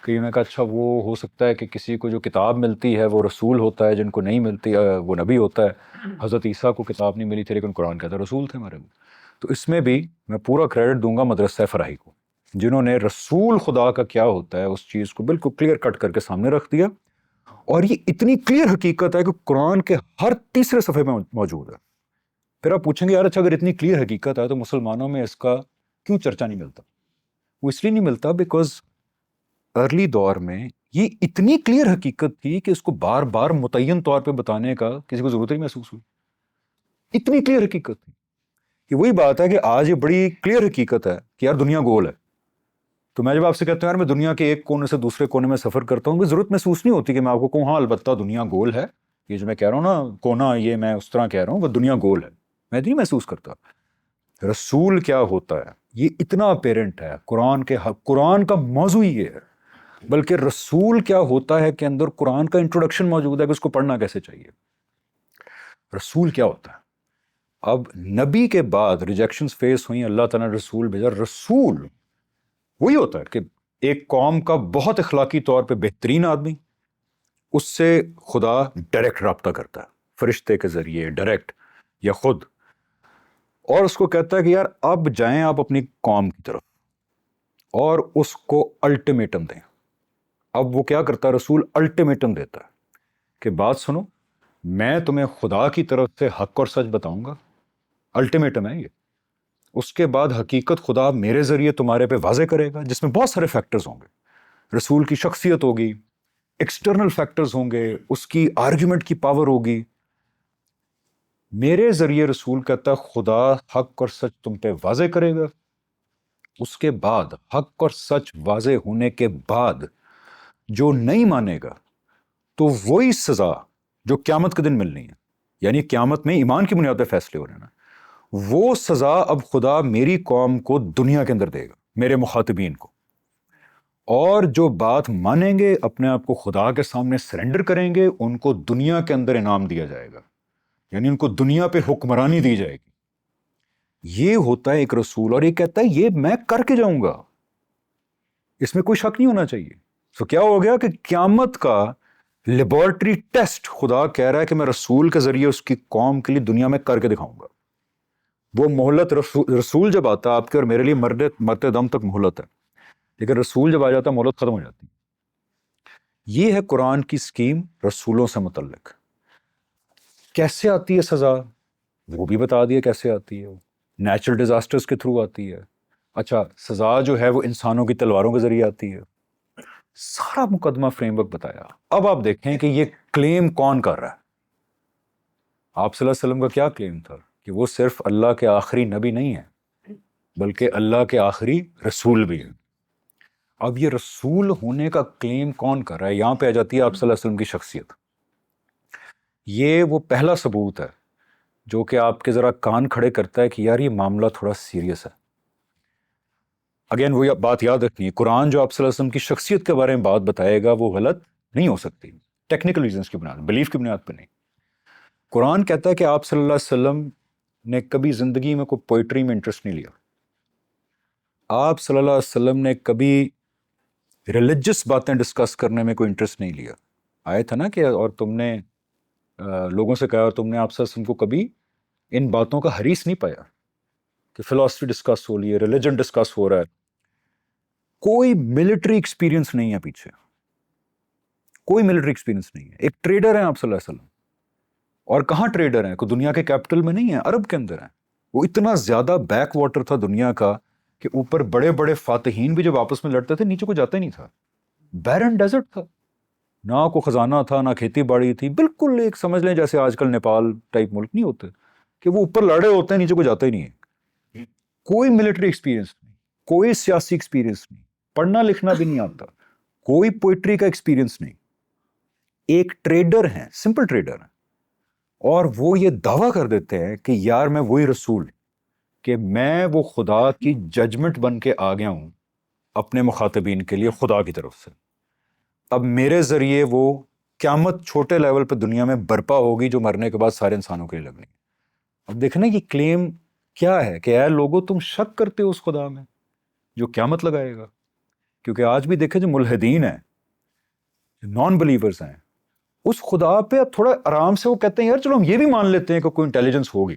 کئی نے کہا اچھا وہ ہو سکتا ہے کہ کسی کو جو کتاب ملتی ہے وہ رسول ہوتا ہے، جن کو نہیں ملتی وہ نبی ہوتا ہے۔ حضرت عیسیٰ کو کتاب نہیں ملی تھی لیکن قرآن کہتا ہے رسول تھے ہمارے۔ تو اس میں بھی میں پورا کریڈٹ دوں گا مدرسہ فراہی کو، جنہوں نے رسول خدا کا کیا ہوتا ہے اس چیز کو بالکل کلیئر کٹ کر کے سامنے رکھ دیا، اور یہ اتنی کلیئر حقیقت ہے کہ قرآن کے ہر تیسرے صفحے میں موجود ہے۔ پھر آپ پوچھیں گے یار اچھا اگر اتنی کلیئر حقیقت ہے تو مسلمانوں میں اس کا کیوں چرچا نہیں ملتا؟ وہ اس لیے نہیں ملتا بیکاز ارلی دور میں یہ اتنی کلیئر حقیقت تھی کہ اس کو بار بار متعین طور پہ بتانے کا کسی کو ضرورت نہیں محسوس ہوئی، اتنی کلیئر حقیقت تھی۔ کہ وہی بات ہے کہ آج یہ بڑی کلیئر حقیقت ہے کہ یار دنیا گول ہے، تو میں جب آپ سے کہتا ہوں یار میں دنیا کے ایک کونے سے دوسرے کونے میں سفر کرتا ہوں، مجھے ضرورت محسوس نہیں ہوتی کہ میں آپ کو کہوں ہاں البتہ دنیا گول ہے، یہ جو میں کہہ رہا ہوں نا کونا، یہ میں اس طرح کہہ رہا ہوں وہ دنیا گول ہے، میں نہیں محسوس کرتا۔ رسول کیا ہوتا ہے یہ اتنا اپیرنٹ ہے قرآن کے حق، قرآن کا موضوع ہی یہ ہے، بلکہ رسول کیا ہوتا ہے کہ اندر قرآن کا انٹروڈکشن موجود ہے کہ اس کو پڑھنا کیسے چاہیے۔ رسول کیا ہوتا ہے؟ اب نبی کے بعد ریجیکشنز فیس ہوئیں، اللہ تعالیٰ نے رسول بھیجا۔ رسول وہی ہوتا ہے کہ ایک قوم کا بہت اخلاقی طور پہ بہترین آدمی، اس سے خدا ڈائریکٹ رابطہ کرتا ہے، فرشتے کے ذریعے ڈائریکٹ یا خود، اور اس کو کہتا ہے کہ یار اب جائیں آپ اپنی قوم کی طرف اور اس کو الٹیمیٹم دیں۔ اب وہ کیا کرتا ہے؟ رسول الٹیمیٹم دیتا ہے کہ بات سنو، میں تمہیں خدا کی طرف سے حق اور سچ بتاؤں گا، الٹیمیٹم ہے یہ، اس کے بعد حقیقت خدا میرے ذریعے تمہارے پہ واضح کرے گا، جس میں بہت سارے فیکٹرز ہوں گے۔ رسول کی شخصیت ہوگی، ایکسٹرنل فیکٹرز ہوں گے، اس کی آرگیومنٹ کی پاور ہوگی۔ میرے ذریعے رسول کہتا ہے خدا حق اور سچ تم پہ واضح کرے گا، اس کے بعد حق اور سچ واضح ہونے کے بعد جو نہیں مانے گا تو وہی سزا جو قیامت کے دن ملنی ہے، یعنی قیامت میں ایمان کی بنیاد پہ فیصلے ہو رہے ہیں، وہ سزا اب خدا میری قوم کو دنیا کے اندر دے گا، میرے مخاطبین کو۔ اور جو بات مانیں گے، اپنے آپ کو خدا کے سامنے سرنڈر کریں گے، ان کو دنیا کے اندر انعام دیا جائے گا، یعنی ان کو دنیا پہ حکمرانی دی جائے گی۔ یہ ہوتا ہے ایک رسول، اور یہ کہتا ہے یہ میں کر کے جاؤں گا، اس میں کوئی شک نہیں ہونا چاہیے۔ تو کیا ہو گیا کہ قیامت کا لیبارٹری ٹیسٹ خدا کہہ رہا ہے کہ میں رسول کے ذریعے اس کی قوم کے لیے دنیا میں کر کے دکھاؤں گا۔ وہ مہلت رسول جب آتا ہے آپ کے اور میرے لیے مرتے دم تک مہلت ہے، لیکن رسول جب آ جاتا ہے مہلت ختم ہو جاتی۔ یہ ہے قرآن کی سکیم رسولوں سے متعلق۔ کیسے آتی ہے سزا وہ بھی بتا دیا کیسے آتی ہے، وہ نیچرل ڈیزاسٹرز کے تھرو آتی ہے۔ اچھا سزا جو ہے وہ انسانوں کی تلواروں کے ذریعے آتی ہے، سارا مقدمہ فریم ورک بتایا۔ اب آپ دیکھیں کہ یہ کلیم کون کر رہا ہے۔ آپ صلی اللہ علیہ وسلم کا کیا کلیم تھا کہ وہ صرف اللہ کے آخری نبی نہیں ہے بلکہ اللہ کے آخری رسول بھی ہے۔ اب یہ رسول ہونے کا کلیم کون کر رہا ہے؟ یہاں پہ آ جاتی ہے آپ صلی اللہ علیہ وسلم کی شخصیت۔ یہ وہ پہلا ثبوت ہے جو کہ آپ کے ذرا کان کھڑے کرتا ہے کہ یار یہ معاملہ تھوڑا سیریس ہے۔ اگین وہ بات یاد رکھنی ہے، قرآن جو آپ صلی اللہ علیہ وسلم کی شخصیت کے بارے میں بات بتائے گا وہ غلط نہیں ہو سکتی، ٹیکنیکل ریزنس کی بنیاد، بلیف کی بنیاد پہ نہیں۔ قرآن کہتا ہے کہ آپ صلی اللہ علیہ وسلم نے کبھی زندگی میں کوئی پوئٹری میں انٹرسٹ نہیں لیا، آپ صلی اللہ علیہ وسلم نے کبھی ریلیجس باتیں ڈسکس کرنے میں کوئی انٹرسٹ نہیں لیا۔ آئے تھا نا کہ اور تم نے لوگوں سے کہا اور تم نے آپ صلی اللہ علیہ وسلم کو کبھی ان باتوں کا حریص نہیں پایا کہ فلاسفی ڈسکس ہو رہی ہے، ریلیجن ڈسکس ہو رہا ہے۔ کوئی ملٹری ایکسپیرینس نہیں ہے پیچھے، کوئی ملٹری ایکسپیرینس نہیں ہے۔ ایک ٹریڈر ہیں آپ صلی اللہ علیہ وسلم، اور کہاں ٹریڈر ہیں؟ کوئی دنیا کے کیپٹل میں نہیں ہے، عرب کے اندر ہیں۔ وہ اتنا زیادہ بیک واٹر تھا دنیا کا کہ اوپر بڑے بڑے فاتحین بھی جب آپس میں لڑتے تھے نیچے کو جاتا ہی نہیں تھا، بیرن ڈیزرٹ تھا، نہ کوئی خزانہ تھا نہ کھیتی باڑی تھی، بالکل ایک سمجھ لیں جیسے آج کل نیپال ٹائپ ملک نہیں ہوتے کہ وہ اوپر لڑے ہوتے ہیں نیچے کو جاتا ہی نہیں ہے۔ کوئی ملٹری ایکسپیرینس نہیں، کوئی سیاسی ایکسپیرینس نہیں، پڑھنا لکھنا بھی نہیں آتا، کوئی پوئٹری کا ایکسپیرینس نہیں۔ ایک ٹریڈر ہیں, سمپل ٹریڈر ہیں, اور وہ یہ دعویٰ کر دیتے ہیں کہ یار میں وہی رسول, کہ میں وہ خدا کی ججمنٹ بن کے آ گیا ہوں اپنے مخاطبین کے لیے خدا کی طرف سے. اب میرے ذریعے وہ قیامت چھوٹے لیول پہ دنیا میں برپا ہوگی جو مرنے کے بعد سارے انسانوں کے لیے لگنی ہے. اب دیکھنا یہ کلیم کیا ہے کہ اے لوگوں تم شک کرتے ہو اس خدا میں جو قیامت لگائے گا. کیونکہ آج بھی دیکھیں جو ملحدین ہیں, نان بلیورز ہیں, اس خدا پہ اب تھوڑا آرام سے وہ کہتے ہیں یار چلو ہم یہ بھی مان لیتے ہیں کہ کوئی انٹیلیجنس ہوگی.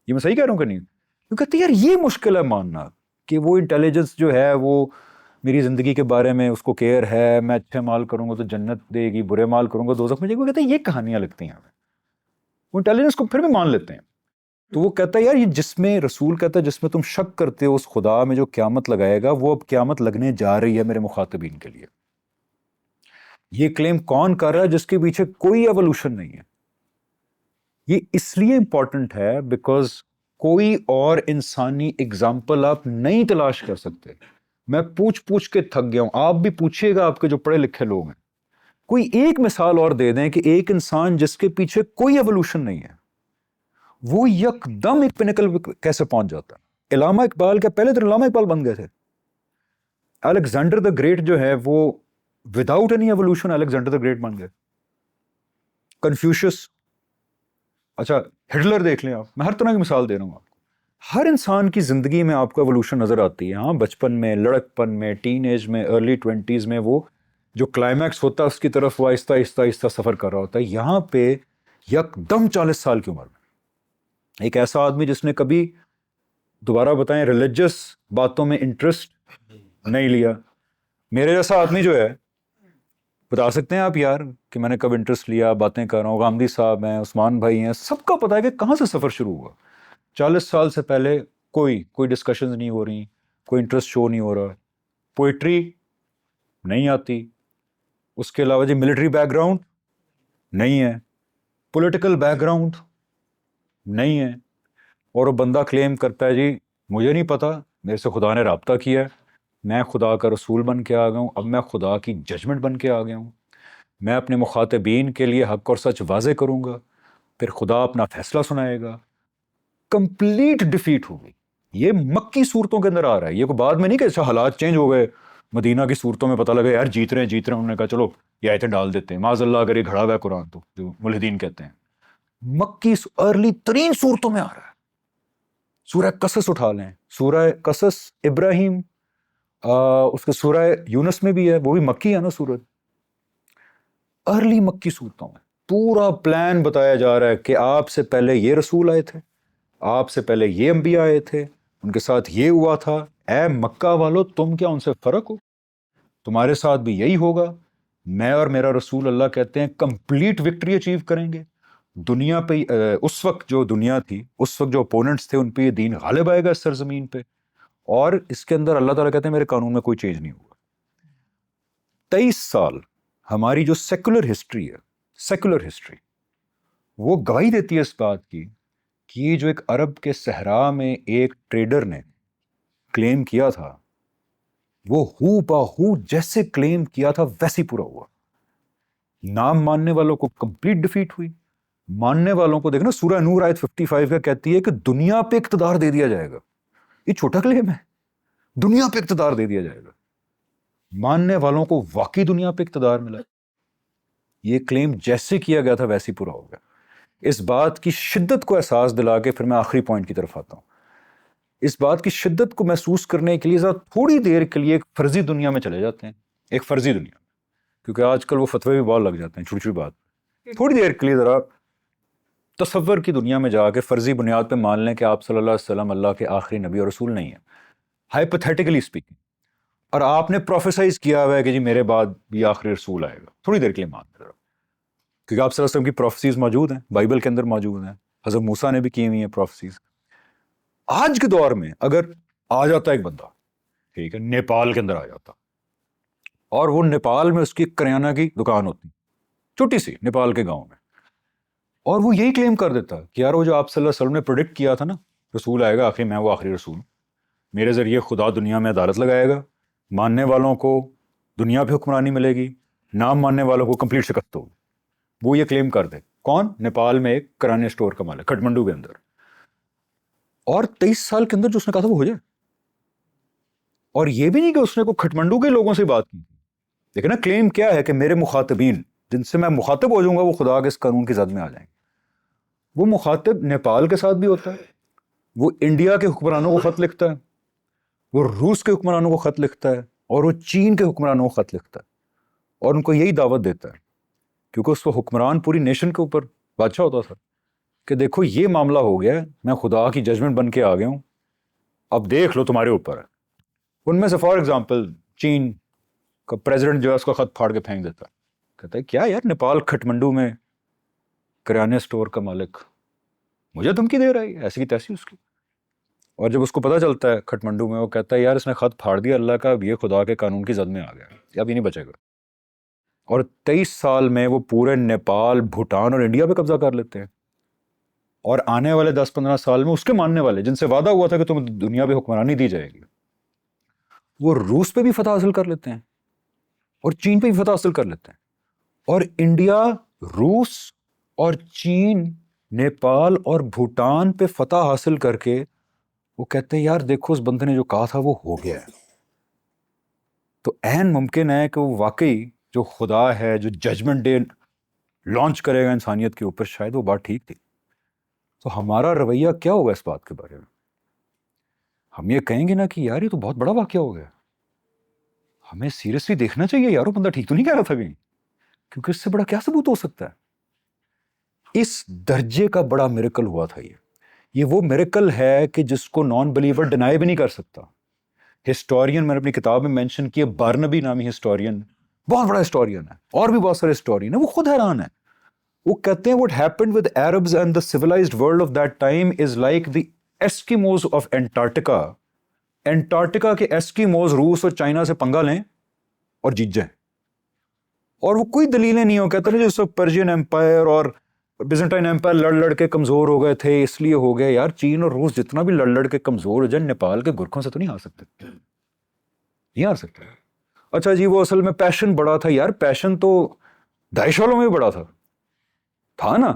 یہ میں صحیح کہہ رہا ہوں کہ نہیں؟ وہ کہتے ہیں یار یہ مشکل ہے ماننا کہ وہ انٹیلیجنس جو ہے وہ میری زندگی کے بارے میں اس کو کیئر ہے, میں اچھے مال کروں گا تو جنت دے گی, برے مال کروں گا دوزخ میں جائے گی. وہ کہتے ہیں یہ کہانیاں لگتی ہیں ہمیں. وہ انٹیلیجنس کو پھر بھی مان لیتے ہیں. تو وہ کہتا ہے یار یہ جس میں رسول کہتا ہے جس میں تم شک کرتے ہو اس خدا میں جو قیامت لگائے گا, وہ اب قیامت لگنے جا رہی ہے میرے مخاطبین کے لیے. یہ کلیم کون کر رہا ہے جس کے پیچھے کوئی ایوولوشن نہیں ہے. یہ اس لیے امپورٹنٹ ہے بیکاز کوئی اور انسانی اگزامپل آپ نہیں تلاش کر سکتے. میں پوچھ کے تھک گیا ہوں, آپ بھی پوچھیے گا آپ کے جو پڑھے لکھے لوگ ہیں, کوئی ایک مثال اور دے دیں کہ ایک انسان جس کے پیچھے کوئی ایوولوشن نہیں ہے وہ یک دم ایک پینیکل کیسے پہنچ جاتا ہے. علامہ اقبال کے پہلے تو علامہ اقبال بن گئے تھے. الیگزینڈر دا گریٹ جو ہے وہ without any evolution Alexander the great بن گئے. کنفیوشس, اچھا ہٹلر دیکھ لیں آپ, میں ہر طرح کی مثال دے رہا ہوں آپ کو. ہر انسان کی زندگی میں آپ کو ایوولوشن نظر آتی ہے. ہاں بچپن میں, لڑکپن میں, ٹین ایج میں, ارلی 20s میں وہ جو کلائمیکس ہوتا ہے اس کی طرف وہ آہستہ آہستہ سفر کر رہا ہوتا ہے. یہاں پہ یک دم 40 سال کی عمر میں ایک ایسا آدمی جس نے کبھی, دوبارہ بتائیں, ریلیجس باتوں میں انٹرسٹ نہیں لیا, میرے جیسا آدمی جو ہے, بتا سکتے ہیں آپ یار کہ میں نے کب انٹرسٹ لیا, باتیں کر رہا ہوں, غامدی صاحب ہیں, عثمان بھائی ہیں, سب کا پتا ہے کہ کہاں سے سفر شروع ہوا. 40 سال سے پہلے کوئی ڈسکشنز نہیں ہو رہی, کوئی انٹرسٹ شو نہیں ہو رہا, پوئٹری نہیں آتی, اس کے علاوہ جی ملٹری بیک گراؤنڈ نہیں ہے, پولیٹیکل بیک گراؤنڈ نہیں ہے, اور وہ بندہ کلیم کرتا ہے جی مجھے نہیں پتا, میرے سے خدا نے رابطہ کیا ہے, میں خدا کا رسول بن کے آ گیا ہوں, اب میں خدا کی ججمنٹ بن کے آ گیا ہوں, میں اپنے مخاطبین کے لیے حق اور سچ واضح کروں گا, پھر خدا اپنا فیصلہ سنائے گا. کمپلیٹ ڈیفیٹ ہوگی. یہ مکی صورتوں کے اندر آ رہا ہے, یہ کوئی بعد میں نہیں کہ اچھا حالات چینج ہو گئے, مدینہ کی صورتوں میں پتہ لگا یار جیت رہے ہیں, انہوں نے کہا چلو یہ آیتیں ڈال دیتے ہیں, معاذ اللہ اگر یہ گھڑا ہوا ہے قرآن تو, جو ملحدین کہتے ہیں. مکی ارلی ترین صورتوں میں آ رہا ہے. سورہ قصص اٹھا لیں, سورہ قصص ابراہیم, اس کے سورہ یونس میں بھی ہے, وہ بھی مکی ہے نا سورت. ارلی مکی صورتوں میں پورا پلان بتایا جا رہا ہے کہ آپ سے پہلے یہ رسول آئے تھے, آپ سے پہلے یہ انبیاء آئے تھے, ان کے ساتھ یہ ہوا تھا, اے مکہ والو تم کیا ان سے فرق ہو, تمہارے ساتھ بھی یہی ہوگا. میں اور میرا رسول اللہ کہتے ہیں کمپلیٹ وکٹری اچیو کریں گے دنیا پہ. اس وقت جو دنیا تھی, اس وقت جو اپوننٹس تھے, ان پہ یہ دین غالب آئے گا اس سرزمین پہ, اور اس کے اندر اللہ تعالیٰ کہتے ہیں میرے قانون میں کوئی چینج نہیں ہوگا. 23 سال ہماری جو سیکولر ہسٹری ہے, سیکولر ہسٹری, وہ گواہی دیتی ہے اس بات کی کہ یہ جو ایک عرب کے صحرا میں ایک ٹریڈر نے کلیم کیا تھا, وہ ہو بہو جیسے کلیم کیا تھا ویسے ہی پورا ہوا. نام ماننے والوں کو کمپلیٹ ڈیفیٹ ہوئی, ماننے والوں کو دیکھنا سورہ نور آیت 55 کا کہتی ہے کہ دنیا پہ اقتدار دے دیا جائے گا. یہ چھوٹا کلیم ہے, دنیا پہ اقتدار دے دیا جائے گا. ماننے والوں کو واقعی دنیا پہ اقتدار ملا. یہ کلیم جیسے کیا گیا تھا ویسے ہی پورا ہو گیا. اس بات کی شدت کو احساس دلا کے پھر میں آخری پوائنٹ کی طرف آتا ہوں. اس بات کی شدت کو محسوس کرنے کے لیے ذرا تھوڑی دیر کے لیے ایک فرضی دنیا میں چلے جاتے ہیں, ایک فرضی دنیا میں, کیونکہ آج کل وہ فتوے بھی بہت لگ جاتے ہیں چھوٹی چھوٹی بات. تھوڑی دیر کے لیے ذرا تصور کی دنیا میں جا کے فرضی بنیاد پہ مان لیں کہ آپ صلی اللہ علیہ وسلم اللہ کے آخری نبی اور رسول نہیں ہیں, ہائپوتھیٹیکلی اسپیکنگ, اور آپ نے پروفیسائز کیا ہوا ہے کہ جی میرے بعد بھی آخری رسول آئے گا. تھوڑی دیر کے لیے مان لیں ذرا, کیونکہ آپ صلی اللہ علیہ وسلم کی پروفیسیز موجود ہیں, بائبل کے اندر موجود ہیں, حضرت موسیٰ نے بھی کی ہوئی ہیں پروفیسیز. آج کے دور میں اگر آ جاتا ایک بندہ, ٹھیک ہے, نیپال کے اندر آ جاتا, اور وہ نیپال میں اس کی کریانہ کی دکان ہوتی چھوٹی سی نیپال کے گاؤں میں, اور وہ یہی کلیم کر دیتا کہ یار وہ جو آپ صلی اللہ علیہ وسلم نے پروڈکٹ کیا تھا نا, رسول آئے گا آخری, میں وہ آخری رسول, میرے ذریعے خدا دنیا میں عدالت لگائے گا, ماننے والوں کو دنیا پہ حکمرانی ملے گی, نام ماننے والوں کو کمپلیٹ شکست ہوگی. وہ یہ کلیم کر دے. کون؟ نیپال میں ایک کرانے اسٹور کا مالک کھٹمنڈو کے اندر, اور 23 سال کے اندر جو اس نے کہا تھا وہ ہو جائے. اور یہ بھی نہیں کہ اس نے کوئی کھٹمنڈو کے لوگوں سے بات کی, لیکن نا کلیم کیا ہے کہ میرے مخاطبین جن سے میں مخاطب ہو جاؤں گا وہ خدا کے اس قانون کی زد میں آ جائیں گے. وہ مخاطب نیپال کے ساتھ بھی ہوتا ہے, وہ انڈیا کے حکمرانوں کو خط لکھتا ہے, وہ روس کے حکمرانوں کو خط لکھتا ہے, اور وہ چین کے حکمرانوں کو خط لکھتا ہے, اور ان کو یہی دعوت دیتا ہے, کیونکہ اس کو حکمران پوری نیشن کے اوپر بادشاہ ہوتا تھا, کہ دیکھو یہ معاملہ ہو گیا ہے, میں خدا کی ججمنٹ بن کے آ گیا ہوں, اب دیکھ لو تمہارے اوپر ہے. ان میں سے فار ایگزامپل چین کا پریزیڈنٹ جو ہے اس کا خط پھاڑ کے پھینک دیتا ہے, کہتا ہے کیا یار نیپال کھٹمنڈو میں کرانے اسٹور کا مالک مجھے دھمکی دے رہا ہے, ایسی کی تیسی اس کی. اور جب اس کو پتہ چلتا ہے کھٹمنڈو میں, وہ کہتا ہے یار اس نے خط پھاڑ دیا اللہ کا, اب یہ خدا کے قانون کی زد میں آ گیا, اب یہ نہیں بچے گا. اور 23 سال میں وہ پورے نیپال, بھوٹان اور انڈیا پہ قبضہ کر لیتے ہیں, اور آنے والے 10-15 سال میں اس کے ماننے والے جن سے وعدہ ہوا تھا کہ تمہیں دنیا پہ حکمرانی دی جائے گی, وہ روس پہ بھی فتح حاصل کر لیتے ہیں اور چین پہ بھی فتح حاصل کر لیتے ہیں. اور انڈیا, روس اور چین, نیپال اور بھوٹان پہ فتح حاصل کر کے وہ کہتے ہیں یار دیکھو اس بندے نے جو کہا تھا وہ ہو گیا ہے. تو عین ممکن ہے کہ وہ واقعی جو خدا ہے جو ججمنٹ ڈے لانچ کرے گا انسانیت کے اوپر, شاید وہ بات ٹھیک تھی. تو ہمارا رویہ کیا ہوگا اس بات کے بارے میں؟ ہم یہ کہیں گے نا کہ یار یہ تو بہت بڑا واقعہ ہو گیا, ہمیں سیریسلی دیکھنا چاہیے یار وہ بندہ ٹھیک تو نہیں کہہ رہا تھا کہیں, کیونکہ اس سے بڑا کیا ثبوت ہو سکتا ہے. اس درجے کا بڑا میریکل ہوا تھا. یہ وہ میریکل ہے کہ جس کو نان بلیور ڈینائی بھی نہیں کر سکتا. ہسٹورین میں نے اپنی کتاب میں مینشن کیا, بارنبی نامی ہسٹورین, بہت بڑا ہسٹورین ہے, اور بھی بہت سارے ہسٹورین ہیں, وہ خود حیران ہے. وہ کہتے ہیں what happened with Arabs and the civilized world of that time is like the Eskimos of Antarctica. Antarctica کے ایسکیموز روس اور چائنا سے پنگا لیں اور جیت جائیں, اور وہ کوئی دلیلیں نہیں ہو. کہتے ہیں جو پرشین ایمپائر اور بیزنٹائن ایمپائر لڑ کے کمزور ہو گئے تھے اس لیے ہو گئے. یار چین اور روس جتنا بھی لڑ کے کمزور ہو جائے, نیپال کے گرکھوں سے تو نہیں ہار سکتے, نہیں ہار سکتے. اچھا جی وہ اصل میں پیشن بڑا تھا. یار پیشن تو 250 سالوں میں بڑا تھا نا.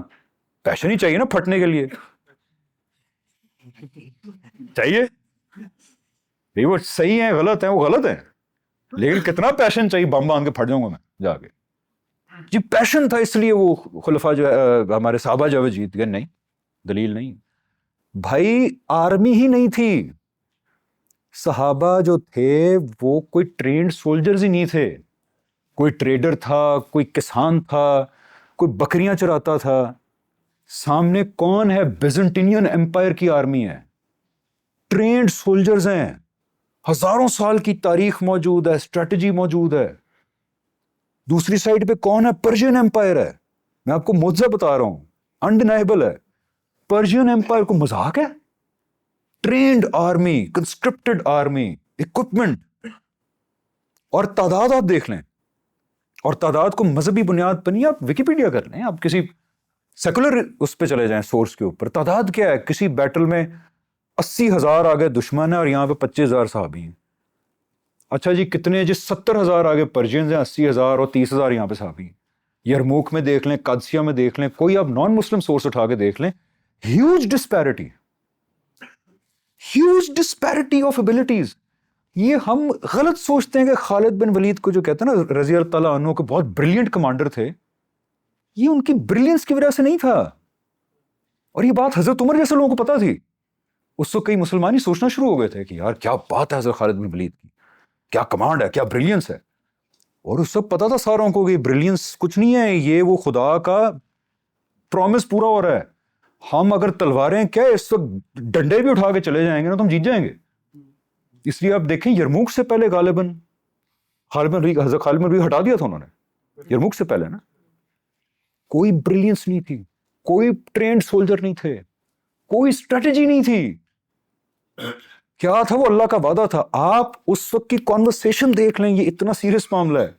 پیشن ہی چاہیے نا پھٹنے کے لیے, چاہیے. وہ صحیح ہیں غلط ہیں, وہ غلط ہیں, لیکن کتنا پیشن چاہیے, بم باندھ کے پھٹ جاؤں گا میں جا کے. جی پیشن تھا اس لیے وہ خلفاء جو ہے ہمارے صحابہ جو ہے جیت گئے. نہیں, دلیل نہیں بھائی. آرمی ہی نہیں تھی, صحابہ جو تھے وہ کوئی ٹرینڈ سولجرز ہی نہیں تھے. کوئی ٹریڈر تھا, کوئی کسان تھا, کوئی بکریاں چراتا تھا. سامنے کون ہے؟ بیزنٹینین ایمپائر کی آرمی ہے, ٹرینڈ سولجرز ہیں, ہزاروں سال کی تاریخ موجود ہے, اسٹریٹجی موجود ہے. دوسری سائڈ پہ کون ہے؟ پرشین ایمپائر ہے. میں آپ کو معجزہ بتا رہا ہوں, انڈینائبل ہے. پرشین ایمپائر کو مذاق ہے, ٹرینڈ آرمی, کنسکرپٹڈ آرمی, اکوپمنٹ, اور تعداد آپ دیکھ لیں. اور تعداد کو مذہبی بنیاد پر نہیں, آپ ویکیپیڈیا کر لیں, آپ کسی سیکولر اس پہ چلے جائیں سورس کے اوپر. تعداد کیا ہے؟ کسی بیٹل میں 80,000 آگے دشمن ہے اور یہاں پہ 25,000 صحابی ہیں. اچھا جی کتنے؟ جی 70,000 آگے پرشینز ہیں, 80,000 اور 30,000 یہاں پہ صحابی ہیں. یرموک میں دیکھ لیں, قادسیہ میں دیکھ لیں, کوئی آپ نان مسلم سورس اٹھا کے دیکھ لیں, huge disparity, huge disparity of abilities. یہ ہم غلط سوچتے ہیں کہ خالد بن ولید کو جو کہتے ہیں نا رضی اللہ تعالیٰ عنہ, کے بہت بریلینٹ کمانڈر تھے, یہ ان کی بریلینس کی وجہ سے نہیں تھا. اور یہ بات حضرت عمر جیسے لوگوں کو پتا تھی. اس وقت کئی مسلمان ہی سوچنا شروع ہو گئے تھے کہ یار کیا بات ہے حضرت خالد بن ولید کی, کیا کمانڈ ہے, کیا بریلینس ہے. اور اس وقت پتا تھا ساروں کو کہ بریلینس کچھ نہیں ہے, یہ وہ خدا کا پرومس پورا ہو رہا ہے. ہم اگر تلواریں کیا اس وقت ڈنڈے بھی اٹھا کے چلے جائیں گے نا تو ہم جیت جائیں گے. اس لیے آپ دیکھیں یرموک سے پہلے غالباً حضرت خالد بن ولید ہٹا دیا تھا انہوں نے, یرموک سے پہلے نا. کوئی بریلینس نہیں تھی, کوئی ٹرینڈ سولجر نہیں تھے, کوئی اسٹریٹجی نہیں تھی. کیا تھا؟ وہ اللہ کا وعدہ تھا. آپ اس وقت کی کانورسیشن دیکھ لیں, یہ اتنا سیریس معاملہ ہے.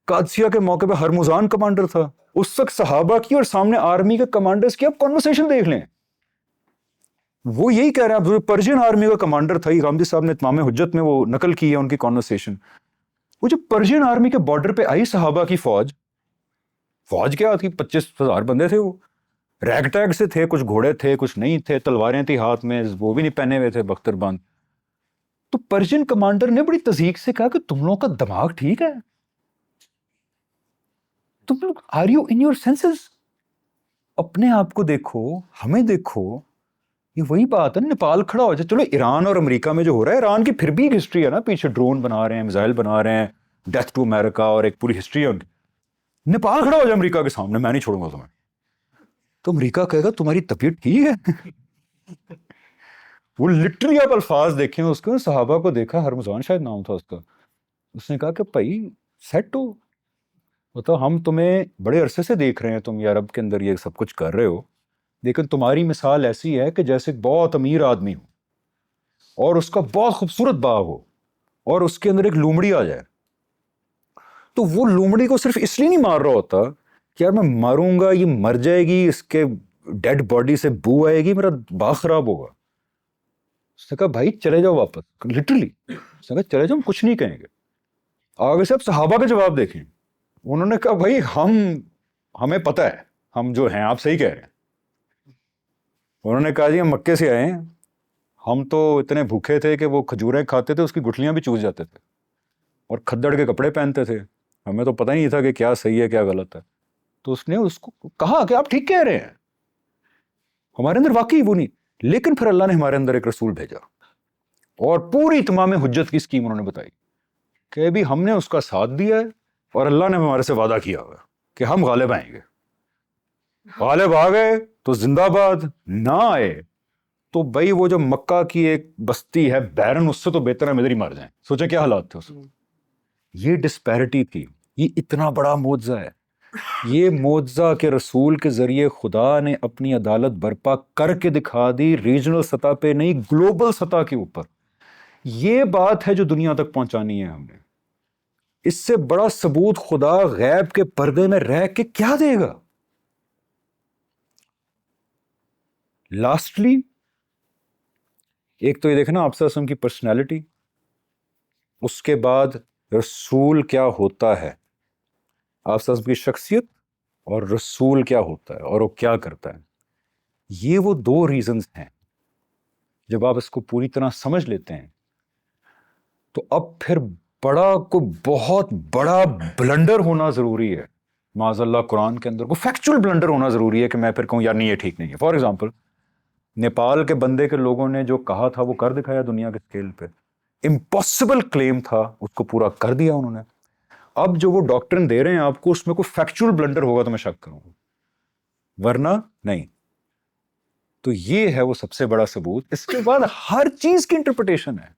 قادسیہ کے موقع پہ ہرمزان کمانڈر تھا, اس وقت صحابہ کی اور سامنے آرمی کے کمانڈرز کی آپ کانورسیشن دیکھ لیں. وہ یہی کہہ رہے ہیں, پرشین آرمی کا کمانڈر تھا, غامدی صاحب نے اتمام حجت میں وہ نقل کی ہے ان کی کانورسیشن. وہ جو پرشین آرمی کے بارڈر پہ آئی صحابہ کی فوج, فوج کیا تھی, 25,000 بندے تھے, وہ ریگ ٹیگ سے تھے, کچھ گھوڑے تھے کچھ نہیں تھے, تلواریں تھی ہاتھ میں, وہ بھی نہیں پہنے ہوئے تھے بختر بند. تو پرشین کمانڈر نے بڑی تذیق سے کہا کہ تم لوگوں کا دماغ ٹھیک ہے, تم لوگ are you in your senses? اپنے آپ کو دیکھو, ہمیں دیکھو. یہ وہی بات ہے, نیپال کھڑا ہو جائے. چلو ایران اور امریکہ میں جو ہو رہا ہے, ایران کی پھر بھی ایک ہسٹری ہے نا, پیچھے ڈرون بنا رہے ہیں, میزائل بنا رہے ہیں, ڈیتھ ٹو امریکہ, اور ایک پوری ہسٹری ہے ان کی. نیپال کھڑا ہو جائے امریکہ کے سامنے, میں نہیں چھوڑوں گا تمہیں, تو امریکہ کہے گا تمہاری طبیعت ٹھیک ہے. وہ لٹرلی آپ الفاظ دیکھیں اس کو, صحابہ کو دیکھا, ہرمزان شاید نام تھا اس کا, اس نے کہا کہ بھائی سیٹ ہو, بتاؤ ہم تمہیں بڑے عرصے سے دیکھ رہے ہیں, تم یہ عرب کے اندر یہ سب کچھ کر رہے ہو, لیکن تمہاری مثال ایسی ہے کہ جیسے بہت امیر آدمی ہو اور اس کا بہت خوبصورت باغ ہو اور اس کے اندر ایک لومڑی آ جائے, تو وہ لومڑی کو صرف اس لیے نہیں مار رہا ہوتا کہ یار میں ماروں گا, یہ مر جائے گی, اس کے ڈیڈ باڈی سے بو آئے گی, میرا باغ خراب ہوگا. اس نے کہا بھائی چلے جاؤ واپس, لٹرلی اس نے کہا چلے جاؤ, ہم کچھ نہیں کہیں گے. آگے سے اب صحابہ کا جواب دیکھیں, انہوں نے کہا بھائی ہمیں پتہ ہے ہم جو ہیں, آپ صحیح کہہ رہے ہیں. انہوں نے کہا جی ہم مکے سے آئے ہیں, ہم تو اتنے بھوکے تھے کہ وہ کھجوریں کھاتے تھے, اس کی گٹھلیاں بھی چوس جاتے تھے, اور کھدڑ کے کپڑے پہنتے تھے, ہمیں تو پتہ ہی نہیں تھا کہ کیا صحیح ہے کیا غلط ہے. تو اس نے اس کو کہا کہ آپ ٹھیک کہہ رہے ہیں, ہمارے اندر واقعی وہ نہیں, لیکن پھر اللہ نے ہمارے اندر ایک رسول بھیجا اور پوری تمام حجت کی اسکیم انہوں نے بتائی کہ بھی ہم نے اس کا ساتھ دیا ہے, اور اللہ نے ہمارے سے وعدہ کیا ہوا کہ ہم غالب آئیں گے. غالب آ گئے تو زندہ باد, نہ آئے تو بھائی وہ جو مکہ کی ایک بستی ہے بیرن, اس سے تو بہتر ہے ادھر ہی مر جائیں. سوچیں کیا حالات تھے اس میں. یہ ڈسپیرٹی تھی. یہ اتنا بڑا معجزہ ہے, یہ معجزہ کے رسول کے ذریعے خدا نے اپنی عدالت برپا کر کے دکھا دی, ریجنل سطح پہ نہیں, گلوبل سطح کے اوپر. یہ بات ہے جو دنیا تک پہنچانی ہے ہم نے. اس سے بڑا ثبوت خدا غیب کے پردے میں رہ کے کیا دے گا. لاسٹلی ایک تو یہ دیکھنا آپ صلی اللہ علیہ وسلم کی پرسنالٹی, اس کے بعد رسول کیا ہوتا ہے, آپ صلی اللہ علیہ وسلم کی شخصیت, اور رسول کیا ہوتا ہے اور وہ کیا کرتا ہے. یہ وہ دو ریزنز ہیں. جب آپ اس کو پوری طرح سمجھ لیتے ہیں تو اب پھر بہت بڑا بلنڈر ہونا ضروری ہے معاذ اللہ قرآن کے اندر, کو فیکچول بلنڈر ہونا ضروری ہے کہ میں پھر کہوں یار نہیں یہ ٹھیک نہیں ہے. فار ایگزامپل نیپال کے بندے کے لوگوں نے جو کہا تھا وہ کر دکھایا دنیا کے اسکیل پہ, امپاسبل کلیم تھا, اس کو پورا کر دیا انہوں نے. اب جو وہ ڈاکٹرن دے رہے ہیں آپ کو, اس میں کوئی فیکچول بلنڈر ہوگا تو میں شک کروں گا, ورنہ نہیں. تو یہ ہے وہ سب سے بڑا ثبوت. اس کے بعد ہر چیز کی انٹرپریٹیشن ہے.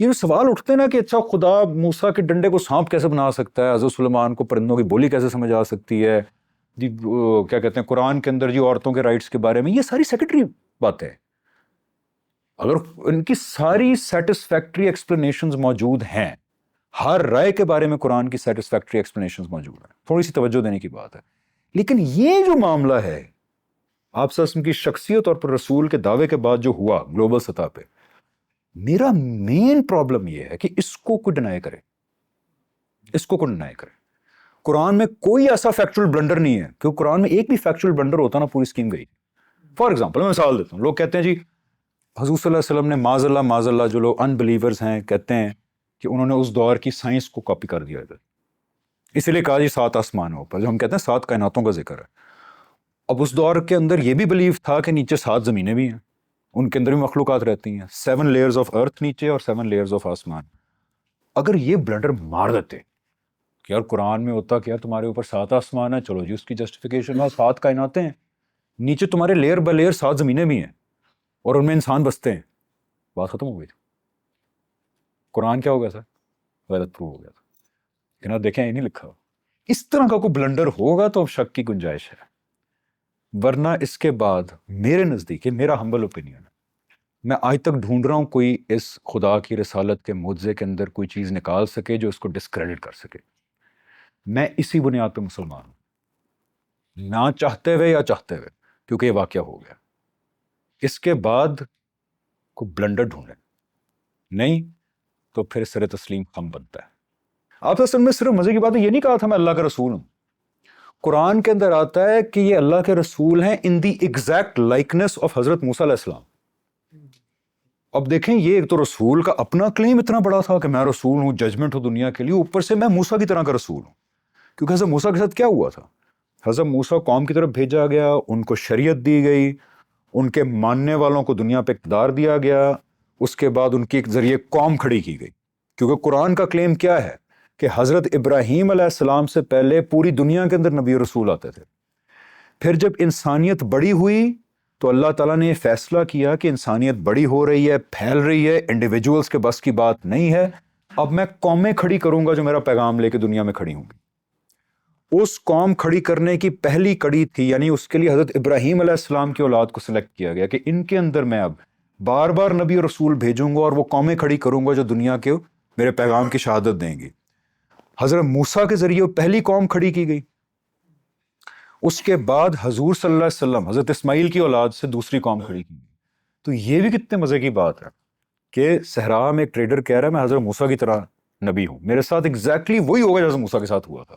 یہ جو سوال اٹھتے ہیں نا کہ اچھا خدا موسیٰ کے ڈنڈے کو سانپ کیسے بنا سکتا ہے, حضرت سلیمان کو پرندوں کی بولی کیسے سمجھ آ سکتی ہے, کیا کہتے ہیں قرآن کے اندر جو عورتوں کے رائٹس کے بارے میں, یہ ساری سیکنڈری باتیں. اگر ان کی ساری سیٹسفیکٹری ایکسپلینیشنز موجود ہیں, ہر رائے کے بارے میں قرآن کی سیٹسفیکٹری ایکسپلینیشنز موجود ہیں, تھوڑی سی توجہ دینے کی بات ہے. لیکن یہ جو معاملہ ہے آپ صلی اللہ علیہ وسلم کی شخصیت اور پر رسول کے دعوے کے بعد جو ہوا گلوبل سطح پہ, میرا مین پرابلم یہ ہے کہ اس کو کوئی ڈینائی کرے, اس کو کوئی ڈینائی کرے. قرآن میں کوئی ایسا فیکچول بلنڈر نہیں ہے, کیونکہ قرآن میں ایک بھی فیکچول بلنڈر ہوتا نا پوری اسکیم گئی. فار ایگزامپل میں مثال دیتا ہوں, لوگ کہتے ہیں جی حضور صلی اللہ علیہ وسلم نے معاذ اللہ جو لوگ ان بلیورز ہیں کہتے ہیں کہ انہوں نے اس دور کی سائنس کو کاپی کر دیا تھا, اسی لیے کہا جی 7 آسمان اوپر, جو ہم کہتے ہیں 7 کائناتوں کا ذکر ہے. اب اس دور کے اندر یہ بھی بلیو تھا کہ نیچے 7 زمینیں بھی ہیں, ان کے اندر بھی مخلوقات رہتی ہیں, 7 لیئرز آف ارتھ نیچے اور 7 لیئرز آف آسمان. اگر یہ بلنڈر مار دیتے کہ یار قرآن میں ہوتا کہ یار تمہارے اوپر 7 آسمان ہیں, چلو جی اس کی جسٹیفیکیشن ہے 7 کائناتیں ہیں, نیچے تمہارے لیئر بائی لیئر 7 زمینیں بھی ہیں اور ان میں انسان بستے ہیں, بات ختم ہو گئی. قرآن کیا ہو گیا سر, غلط پروو ہو گیا تھا. لیکن آپ دیکھیں یہ نہیں لکھا. اس طرح کا کوئی بلنڈر ہوگا تو شک کی گنجائش ہے, ورنہ اس کے بعد میرے نزدیک, میرا ہمبل اوپینین ہے, میں آج تک ڈھونڈ رہا ہوں کوئی اس خدا کی رسالت کے معجزے کے اندر کوئی چیز نکال سکے جو اس کو ڈسکریڈٹ کر سکے. میں اسی بنیاد پہ مسلمان ہوں, نہ چاہتے ہوئے یا چاہتے ہوئے, کیونکہ یہ واقعہ ہو گیا. اس کے بعد کوئی بلنڈر ڈھونڈیں, نہیں تو پھر سر تسلیم خم بنتا ہے. آپ اصل میں صرف مزے کی بات ہے, یہ نہیں کہا تھا میں اللہ کا رسول ہوں. قرآن کے اندر آتا ہے کہ یہ اللہ کے رسول ہیں ان دی ایگزیکٹ لائکنس آف حضرت موسیٰ علیہ السلام. اب دیکھیں یہ ایک تو رسول کا اپنا کلیم اتنا بڑا تھا کہ میں رسول ہوں, ججمنٹ ہو دنیا کے لیے, اوپر سے میں موسیٰ کی طرح کا رسول ہوں. کیونکہ حضرت موسیٰ کے ساتھ کیا ہوا تھا, حضرت موسیٰ قوم کی طرف بھیجا گیا, ان کو شریعت دی گئی, ان کے ماننے والوں کو دنیا پہ اقتدار دیا گیا, اس کے بعد ان کے ایک ذریعے قوم کھڑی کی گئی. کیونکہ قرآن کا کلیم کیا ہے کہ حضرت ابراہیم علیہ السلام سے پہلے پوری دنیا کے اندر نبی و رسول آتے تھے. پھر جب انسانیت بڑی ہوئی تو اللہ تعالیٰ نے یہ فیصلہ کیا کہ انسانیت بڑی ہو رہی ہے, پھیل رہی ہے, انڈیویجولز کے بس کی بات نہیں ہے, اب میں قومیں کھڑی کروں گا جو میرا پیغام لے کے دنیا میں کھڑی ہوں گی. اس قوم کھڑی کرنے کی پہلی کڑی تھی, یعنی اس کے لیے حضرت ابراہیم علیہ السلام کی اولاد کو سلیکٹ کیا گیا کہ ان کے اندر میں اب بار بار نبی و رسول بھیجوں گا اور وہ قومیں کھڑی کروں گا جو دنیا کے میرے پیغام کی شہادت دیں گی. حضرت موسیٰ کے ذریعے پہلی قوم کھڑی کی گئی. اس کے بعد حضور صلی اللہ علیہ وسلم حضرت اسماعیل کی اولاد سے دوسری قوم کھڑی کی گئی. تو یہ بھی کتنے مزے کی بات ہے کہ صحرا میں ایک ٹریڈر کہہ رہا ہے میں حضرت موسیٰ کی طرح نبی ہوں, میرے ساتھ ایگزیکٹلی وہی ہوگا جو حضرت موسیٰ کے ساتھ ہوا تھا,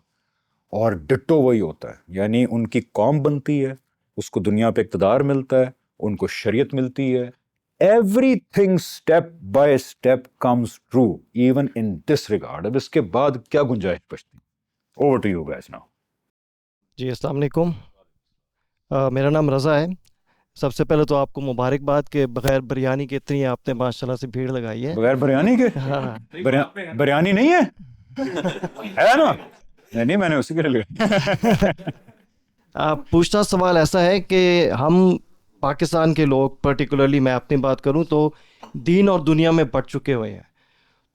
اور ڈٹو وہی ہوتا ہے. یعنی ان کی قوم بنتی ہے, اس کو دنیا پہ اقتدار ملتا ہے, ان کو شریعت ملتی ہے. Everything step by step comes true even in this regard. اب اس کے بعد کیا گنجائش بچتی؟ Over to you guys now. جی السلام علیکم, میرا نام رضا ہے. سب سے پہلے تو آپ کو مبارکباد کہ بغیر بریانی کے اتنی آپ نے ماشاءاللہ سے بھیڑ لگائی ہے. بغیر بریانی کے؟ ہاں بریانی نہیں ہے نا؟ نہیں میں نے اسی کے لیے پوچھنا سوال ایسا ہے کہ ہم پاکستان کے لوگ پرٹیکولرلی میں اپنی بات کروں تو دین اور دنیا میں بٹ چکے ہوئے ہیں.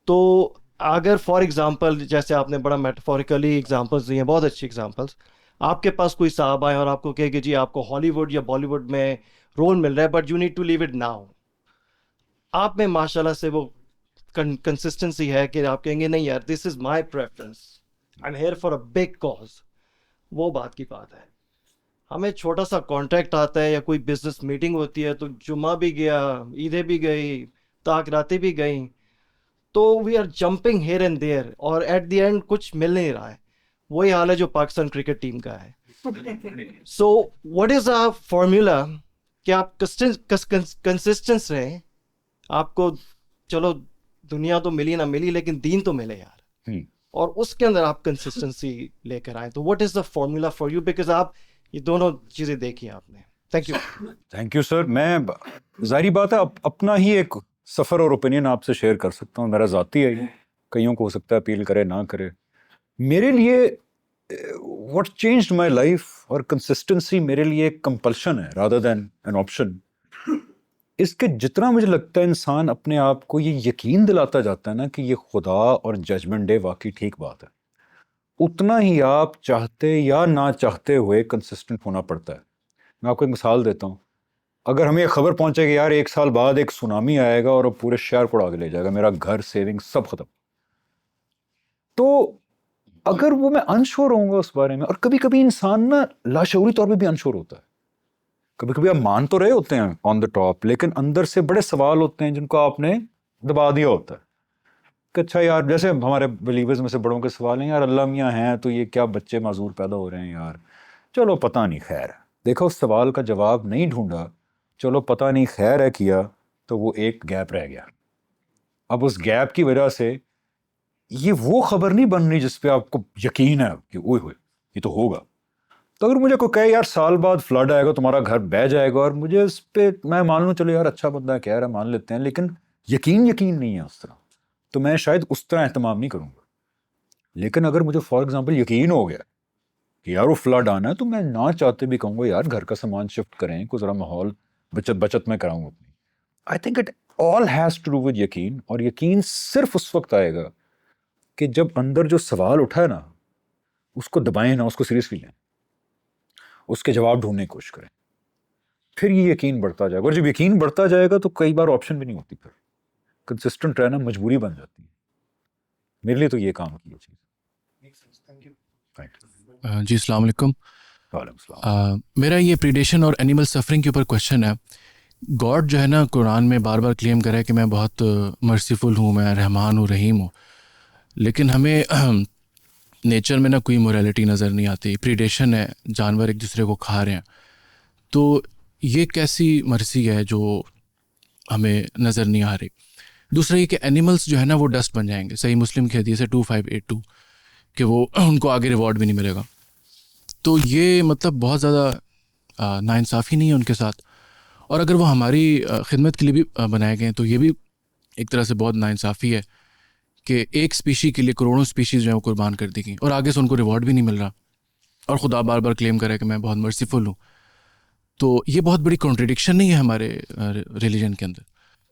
تو اگر فار ایگزامپل جیسے آپ نے بڑا میٹافوریکلی ایگزامپلس دی ہیں, بہت اچھی ایگزامپلس, آپ کے پاس کوئی صاحب آئے اور آپ کو کہے کہ جی آپ کو ہالی ووڈ یا بالی ووڈ میں رول مل رہا ہے but you need to leave it now, آپ میں ماشاء اللہ سے وہ کنسسٹنسی ہے کہ آپ کہیں گے نہیں یار this is my preference, I am here for a big cause. وہ بات کی بات ہے. ہمیں چھوٹا سا کانٹریکٹ آتا ہے یا کوئی بزنس میٹنگ ہوتی ہے تو جمعہ بھی گیا, عیدیں بھی گئی, تاک راتیں بھی گئیں, تو we are jumping here and there اور ایٹ دی اینڈ کچھ مل نہیں رہا ہے. وہی حال ہے جو پاکستان کرکٹ ٹیم کا ہے. So what is a formula کہ آپ کنسسٹنس رہیں, آپ کو چلو دنیا تو ملی نہ ملی لیکن دین تو ملے یار, اور اس کے اندر آپ کنسسٹنسی لے کر آئیں. تو what is the formula for you, because آپ یہ دونوں چیزیں دیکھی آپ نے. Thank you sir. میں ظاہری بات ہے اپنا ہی ایک سفر اور اوپینین آپ سے شیئر کر سکتا ہوں, میرا ذاتی ہے, کئیوں کو ہو سکتا ہے اپیل کرے نہ کرے. میرے لیے واٹ چینجڈ مائی لائف اور کنسسٹنسی میرے لیے ایک کمپلشن ہے رادر دین این آپشن. اس کے جتنا مجھے لگتا ہے انسان اپنے آپ کو یہ یقین دلاتا جاتا ہے نا کہ یہ خدا اور ججمنٹ ڈے واقعی ٹھیک بات ہے, اتنا ہی آپ چاہتے یا نہ چاہتے ہوئے کنسسٹنٹ ہونا پڑتا ہے. میں آپ کو ایک مثال دیتا ہوں. اگر ہمیں یہ خبر پہنچے کہ یار 1 سال بعد ایک سونامی آئے گا اور پورے شہر کو اڑا کے لے جائے گا, میرا گھر سیونگ سب ختم, تو اگر وہ میں انشور ہوں گا اس بارے میں, اور کبھی کبھی انسان نا لاشعوری طور پہ بھی انشور ہوتا ہے, کبھی کبھی آپ مان تو رہے ہوتے ہیں آن دا ٹاپ لیکن اندر سے بڑے سوال ہوتے ہیں جن کو آپ نے دبا دیا ہوتا ہے کہ اچھا یار, جیسے ہمارے بلیورز میں سے بڑوں کے سوال ہیں, یار اللہ میاں ہیں تو یہ کیا بچے معذور پیدا ہو رہے ہیں یار, چلو پتہ نہیں خیر ہے. دیکھو اس سوال کا جواب نہیں ڈھونڈا, چلو پتہ نہیں خیر ہے کیا, تو وہ ایک گیپ رہ گیا. اب اس گیپ کی وجہ سے یہ وہ خبر نہیں بن رہی جس پہ آپ کو یقین ہے کہ اوئے ہوئے یہ تو ہوگا. تو اگر مجھے کوئی کہے یار سال بعد فلڈ آئے گا, تمہارا گھر بہہ جائے گا, اور مجھے اس پہ میں مان لوں چلو یار اچھا بندہ ہے کہہ رہا ہے مان لیتے ہیں, لیکن یقین نہیں ہے اس طرح, تو میں شاید اس طرح اہتمام نہیں کروں گا. لیکن اگر مجھے فار ایگزامپل یقین ہو گیا کہ یار وہ فلڈ آنا ہے, تو میں نہ چاہتے بھی کہوں گا یار گھر کا سامان شفٹ کریں, کوئی ذرا ماحول بچت میں کراؤں اپنی. I think it all has to do with یقین, اور یقین صرف اس وقت آئے گا کہ جب اندر جو سوال اٹھا ہے نا اس کو دبائیں نہ, اس کو سیریسلی لیں, اس کے جواب ڈھونڈنے کی کوشش کریں, پھر یہ یقین بڑھتا جائے گا. اور جب یقین بڑھتا جائے گا تو کئی بار آپشن بھی نہیں ہوتی, پھر کنسسٹنٹ رہنا مجبوری بن جاتی ہے. میرے لیے تو یہ کام کی چیز. جی السلام علیکم. وعلیکم السلام. میرا یہ پریڈیشن اور اینیمل سفرنگ کے اوپر کویشچن ہے. گاڈ جو ہے نا قرآن میں بار بار کلیم کرا ہے کہ میں بہت مرسیفل ہوں, میں رحمان ہوں, رحیم ہوں, لیکن ہمیں نیچر میں نا کوئی مورالٹی نظر نہیں آتی, پریڈیشن ہے, جانور ایک دوسرے کو کھا رہے ہیں, تو یہ کیسی مرضی ہے جو ہمیں نظر نہیں آ رہی. دوسرا یہ کہ اینیملس جو ہے نا وہ ڈسٹ بن جائیں گے. صحیح مسلم کی حدیث ہے 2582 کہ وہ ان کو آگے ریوارڈ بھی نہیں ملے گا. تو یہ مطلب بہت زیادہ ناانصافی نہیں ہے ان کے ساتھ, اور اگر وہ ہماری خدمت کے لیے بھی بنائے گئے ہیں تو یہ بھی ایک طرح سے بہت ناانصافی ہے کہ ایک اسپیشی کے لیے کروڑوں اسپیشیز جو ہیں وہ قربان کر دی گئی اور آگے سے ان کو ریوارڈ بھی نہیں مل رہا, اور خدا بار بار کلیم کرے کہ میں بہت مرسیفل ہوں. تو یہ بہت بڑی کنٹریڈکشن نہیں ہے ہمارے ریلیجن کے اندر.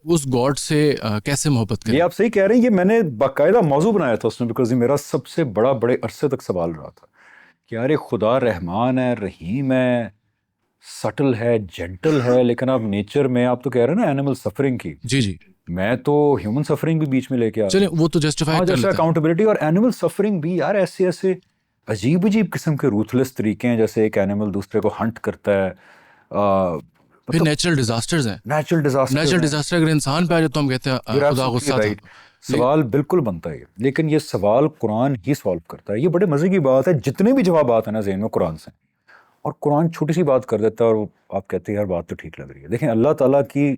اس گاڈ سے کیسے محبت کریں؟ یہ آپ صحیح کہہ رہے ہیں, یہ میں نے باقاعدہ موضوع بنایا تھا اس میں, بیکاز یہ میرا سب سے بڑے عرصے تک سوال رہا تھا کہ یار خدا رحمان ہے, رحیم ہے, سٹل ہے, جینٹل ہے, لیکن آپ نیچر میں آپ تو کہہ رہے ہیں نا اینیمل سفرنگ کی, جی میں تو ہیومن سفرنگ بھی بیچ میں لے کے آ چلیں وہ تو جسٹیفائی کر جیسے لیتے ہیں. اکاؤنٹیبلٹی اور اینیمل سفرنگ بھی یار ایسے عجیب قسم کے روتھلیس طریقے ہیں, جیسے ایک اینیمل دوسرے کو ہنٹ کرتا ہے. پھر نیچرل ڈیزاسٹرز ہیں, نیچرل ڈیزاسٹر اگر انسان پہ آ جائے تو ہم کہتے ہیں خدا غصہ تھا. سوال بالکل بنتا ہے, لیکن یہ سوال قرآن ہی سالو کرتا ہے. یہ بڑے مزے کی بات ہے, جتنے بھی جوابات ہیں نا ذہن میں قرآن سے, اور قرآن چھوٹی سی بات کر دیتا ہے اور آپ کہتے ہیں یار بات تو ٹھیک لگ رہی ہے. دیکھیں اللہ تعالیٰ کی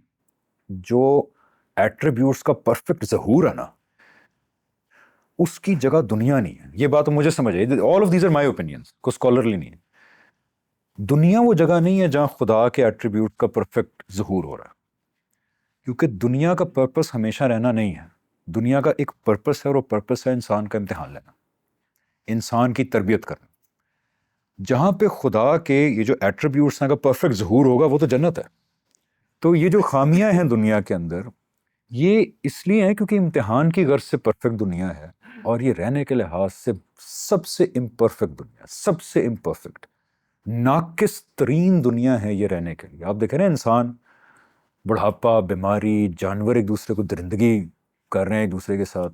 جو ایٹریبیوٹس کا پرفیکٹ ظہور ہے نا, اس کی جگہ دنیا نہیں ہے. یہ بات مجھے سمجھ آئی, all of these are my opinions, کو اسکالرلی نہیں ہے. دنیا وہ جگہ نہیں ہے جہاں خدا کے ایٹریبیوٹ کا پرفیکٹ ظہور ہو رہا ہے, کیونکہ دنیا کا پرپس ہمیشہ رہنا نہیں ہے. دنیا کا ایک پرپس ہے, اور وہ پرپس ہے انسان کا امتحان لینا, انسان کی تربیت کرنا. جہاں پہ خدا کے یہ جو ایٹریبیوٹس ہیں کا پرفیکٹ ظہور ہوگا وہ تو جنت ہے. تو یہ جو خامیاں ہیں دنیا کے اندر, یہ اس لیے ہیں کیونکہ امتحان کی غرض سے پرفیکٹ دنیا ہے, اور یہ رہنے کے لحاظ سے سب سے امپرفیکٹ دنیا, سب سے امپرفیکٹ, ناقص ترین دنیا ہے یہ رہنے کے لیے. آپ دیکھیں نا انسان, بڑھاپا, بیماری, جانور ایک دوسرے کو درندگی کر رہے ہیں ایک دوسرے کے ساتھ.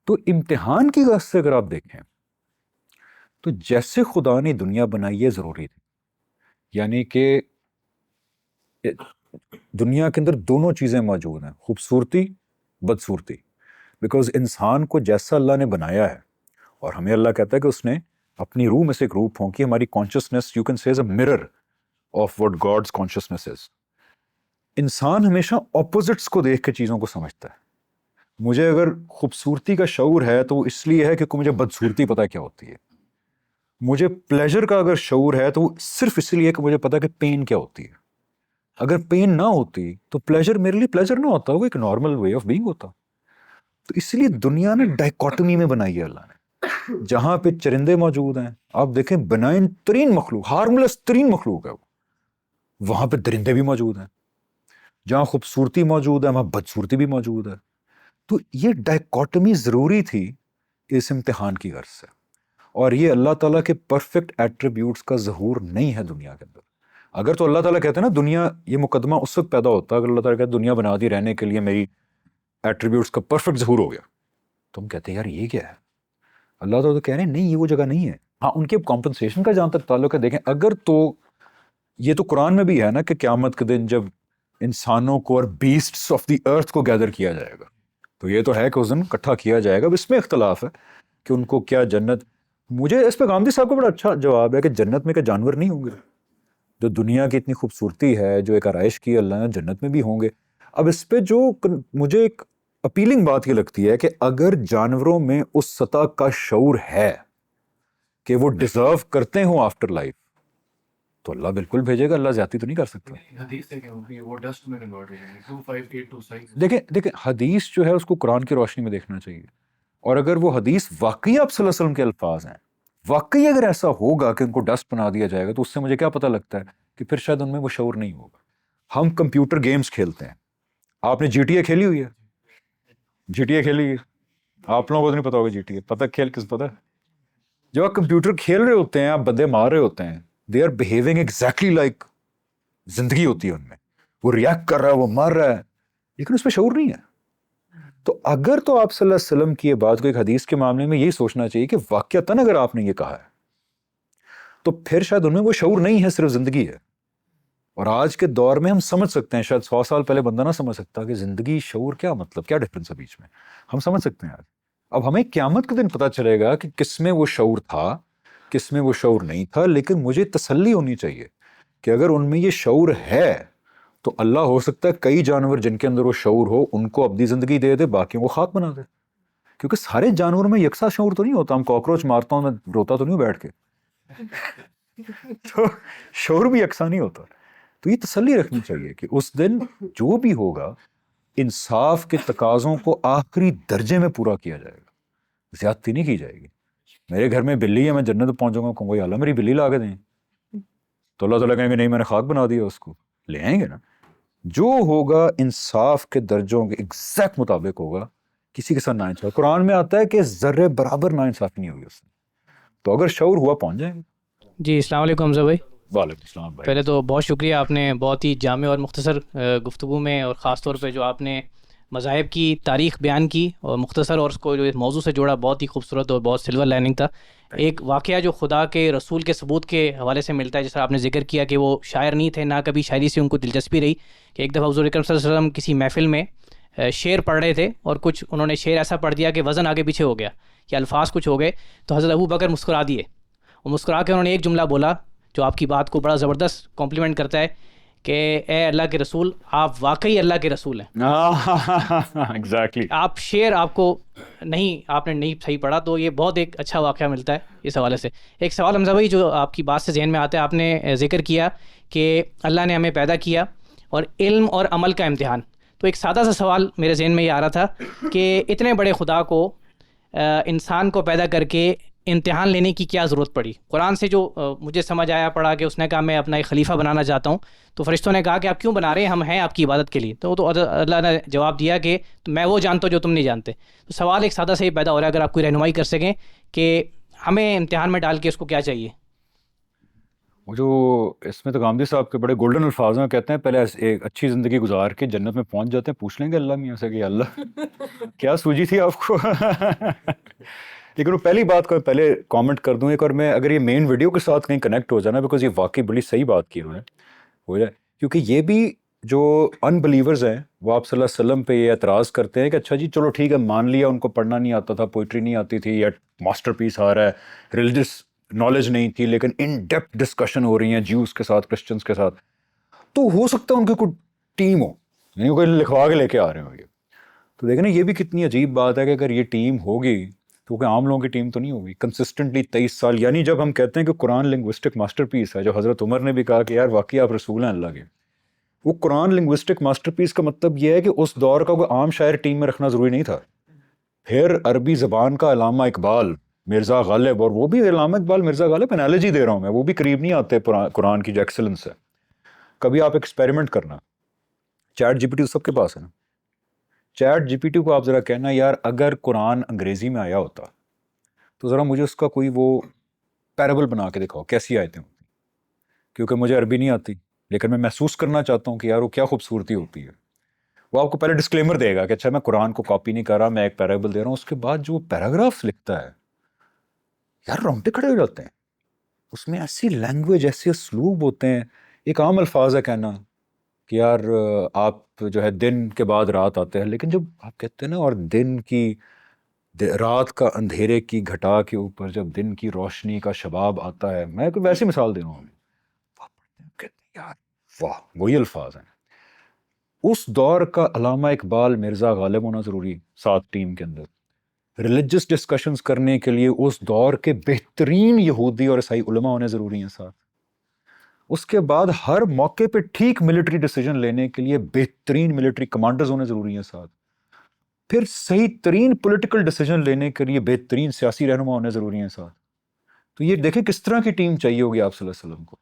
تو امتحان کی غرض سے اگر آپ دیکھیں تو جیسے خدا نے دنیا بنائی ہے ضروری تھی, یعنی کہ دنیا کے اندر دونوں چیزیں موجود ہیں, خوبصورتی, بدصورتی. بیکاز انسان کو جیسا اللہ نے بنایا ہے, اور ہمیں اللہ کہتا ہے کہ اس نے اپنی روح میں سے ایک روح پھونکی. ہماری consciousness you can say is a mirror of what God's consciousness is. انسان ہمیشہ اپوزٹس کو دیکھ کے چیزوں کو سمجھتا ہے. مجھے اگر خوبصورتی کا شعور ہے تو وہ اس لیے ہے کیونکہ مجھے بدصورتی پتہ کیا ہوتی ہے. مجھے پلیجر کا اگر شعور ہے تو وہ صرف اس لیے کہ مجھے پتا کہ پین کیا ہوتی ہے. اگر پین نہ ہوتی تو پلیجر میرے لیے پلیجر نہ ہوتا, وہ ایک نارمل وے آف بینگ ہوتا. تو اس لیے دنیا نے ڈائیکاٹمی میں بنائی ہے اللہ نے, جہاں پہ چرندے موجود ہیں, آپ دیکھیں بنائن ترین مخلوق, ہارملیس ترین مخلوق ہے وہ, وہاں پہ درندے بھی موجود ہیں. جہاں خوبصورتی موجود ہے وہاں بدصورتی بھی موجود ہے. تو یہ ڈائیکاٹمی ضروری تھی اس امتحان کی غرض سے, اور یہ اللہ تعالیٰ کے پرفیکٹ ایٹریبیوٹس کا ظہور نہیں ہے دنیا کے اندر. اگر تو اللہ تعالیٰ کہتے ہیں نا دنیا, یہ مقدمہ اس وقت پیدا ہوتا ہے اگر اللہ تعالیٰ کہتے دنیا بنا دی رہنے کے لیے, میری ایٹریبیوٹس کا پرفیکٹ ظہور ہو گیا, تو ہم کہتے ہیں یار یہ کیا ہے. اللہ تعالیٰ تو کہہ رہے ہیں نہیں, یہ وہ جگہ نہیں ہے. ہاں ان کے کمپنسیشن کا جہاں تک تعلق ہے, دیکھیں اگر تو یہ تو قرآن میں بھی ہے نا کہ قیامت کے دن جب انسانوں کو اور بیسٹس آف دی ارتھ کو گیدر کیا جائے گا, تو یہ تو ہے کہ اس دن اکٹھا کیا جائے گا. اب اس میں اختلاف ہے کہ ان کو کیا جنت, مجھے اس پہ گاندھی صاحب کا بڑا اچھا جواب ہے کہ جنت میں کیا جانور نہیں ہوں گے؟ جو دنیا کی اتنی خوبصورتی ہے, جو ایک آرائش کی اللہ نے, جنت میں بھی ہوں گے. اب اس پہ جو مجھے ایک اپیلنگ بات یہ لگتی ہے کہ اگر جانوروں میں اس سطح کا شعور ہے کہ وہ ڈیزرو کرتے ہوں آفٹر لائف, تو اللہ بالکل بھیجے گا. اللہ زیادتی تو نہیں کر سکتا. دیکھیں حدیث جو ہے اس کو قرآن کی روشنی میں دیکھنا چاہیے, اور اگر وہ حدیث واقعی آپ صلی اللہ علیہ وسلم کے الفاظ ہیں, واقعی اگر ایسا ہوگا کہ ان کو ڈسٹ بنا دیا جائے گا, تو اس سے مجھے کیا پتہ لگتا ہے کہ پھر شاید ان میں وہ شعور نہیں ہوگا. ہم کمپیوٹر گیمز کھیلتے ہیں, آپ نے جی ٹی اے کھیلی ہوئی ہے؟ جی ٹی اے کھیلی ہے؟ آپ لوگوں کو تو نہیں پتا ہوگا جی ٹی اے, پتہ کھیل کس پتہ. جب آپ کمپیوٹر کھیل رہے ہوتے ہیں, آپ بندے مار رہے ہوتے ہیں, they are behaving exactly like زندگی ہوتی ہے ان میں, وہ ریئیکٹ کر رہا ہے, وہ مار رہا ہے, لیکن اس پہ شعور نہیں ہے. تو اگر تو آپ صلی اللہ علیہ وسلم کی یہ بات کو ایک حدیث کے معاملے میں یہی سوچنا چاہیے کہ واقعتاً اگر آپ نے یہ کہا ہے تو پھر شاید ان میں وہ شعور نہیں ہے, صرف زندگی ہے. اور آج کے دور میں ہم سمجھ سکتے ہیں, شاید 100 سال پہلے بندہ نہ سمجھ سکتا کہ زندگی, شعور کیا مطلب, کیا ڈفرنس ہے بیچ میں, ہم سمجھ سکتے ہیں آج. اب ہمیں قیامت کے دن پتہ چلے گا کہ کس میں وہ شعور تھا, کس میں وہ شعور نہیں تھا, لیکن مجھے تسلی ہونی چاہیے کہ اگر ان میں یہ شعور ہے تو اللہ ہو سکتا ہے کئی جانور جن کے اندر وہ شعور ہو ان کو اپنی زندگی دے دے, باقیوں کو خاک بنا دے. کیونکہ سارے جانوروں میں یکساں شعور تو نہیں ہوتا. ہم کاکروچ مارتا ہوں میں روتا تو نہیں ہوں بیٹھ کے, تو شعور بھی یکساں نہیں ہوتا. تو یہ تسلی رکھنی چاہیے کہ اس دن جو بھی ہوگا انصاف کے تقاضوں کو آخری درجے میں پورا کیا جائے گا, زیادتی نہیں کی جائے گی. میرے گھر میں بلی ہے, میں جنت پہنچ جاؤں گا, کہوں گا اللہ میری بلی لا کے دیں, تو اللہ تعالیٰ کہیں گے نہیں میں نے خاک بنا دیا اس کو. لے آئیں گے نا. جو ہوگا انصاف کے درجوں کے ایگزیکٹ مطابق ہوگا, کسی کے ساتھ ناانصافی. قرآن میں آتا ہے کہ ذرے برابر ناانصافی نہیں ہوگی اس میں. تو اگر شعور ہوا پہنچ جائیں گے. جی السلام علیکم حمزہ بھائی. وعلیکم السلام بھائی. پہلے تو بہت شکریہ, آپ نے بہت ہی جامع اور مختصر گفتگو میں, اور خاص طور پہ جو آپ نے مذاہب کی تاریخ بیان کی اور مختصر, اور اس کو جو اس موضوع سے جوڑا, بہت ہی خوبصورت اور بہت سلور لائننگ تھا. ایک واقعہ جو خدا کے رسول کے ثبوت کے حوالے سے ملتا ہے, جس طرح آپ نے ذکر کیا کہ وہ شاعر نہیں تھے, نہ کبھی شاعری سے ان کو دلچسپی رہی, کہ ایک دفعہ حضور اکرم صلی اللہ علیہ وسلم کسی محفل میں شعر پڑھ رہے تھے, اور کچھ انہوں نے شعر ایسا پڑھ دیا کہ وزن آگے پیچھے ہو گیا, کہ الفاظ کچھ ہو گئے, تو حضرت ابو بکر مسکرا دیے. اور مسکرا کے انہوں نے ایک جملہ بولا جو آپ کی بات کو بڑا زبردست کمپلیمنٹ کرتا ہے, کہ اے اللہ کے رسول, آپ واقعی اللہ کے رسول ہیں. ایگزیکٹلی. آپ شعر آپ کو نہیں, آپ نے نہیں صحیح پڑھا, تو یہ بہت ایک اچھا واقعہ ملتا ہے اس حوالے سے. ایک سوال حمزہ بھائی جو آپ کی بات سے ذہن میں آتا ہے, آپ نے ذکر کیا کہ اللہ نے ہمیں پیدا کیا اور علم اور عمل کا امتحان. تو ایک سادہ سا سوال میرے ذہن میں یہ آ رہا تھا کہ اتنے بڑے خدا کو, انسان کو پیدا کر کے امتحان لینے کی کیا ضرورت پڑی؟ قرآن سے جو مجھے سمجھ آیا پڑھا کہ اس نے کہا میں اپنا ایک خلیفہ بنانا چاہتا ہوں, تو فرشتوں نے کہا کہ آپ کیوں بنا رہے ہیں, ہم ہیں آپ کی عبادت کے لیے. تو اللہ نے جواب دیا کہ میں وہ جانتا ہوں جو تم نہیں جانتے. تو سوال ایک سادہ سے ہی پیدا ہو رہا ہے, اگر آپ کوئی رہنمائی کر سکیں کہ ہمیں امتحان میں ڈال کے اس کو کیا چاہیے. وہ جو اس میں تو گامدی صاحب کے بڑے گولڈن الفاظ میں کہتے ہیں, پہلے ایک اچھی زندگی گزار کے جنت میں پہنچ جاتے ہیں, پوچھ لیں گے اللہ میاں سے کہ اللہ کیا سوجی تھی آپ کو. لیکن وہ پہلی بات کو پہلے کامنٹ کر دوں ایک, اور میں اگر یہ مین ویڈیو کے ساتھ کہیں کنیکٹ ہو جانا, بیکاز یہ واقعی بڑی صحیح بات کی انہوں نے, ہو جائے, کیونکہ یہ بھی جو ان بلیورز ہیں وہ آپ صلی اللہ علیہ وسلم پہ یہ اعتراض کرتے ہیں کہ اچھا جی چلو ٹھیک ہے مان لیا ان کو پڑھنا نہیں آتا تھا, پوئٹری نہیں آتی تھی, یا ماسٹر پیس آ رہا ہے, ریلیجس نالج نہیں تھی, لیکن ان ڈیپتھ ڈسکشن ہو رہی ہیں جیوز کے ساتھ, کرسچنس کے ساتھ, تو ہو سکتا ہے ان کی کوئی ٹیم ہو, یعنی کوئی لکھوا کے لے کے آ رہے ہوں. یہ تو دیکھیں نا, یہ بھی کتنی عجیب بات ہے کہ اگر یہ ٹیم ہوگی تو کوئی عام لوگوں کی ٹیم تو نہیں ہوگی کنسسٹنٹلی 23 سال. یعنی جب ہم کہتے ہیں کہ قرآن لنگوسٹک ماسٹر پیس ہے, جو حضرت عمر نے بھی کہا کہ یار واقعی آپ رسول ہیں اللہ کے, وہ قرآن لنگوسٹک ماسٹر پیس کا مطلب یہ ہے کہ اس دور کا کوئی عام شاعر ٹیم میں رکھنا ضروری نہیں تھا. پھر عربی زبان کا علامہ اقبال, مرزا غالب, اور وہ بھی علامہ اقبال مرزا غالب انالوجی دے رہا ہوں میں, وہ بھی قریب نہیں آتے قرآن کی جو ایکسلنس ہے. کبھی آپ ایکسپیریمنٹ کرنا, chat G P T sub کے پاس ہے نا, چیٹ جی پی ٹی کو آپ ذرا کہنا یار اگر قرآن انگریزی میں آیا ہوتا تو ذرا مجھے اس کا کوئی وہ پیرابل بنا کے دکھاؤ, کیسی آیتیں ہوتی, کیونکہ مجھے عربی نہیں آتی, لیکن میں محسوس کرنا چاہتا ہوں کہ یار وہ کیا خوبصورتی ہوتی ہے. وہ آپ کو پہلے ڈسکلیمر دے گا کہ اچھا میں قرآن کو کاپی نہیں کر رہا, میں ایک پیرابل دے رہا ہوں. اس کے بعد جو پیراگرافس لکھتا ہے یار رونگٹے کھڑے ہو جاتے ہیں. اس میں ایسی لینگویج, ایسے اسلوب ہوتے ہیں. ایک عام الفاظ ہے کہنا کہ یار آپ جو ہے دن کے بعد رات آتے ہیں, لیکن جب آپ کہتے ہیں نا اور دن کی رات کا اندھیرے کی گھٹا کے اوپر جب دن کی روشنی کا شباب آتا ہے, میں کوئی ویسی مثال دے رہا ہوں, کہتے ہیں یار واہ, وہی الفاظ ہیں. اس دور کا علامہ اقبال مرزا غالب ہونا ضروری ساتھ ٹیم کے اندر. ریلیجس ڈسکشنز کرنے کے لیے اس دور کے بہترین یہودی اور عیسائی علماء ہونے ضروری ہیں ساتھ. اس کے بعد ہر موقع پہ ٹھیک ملٹری ڈیسیجن لینے کے لیے بہترین ملٹری کمانڈرز ہونے ضروری ہیں ساتھ. پھر صحیح ترین پولیٹیکل ڈیسیجن لینے کے لیے بہترین سیاسی رہنما ہونے ضروری ہیں ساتھ. تو یہ دیکھیں کس طرح کی ٹیم چاہیے ہوگی آپ صلی اللہ علیہ وسلم کو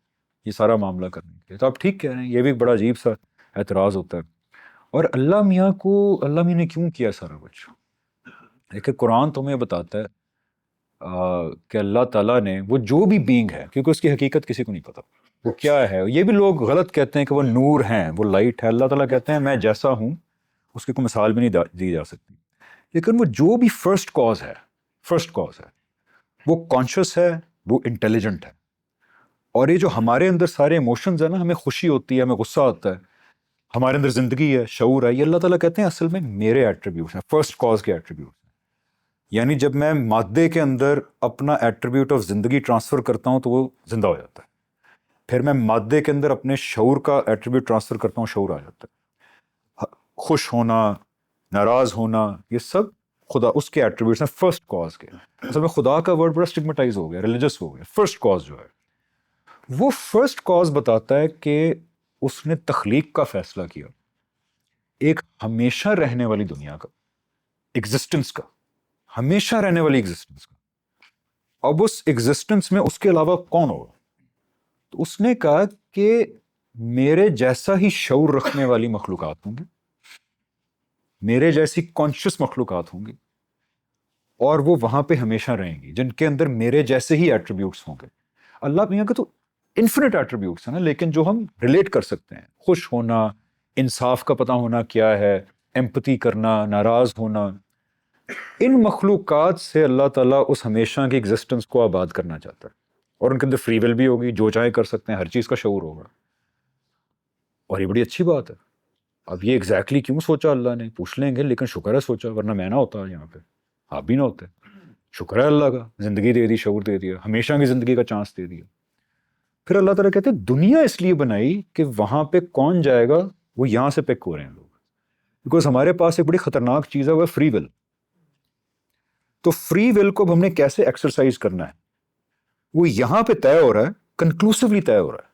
یہ سارا معاملہ کرنے کے لیے. تو آپ ٹھیک کہہ رہے ہیں, یہ بھی بڑا عجیب سا اعتراض ہوتا ہے. اور اللہ میاں نے کیوں کیا سارا کچھ؟ دیکھیں قرآن تو ہمیں بتاتا ہے کہ اللہ تعالیٰ نے وہ جو بھی بینگ ہے, کیونکہ اس کی حقیقت کسی کو نہیں پتہ وہ کیا ہے. یہ بھی لوگ غلط کہتے ہیں کہ وہ نور ہیں, وہ لائٹ ہے. اللہ تعالیٰ کہتے ہیں میں جیسا ہوں, اس کی کوئی مثال بھی نہیں دی جا سکتی. لیکن وہ جو بھی فرسٹ کاز ہے وہ کانشیس ہے, وہ انٹیلیجنٹ ہے. اور یہ جو ہمارے اندر سارے ایموشنز ہیں نا, ہمیں خوشی ہوتی ہے, ہمیں غصہ آتا ہے, ہمارے اندر زندگی ہے, شعور ہے, یہ اللہ تعالیٰ کہتے ہیں اصل میں میرے ایٹریبیوٹس ہیں, فرسٹ کاز کے ایٹریبیوٹس ہیں. یعنی جب میں مادے کے اندر اپنا ایٹریبیوٹ آف زندگی ٹرانسفر کرتا ہوں تو وہ زندہ ہو جاتا ہے. پھر میں مادے کے اندر اپنے شعور کا ایٹریبیوٹ ٹرانسفر کرتا ہوں، شعور آ جاتا ہے. خوش ہونا، ناراض ہونا، یہ سب خدا اس کے ایٹریبیوٹس ہیں فرسٹ کاز کے. اصل میں خدا کا ورڈ بڑا اسٹگمیٹائز ہو گیا، ریلیجس ہو گیا. فرسٹ کاز جو ہے وہ فرسٹ کاز بتاتا ہے کہ اس نے تخلیق کا فیصلہ کیا، ایک ہمیشہ رہنے والی دنیا کا، ایگزسٹنس کا، ہمیشہ رہنے والی ایگزسٹنس کا. اب اس ایگزسٹنس میں اس کے علاوہ کون ہوگا؟ تو اس نے کہا کہ میرے جیسا ہی شعور رکھنے والی مخلوقات ہوں گی، میرے جیسی کانشیس مخلوقات ہوں گی، اور وہ وہاں پہ ہمیشہ رہیں گی، جن کے اندر میرے جیسے ہی ایٹریبیوٹس ہوں گے. اللہ میاں کے تو انفینٹ ایٹریبیوٹس ہیں نا، لیکن جو ہم ریلیٹ کر سکتے ہیں، خوش ہونا، انصاف کا پتہ ہونا کیا ہے، ایمپتھی کرنا، ناراض ہونا، ان مخلوقات سے اللہ تعالیٰ اس ہمیشہ کی ایگزسٹنس کو آباد کرنا چاہتا ہے. اور ان کے اندر فری ول بھی ہوگی، جو چاہے کر سکتے ہیں، ہر چیز کا شعور ہوگا. اور یہ بڑی اچھی بات ہے. اب یہ ایگزیکٹلی کیوں سوچا اللہ نے پوچھ لیں گے، لیکن شکر ہے سوچا، ورنہ میں نہ ہوتا یہاں پہ، آپ بھی نہ ہوتے. شکر ہے اللہ کا، زندگی دے دی، شعور دے دیا، ہمیشہ کی زندگی کا چانس دے دیا. پھر اللہ تعالیٰ کہتے ہیں دنیا اس لیے بنائی کہ وہاں پہ کون جائے گا، وہ یہاں سے پک ہو رہے ہیں لوگ. بیکاز ہمارے پاس ایک بڑی خطرناک چیز ہے، وہ ہے فری ول. تو فری ول کو اب ہم نے کیسے ایکسرسائز کرنا ہے، وہ یہاں پہ طے ہو رہا ہے، کنکلوسیولی طے ہو رہا ہے.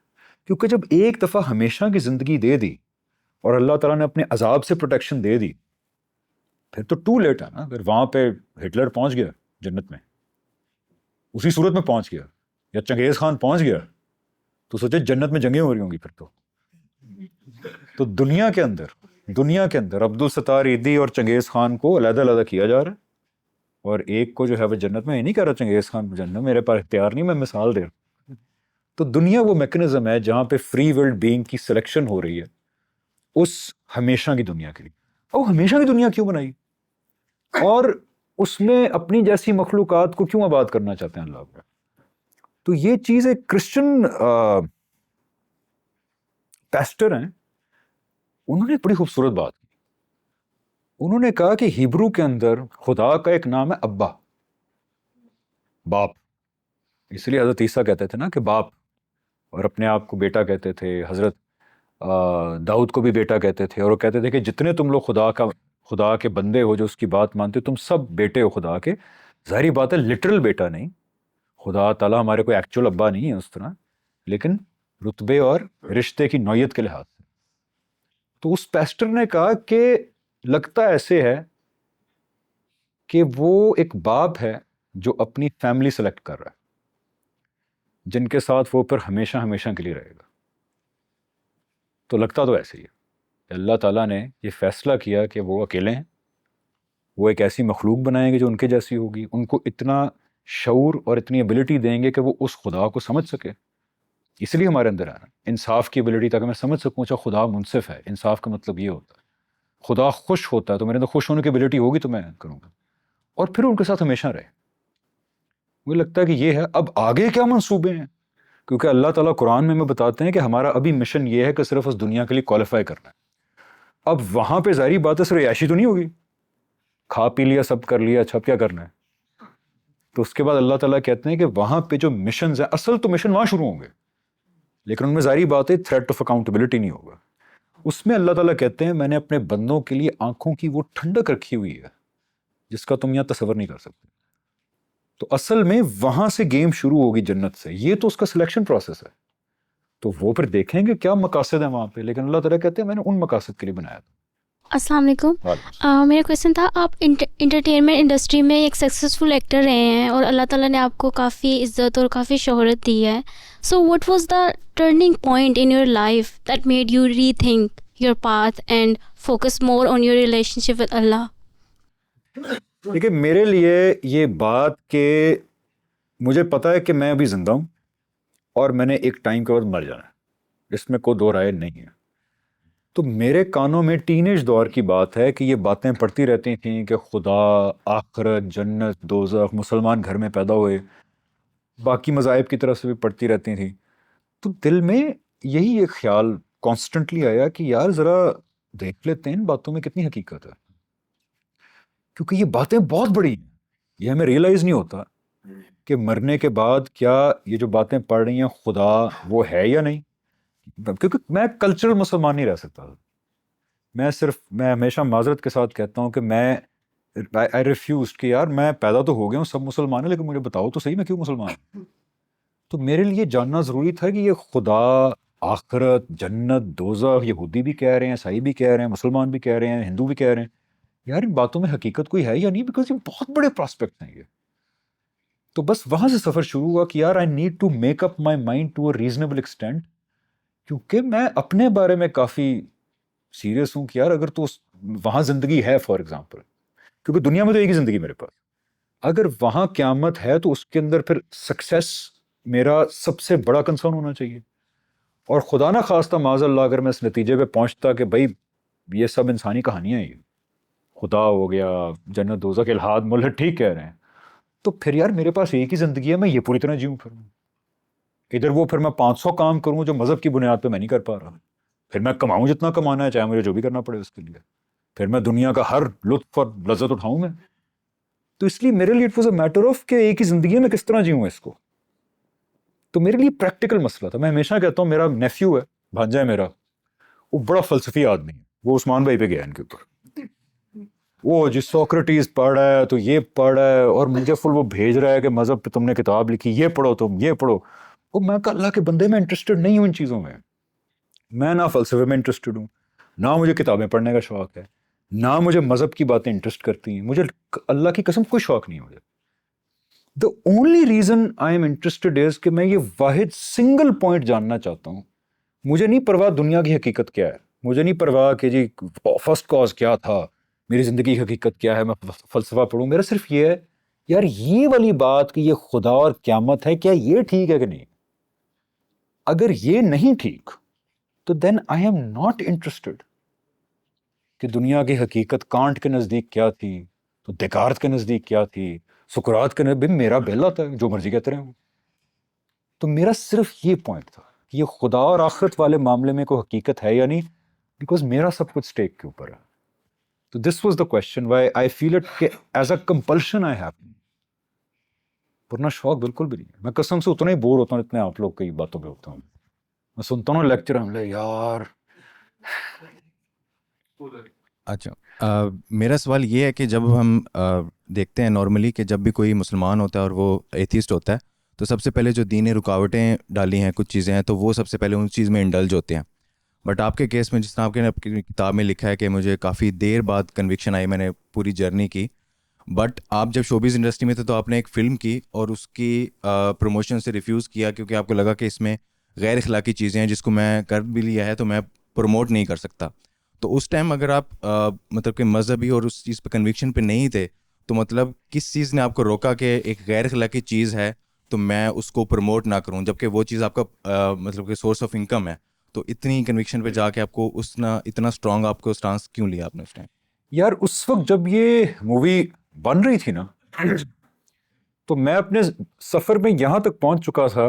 کیونکہ جب ایک دفعہ ہمیشہ کی زندگی دے دی اور اللہ تعالیٰ نے اپنے عذاب سے پروٹیکشن دے دی، پھر تو ٹو لیٹ ہے نا. اگر وہاں پہ ہٹلر پہنچ گیا جنت میں، اسی صورت میں پہنچ گیا، یا چنگیز خان پہنچ گیا، تو سوچے جنت میں جنگیں ہو رہی ہوں گی پھر تو دنیا کے اندر عبدالستار ایدھی اور چنگیز خان کو علیحدہ علیحدہ کیا جا رہا ہے. اور ایک کو جو ہے وہ جنت میں، یہ نہیں کہہ رہا چنگیز خان جنت، میرے پاس اختیار نہیں، میں مثال دے رہا ہوں. تو دنیا وہ میکنزم ہے جہاں پہ فری ولڈ بینگ کی سلیکشن ہو رہی ہے اس ہمیشہ کی دنیا کے لیے. اور ہمیشہ کی دنیا کیوں بنائی، اور اس میں اپنی جیسی مخلوقات کو کیوں آباد کرنا چاہتے ہیں اللہ کا؟ تو یہ چیز ایک کرسچن پیسٹر ہیں، انہوں نے بڑی خوبصورت بات کی. انہوں نے کہا کہ ہیبرو کے اندر خدا کا ایک نام ہے ابا، باپ. اس لیے حضرت عیسیٰ کہتے تھے نا کہ باپ، اور اپنے آپ کو بیٹا کہتے تھے. حضرت داؤد کو بھی بیٹا کہتے تھے، اور وہ کہتے تھے کہ جتنے تم لوگ خدا کے بندے ہو جو اس کی بات مانتے، تم سب بیٹے ہو خدا کے. ظاہری بات ہے لٹرل بیٹا نہیں، خدا تعالیٰ ہمارے کوئی ایکچوئل ابا نہیں ہے اس طرح، لیکن رتبے اور رشتے کی نوعیت کے لحاظ سے. تو اس پیسٹر نے کہا کہ لگتا ایسے ہے کہ وہ ایک باپ ہے جو اپنی فیملی سلیکٹ کر رہا ہے، جن کے ساتھ وہ پھر ہمیشہ ہمیشہ کے لیے رہے گا. تو لگتا تو ایسے ہی ہے کہ اللہ تعالیٰ نے یہ فیصلہ کیا کہ وہ اکیلے ہیں، وہ ایک ایسی مخلوق بنائیں گے جو ان کے جیسی ہوگی، ان کو اتنا شعور اور اتنی ایبلٹی دیں گے کہ وہ اس خدا کو سمجھ سکے. اس لیے ہمارے اندر آنا انصاف کی ایبلٹی، تاکہ میں سمجھ سکوں اچھا خدا منصف ہے. انصاف کا مطلب یہ ہوتا ہے خدا خوش ہوتا ہے، تو میرے اندر خوش ہونے کی ایبلٹی ہوگی تو میں کروں گا، اور پھر ان کے ساتھ ہمیشہ رہے. مجھے لگتا ہے کہ یہ ہے. اب آگے کیا منصوبے ہیں، کیونکہ اللہ تعالیٰ قرآن میں ہمیں بتاتے ہیں کہ ہمارا ابھی مشن یہ ہے کہ صرف اس دنیا کے لیے کوالیفائی کرنا ہے. اب وہاں پہ ظاہری بات ہے صرف عیاشی تو نہیں ہوگی، کھا پی لیا سب کر لیا، اچھا کیا کرنا ہے. تو اس کے بعد اللہ تعالیٰ کہتے ہیں کہ وہاں پہ جو مشنز ہیں، اصل تو مشن وہاں شروع ہوں گے، لیکن ان میں ظاہری بات ہے تھریٹ آف اکاؤنٹیبلٹی نہیں ہوگا. اس میں اللہ تعالیٰ کہتے ہیں میں نے اپنے بندوں کے لیے آنکھوں کی وہ ٹھنڈک رکھی ہوئی ہے جس کا تم یہاں تصور نہیں کر سکتے. تو اصل میں وہاں سے گیم شروع ہوگی جنت سے. یہ تو اس کا سلیکشن پروسیس ہے، تو وہ پھر دیکھیں گے کیا مقاصد ہیں وہاں پہ، لیکن اللہ تعالیٰ کہتے ہیں میں نے ان مقاصد کے لیے بنایا تھا. السلام علیکم. میرا کویشچن تھا، آپ انٹرٹینمنٹ انڈسٹری میں ایک سکسیزفل ایکٹر رہے ہیں اور اللہ تعالیٰ نے آپ کو کافی عزت اور کافی شہرت دی ہے. So what was the turning point in your life that made you rethink your path and focus more on your relationship with اللہ؟ دیکھیے میرے لیے یہ بات کہ مجھے پتا ہے کہ میں ابھی زندہ ہوں اور میں نے ایک ٹائم کے بعد مر جانا ہے، اس میں کوئی دو رائے نہیں ہے. تو میرے کانوں میں ٹین ایج دور کی بات ہے کہ یہ باتیں پڑتی رہتی تھیں کہ خدا، آخرت، جنت، دوزخ، مسلمان گھر میں پیدا ہوئے، باقی مذاہب کی طرف سے بھی پڑتی رہتی تھیں. تو دل میں یہی ایک خیال کانسٹنٹلی آیا کہ یار ذرا دیکھ لیتے ہیں ان باتوں میں کتنی حقیقت ہے، کیونکہ یہ باتیں بہت بڑی ہیں. یہ ہمیں ریئلائز نہیں ہوتا کہ مرنے کے بعد کیا یہ جو باتیں پڑھ رہی ہیں خدا وہ ہے یا نہیں. کیونکہ میں کلچرل مسلمان نہیں رہ سکتا. میں ہمیشہ معذرت کے ساتھ کہتا ہوں کہ میں آئی ریفیوز کہ یار میں پیدا تو ہو گیا ہوں، سب مسلمان ہیں، لیکن مجھے بتاؤ تو صحیح میں کیوں مسلمان ہوں. تو میرے لیے جاننا ضروری تھا کہ یہ خدا، آخرت، جنت، دوزخ، یہودی بھی کہہ رہے ہیں، عیسائی بھی کہہ رہے ہیں، مسلمان بھی کہہ رہے ہیں، ہندو بھی کہہ رہے ہیں، یار ان باتوں میں حقیقت کوئی ہے یا نہیں، بیکاز یہ بہت بڑے پراسپیکٹ ہیں یہ. تو بس وہاں سے سفر شروع ہوا کہ یار I need to make up my mind to a reasonable extent, کیونکہ میں اپنے بارے میں کافی سیریس ہوں کہ یار اگر تو وہاں زندگی ہے، فار ایگزامپل، کیونکہ دنیا میں تو ایک ہی زندگی میرے پاس، اگر وہاں قیامت ہے تو اس کے اندر پھر سکسیس میرا سب سے بڑا کنسرن ہونا چاہیے. اور خدا نہ خواستہ معاذ اللہ اگر میں اس نتیجے پہ پہنچتا کہ بھائی یہ سب انسانی کہانیاں ہیں، یہ خدا ہو گیا، جنت دوزخ، الحاد ملحد ٹھیک کہہ رہے ہیں، تو پھر یار میرے پاس ایک ہی زندگی ہے، میں یہ پوری طرح جیوں. ادھر وہ پھر میں 500 کام کروں جو مذہب کی بنیاد پہ میں نہیں کر پا رہا، پھر میں کماؤں جتنا کمانا ہے، چاہے مجھے جو بھی کرنا پڑے اس کے لیے، پھر میں دنیا کا ہر لطف اور لذت اٹھاؤں میں. تو اس لیے میرے لیے it was a matter of کہ ایک ہی زندگی میں کس طرح جیوں اس کو. تو میرے لیے پریکٹیکل مسئلہ تھا. میں ہمیشہ کہتا ہوں، میرا نیفیو ہے، بھانجا ہے میرا، وہ بڑا فلسفی آدمی ہے، وہ عثمان بھائی پہ گیا ان کے اوپر، وہ جس سوکریٹیز پڑھ رہا ہے تو یہ پڑھ رہا ہے، اور مجھے فل وہ بھیج رہا ہے کہ مذہب پہ تم نے کتاب لکھی، یہ پڑھو، تم یہ پڑھو. وہ میں کہا اللہ کے بندے میں انٹرسٹڈ نہیں ہوں ان چیزوں میں نہ فلسفے میں انٹرسٹڈ ہوں، نہ مجھے کتابیں پڑھنے کا شوق ہے، نہ مجھے مذہب کی باتیں انٹرسٹ کرتی ہیں، مجھے اللہ کی قسم کوئی شوق نہیں ہے مجھے. The only reason I am interested is کہ میں یہ واحد سنگل پوائنٹ جاننا چاہتا ہوں. مجھے نہیں پرواہ دنیا کی حقیقت کیا ہے، مجھے نہیں پرواہ کہ جی فرسٹ کاز کیا تھا، میری زندگی کی حقیقت کیا ہے، میں فلسفہ پڑھوں. میرا صرف یہ ہے یار یہ والی بات کہ یہ خدا اور قیامت ہے، کیا یہ ٹھیک ہے کہ نہیں. اگر یہ نہیں ٹھیک تو دین آئی ایم ناٹ انٹرسٹڈ کہ دنیا کی حقیقت کانٹ کے نزدیک کیا تھی، تو دیکارت کے نزدیک کیا تھی، سقراط کے نزدیک. میرا بیل آتا ہے جو مرضی کہتے رہے ہوں. تو میرا صرف یہ پوائنٹ تھا کہ یہ خدا اور آخرت والے معاملے میں کوئی حقیقت ہے یا نہیں، بیکاز میرا سب کچھ اسٹیک کے اوپر ہے. تو this was the question why I feel it کہ as a compulsion I have. ورنہ شوق بالکل بھی نہیں ہے. میں قسم سے اتنا ہی بور ہوتا ہوں اتنے آپ لوگ کی باتوں پہ ہوتا ہوں. میں سنتا ہوں لیکچر، ہم لے یار. اچھا، میرا سوال یہ ہے کہ جب ہم دیکھتے ہیں نارملی کہ جب بھی کوئی مسلمان ہوتا ہے اور وہ ایتھیسٹ ہوتا ہے تو سب سے پہلے جو دینی رکاوٹیں ڈالی ہیں، کچھ چیزیں ہیں، تو وہ سب سے پہلے ان چیز میں انڈلج ہوتے ہیں. بٹ آپ کے کیس میں جس طرح آپ نے اپنی کتاب میں لکھا ہے کہ مجھے کافی دیر بعد کنوکشن آئی، میں نے پوری جرنی کی. بٹ آپ جب شوبیز انڈسٹری میں تھے تو آپ نے ایک فلم کی اور اس کی پروموشن سے ریفیوز کیا کیونکہ آپ کو لگا کہ اس میں غیر اخلاقی چیزیں ہیں جس کو میں کر بھی لیا ہے تو میں پروموٹ نہیں کر سکتا. تو اس ٹائم اگر آپ مطلب کہ مذہبی اور اس چیز پہ کنوکشن پہ نہیں تھے تو مطلب کس چیز نے آپ کو روکا کہ ایک غیر اخلاقی چیز ہے تو میں اس کو پروموٹ نہ کروں، جبکہ وہ چیز آپ کا مطلب کہ سورس آف انکم ہے. تو اتنی کنوکشن پہ جا کے آپ کو اتنا اسٹرانگ آپ کو اسٹانس کیوں لیا آپ نے اس ٹائم؟ یار اس وقت جب یہ مووی بن رہی تھی نا تو میں اپنے سفر میں یہاں تک پہنچ چکا تھا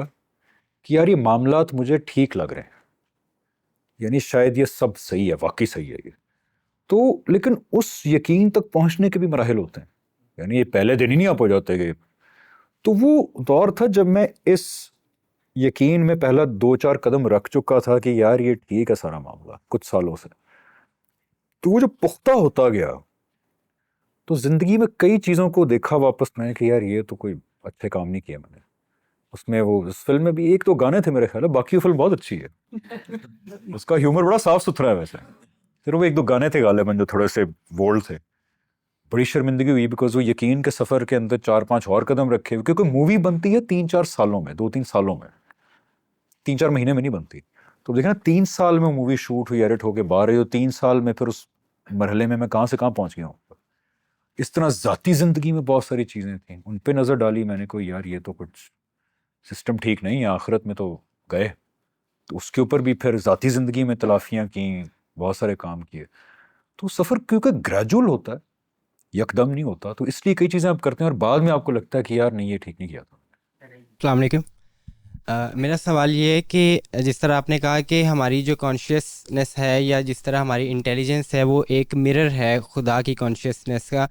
کہ یار یہ معاملات مجھے ٹھیک لگ رہے ہیں، یعنی شاید یہ سب صحیح ہے، واقعی صحیح ہے یہ تو. لیکن اس یقین تک پہنچنے کے بھی مراحل ہوتے ہیں، یعنی یہ پہلے دن ہی نہیں آپ ہو جاتے گئے. تو وہ دور تھا جب میں اس یقین میں پہلا 2-4 قدم رکھ چکا تھا کہ یار یہ ٹھیک ہے سارا معاملہ کچھ سالوں سے. تو وہ جو پختہ ہوتا گیا تو زندگی میں کئی چیزوں کو دیکھا واپس میں کہ یار یہ تو کوئی اچھے کام نہیں کیا میں نے. اس میں وہ اس فلم میں بھی 1-2 گانے تھے میرے خیال ہے، باقی فلم بہت اچھی ہے، اس کا ہیومر بڑا صاف ستھرا ہے ویسے. پھر وہ 1-2 گانے تھے غالباً جو تھوڑے سے بولڈ تھے. بڑی شرمندگی ہوئی بیکاز وہ یقین کے سفر کے اندر 4-5 اور قدم رکھے، کیونکہ مووی بنتی ہے 3-4 سالوں میں، 2-3 سالوں میں، 3-4 مہینے میں نہیں بنتی. تو دیکھیں نا 3 سال میں مووی شوٹ ہوئی، ایڈٹ ہو کے باہر آئی، 3 سال میں پھر اس مرحلے میں کہاں سے کہاں پہنچ گیا ہوں. اس طرح ذاتی زندگی میں بہت ساری چیزیں تھیں، ان پہ نظر ڈالی میں نے، کوئی یار یہ تو کچھ سسٹم ٹھیک نہیں ہے، آخرت میں تو گئے. تو اس کے اوپر بھی پھر ذاتی زندگی میں تلافیاں کیں، بہت سارے کام کیے. تو سفر کیونکہ گریجول ہوتا ہے، یکدم نہیں ہوتا، تو اس لیے کئی چیزیں آپ کرتے ہیں اور بعد میں آپ کو لگتا ہے کہ یار نہیں یہ ٹھیک نہیں کیا تھا. السلام علیکم. میرا سوال یہ ہے کہ جس طرح آپ نے کہا کہ ہماری جو کانشیسنیس ہے یا جس طرح ہماری انٹیلیجنس ہے وہ ایک مرر ہے خدا کی کانشیسنیس کا،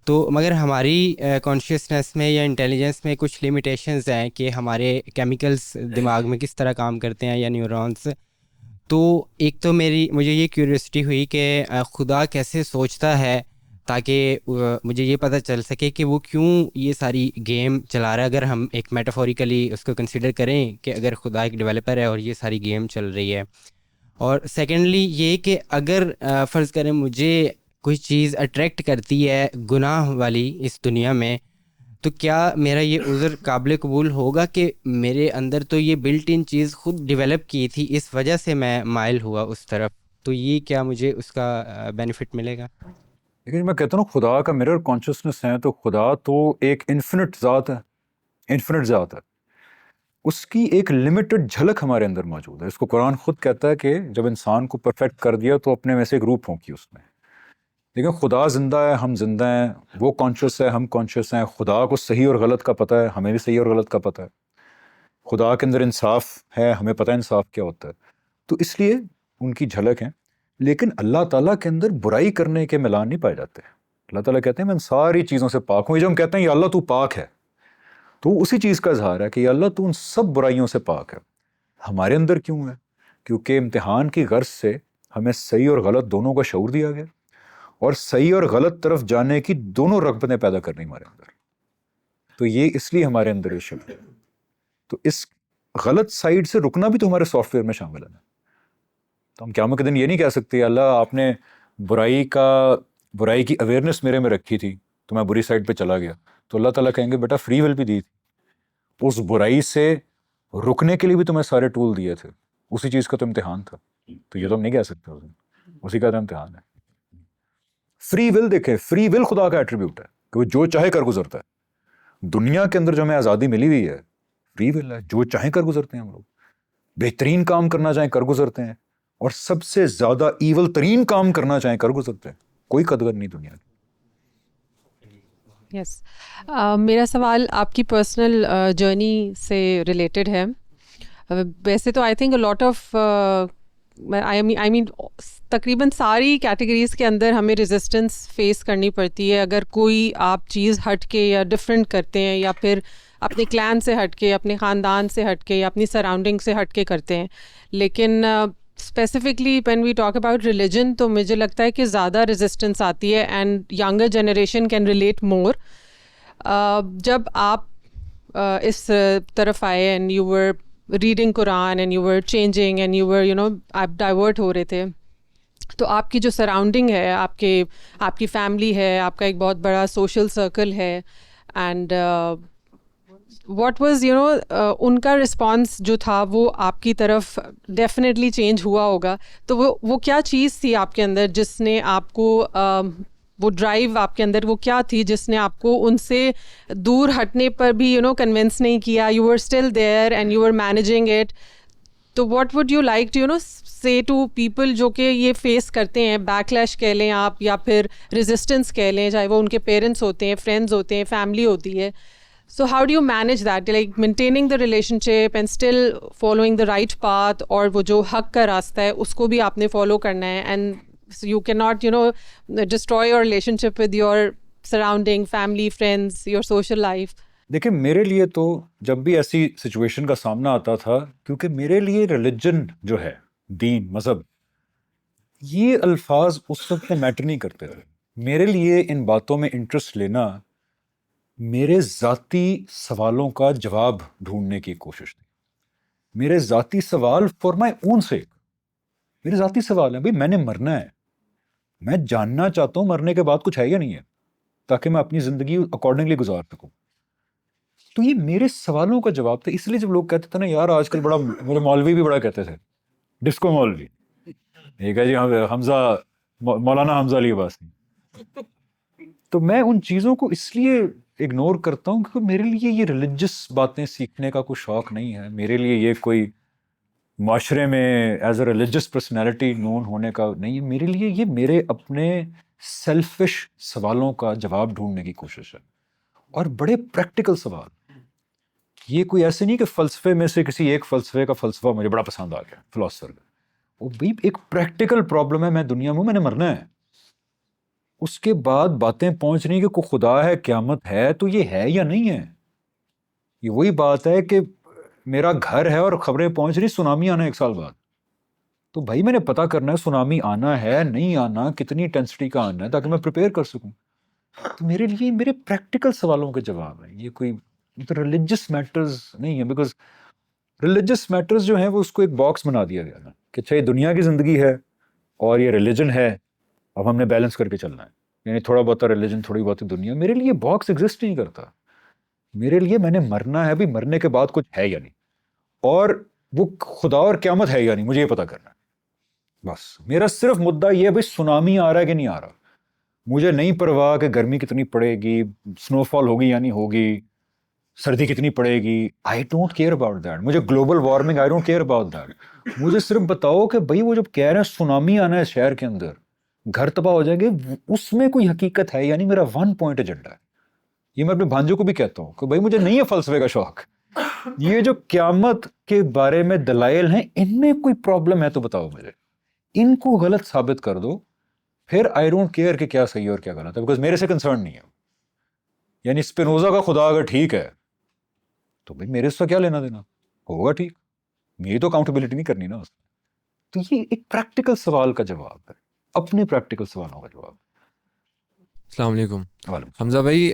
تو مگر ہماری کانشیسنیس میں یا انٹیلیجنس میں کچھ لمیٹیشنز ہیں کہ ہمارے کیمیکلز دماغ میں کس طرح کام کرتے ہیں یا نیورونس. تو ایک تو مجھے یہ کیوریوسٹی ہوئی کہ خدا کیسے سوچتا ہے تاکہ مجھے یہ پتہ چل سکے کہ وہ کیوں یہ ساری گیم چلا رہا ہے, اگر ہم ایک میٹافوریکلی اس کو کنسیڈر کریں کہ اگر خدا ایک ڈیولپر ہے اور یہ ساری گیم چل رہی ہے. اور سیکنڈلی یہ کہ اگر فرض کریں مجھے کوئی چیز اٹریکٹ کرتی ہے گناہ والی اس دنیا میں, تو کیا میرا یہ عذر قابل قبول ہوگا کہ میرے اندر تو یہ بلٹ ان چیز خود ڈیولپ کی تھی, اس وجہ سے میں مائل ہوا اس طرف, تو یہ کیا مجھے اس کا بینیفٹ ملے گا؟ لیکن میں کہتا ہوں خدا کا مرر کانشیسنس ہے, تو خدا تو ایک انفینٹ ذات ہے, انفینٹ ذات ہے, اس کی ایک لمیٹڈ جھلک ہمارے اندر موجود ہے. اس کو قرآن خود کہتا ہے کہ جب انسان کو پرفیکٹ کر دیا تو اپنے میں سے ایک روح پھونکی اس میں. لیکن خدا زندہ ہے, ہم زندہ ہیں, وہ کانشیس ہے, ہم کانشیس ہیں. خدا کو صحیح اور غلط کا پتہ ہے, ہمیں بھی صحیح اور غلط کا پتہ ہے. خدا کے اندر انصاف ہے, ہمیں پتہ ہے انصاف کیا ہوتا ہے. تو اس لیے ان کی جھلک ہے. لیکن اللہ تعالیٰ کے اندر برائی کرنے کے ملان نہیں پائے جاتے. اللہ تعالیٰ کہتے ہیں میں ان ساری چیزوں سے پاک ہوں. یہ جو ہم کہتے ہیں یا اللہ تو پاک ہے, تو اسی چیز کا اظہار ہے کہ یا اللہ تو ان سب برائیوں سے پاک ہے. ہمارے اندر کیوں ہے؟ کیونکہ امتحان کی غرض سے ہمیں صحیح اور غلط دونوں کا شعور دیا گیا, اور صحیح اور غلط طرف جانے کی دونوں رغبتیں پیدا کرنی ہمارے اندر. تو یہ اس لیے ہمارے اندر یہ شبد ہے. تو اس غلط سائڈ سے رکنا بھی تو ہمارے سافٹ ویئر میں شامل ہے. تو ہم قیامت کے دن یہ نہیں کہہ سکتے اللہ آپ نے برائی کی اویئرنیس میرے میں رکھی تھی تو میں بری سائڈ پہ چلا گیا. تو اللہ تعالیٰ کہیں گے بیٹا فری ول بھی دی تھی, اس برائی سے رکنے کے لیے بھی تمہیں سارے ٹول دیے تھے, اسی چیز کا تو امتحان تھا. تو یہ تو ہم نہیں کہہ سکتے, اسی کا تو امتحان ہے. فری ول دیکھیں, فری ول خدا کا ایٹریبیوٹ ہے کہ وہ جو چاہے کر گزرتا ہے. دنیا کے اندر جو ہمیں آزادی ملی ہوئی ہے فری ول ہے, جو چاہیں کر گزرتے ہیں ہم لوگ. بہترین کام کرنا چاہیں کر گزرتے ہیں, اور سب سے زیادہ ایول ترین کام کرنا چاہیں کر گزرتے ہیں. کوئی قدر نہیں دنیا کی. یس میرا سوال آپ کی پرسنل جرنی سے ریلیٹڈ ہے. ویسے تو آئی تھنک لاٹ آف آئی مین تقریباً ساری کیٹیگریز کے اندر ہمیں ریزسٹنس فیس کرنی پڑتی ہے. اگر کوئی آپ چیز ہٹ کے یا ڈفرینٹ کرتے ہیں, یا پھر اپنے کلان سے ہٹ کے, اپنے خاندان سے ہٹ کے, یا اپنی سراؤنڈنگ سے ہٹ کے کرتے ہیں. لیکن specifically when we talk about religion تو مجھے لگتا ہے کہ زیادہ ریزسٹنس آتی ہے, and younger generation can relate more. جب آپ اس طرف آئے and you were reading Quran and you were changing and you were آپ ڈائیورٹ ہو رہے تھے, تو آپ کی جو سراؤنڈنگ ہے, آپ کی فیملی ہے, آپ کا ایک بہت بڑا سوشل سرکل ہے, اینڈ واٹ واز ان کا رسپانس جو تھا وہ آپ کی طرف ڈیفینیٹلی چینج ہوا ہوگا. تو وہ کیا چیز تھی آپ کے اندر جس نے آپ کو وہ ڈرائیو آپ کے اندر وہ کیا تھی جس نے آپ کو ان سے دور ہٹنے پر بھی کنونس نہیں کیا؟ You were still there and you were managing it. تو what would you like to say to people جو کہ یہ فیس کرتے ہیں, بیک لیش کہہ لیں آپ یا پھر ریزسٹنس کہہ لیں, چاہے وہ ان کے پیرنٹس ہوتے ہیں, فرینڈز ہوتے ہیں, فیملی ہوتی ہے. So how do you manage that, like maintaining the relationship and still following the right path, اور وہ جو حق کا راستہ ہے اس کو بھی آپ نے فالو کرنا ہے, and you cannot destroy your relationship with your surrounding, family, friends, your social life. دیکھیں میرے لیے تو جب بھی ایسی سچویشن کا سامنا آتا تھا, کیونکہ میرے لیے ریلیجن جو ہے, دین, مذہب, یہ الفاظ اس وقت میں میٹر نہیں کرتے تھے. میرے لیے ان باتوں میں انٹرسٹ لینا میرے ذاتی سوالوں کا جواب ڈھونڈنے کی کوشش تھی. میرے ذاتی سوال فار مائی اون سیک, میرے ذاتی سوال ہیں, بھائی میں نے مرنا ہے, میں جاننا چاہتا ہوں مرنے کے بعد کچھ ہے یا نہیں ہے, تاکہ میں اپنی زندگی اکارڈنگلی گزار سکوں. تو یہ میرے سوالوں کا جواب تھا. اس لیے جب لوگ کہتے تھے نا یار آج کل بڑا, میرے مولوی بھی بڑا کہتے تھے, ڈسکو مولوی, ایک ہے جی حمزہ, مولانا حمزہ علی عباسی. تو میں ان چیزوں کو اس لیے اگنور کرتا ہوں کیونکہ میرے لیے یہ ریلیجس باتیں سیکھنے کا کوئی شوق نہیں ہے. میرے لیے یہ کوئی معاشرے میں ایز اے ریلیجس پرسنالٹی نون ہونے کا نہیں ہے. میرے لیے یہ میرے اپنے سیلفش سوالوں کا جواب ڈھونڈنے کی کوشش ہے, اور بڑے پریکٹیکل سوال. یہ کوئی ایسے نہیں کہ فلسفے میں سے کسی ایک فلسفے کا فلسفہ مجھے بڑا پسند آ گیا فلاسفر کا. وہ بھی ایک پریکٹیکل پرابلم ہے, میں دنیا میں نے مرنا ہے, اس کے بعد باتیں پہنچ رہی کہ کوئی خدا ہے، قیامت ہے، تو یہ ہے یا نہیں ہے؟ یہ وہی بات ہے کہ میرا گھر ہے اور خبریں پہنچ رہی سونامی آنا 1 سال بعد. تو بھائی میں نے پتہ کرنا ہے سونامی آنا ہے نہیں آنا، کتنی انٹینسٹی کا آنا ہے، تاکہ میں پریپیئر کر سکوں. تو میرے لیے میرے پریکٹیکل سوالوں کے جواب ہیں، یہ کوئی ریلیجس میٹرز نہیں ہے. بیکاز ریلیجس میٹرز جو ہیں وہ اس کو ایک باکس بنا دیا گیا نا کہ اچھا یہ دنیا کی زندگی ہے اور یہ ریلیجن ہے، اب ہم نے بیلنس کر کے چلنا ہے. یعنی تھوڑا بہت ریلیجن، تھوڑی بہت دنیا. میرے لیے باکس ایگزسٹ نہیں کرتا. میرے لیے میں نے مرنا ہے، بھی مرنے کے بعد کچھ ہے یا نہیں، اور وہ خدا اور قیامت ہے یا نہیں، مجھے یہ پتہ کرنا ہے. بس میرا صرف مدعا یہ ہے بھائی سونامی آ رہا ہے کہ نہیں آ رہا. مجھے نہیں پرواہ کہ گرمی کتنی پڑے گی، سنو فال ہوگی یا نہیں ہوگی، سردی کتنی پڑے گی. I don't care about that. مجھے global warming, I don't care about that. مجھے صرف بتاؤ کہ بھائی وہ جب کہہ رہے ہیں سونامی آنا ہے شہر کے اندر، گھر تباہ ہو جائیں گے، اس میں کوئی حقیقت ہے یا نہیں. میرا 1 پوائنٹ ایجنڈا ہے. یہ میں اپنے بھانجوں کو بھی کہتا ہوں کہ بھائی مجھے نہیں ہے فلسفے کا شوق. یہ جو قیامت کے بارے میں دلائل ہیں، ان میں کوئی پرابلم ہے تو بتاؤ مجھے، ان کو غلط ثابت کر دو، پھر آئی ڈونٹ کیئر کہ کیا صحیح اور کیا غلط ہے، بیکاز میرے سے کنسرن نہیں ہے. یعنی اسپینوزا کا خدا اگر ٹھیک ہے تو بھائی میرے سے کیا لینا دینا، ہوگا ٹھیک، میری تو اکاؤنٹیبلٹی نہیں کرنی نا اس میں. تو یہ ایک پریکٹیکل سوال کا جواب ہے، اپنے پریکٹیکل سوالوں کا جواب. السلام علیکم وعلیکم. حمزہ بھائی،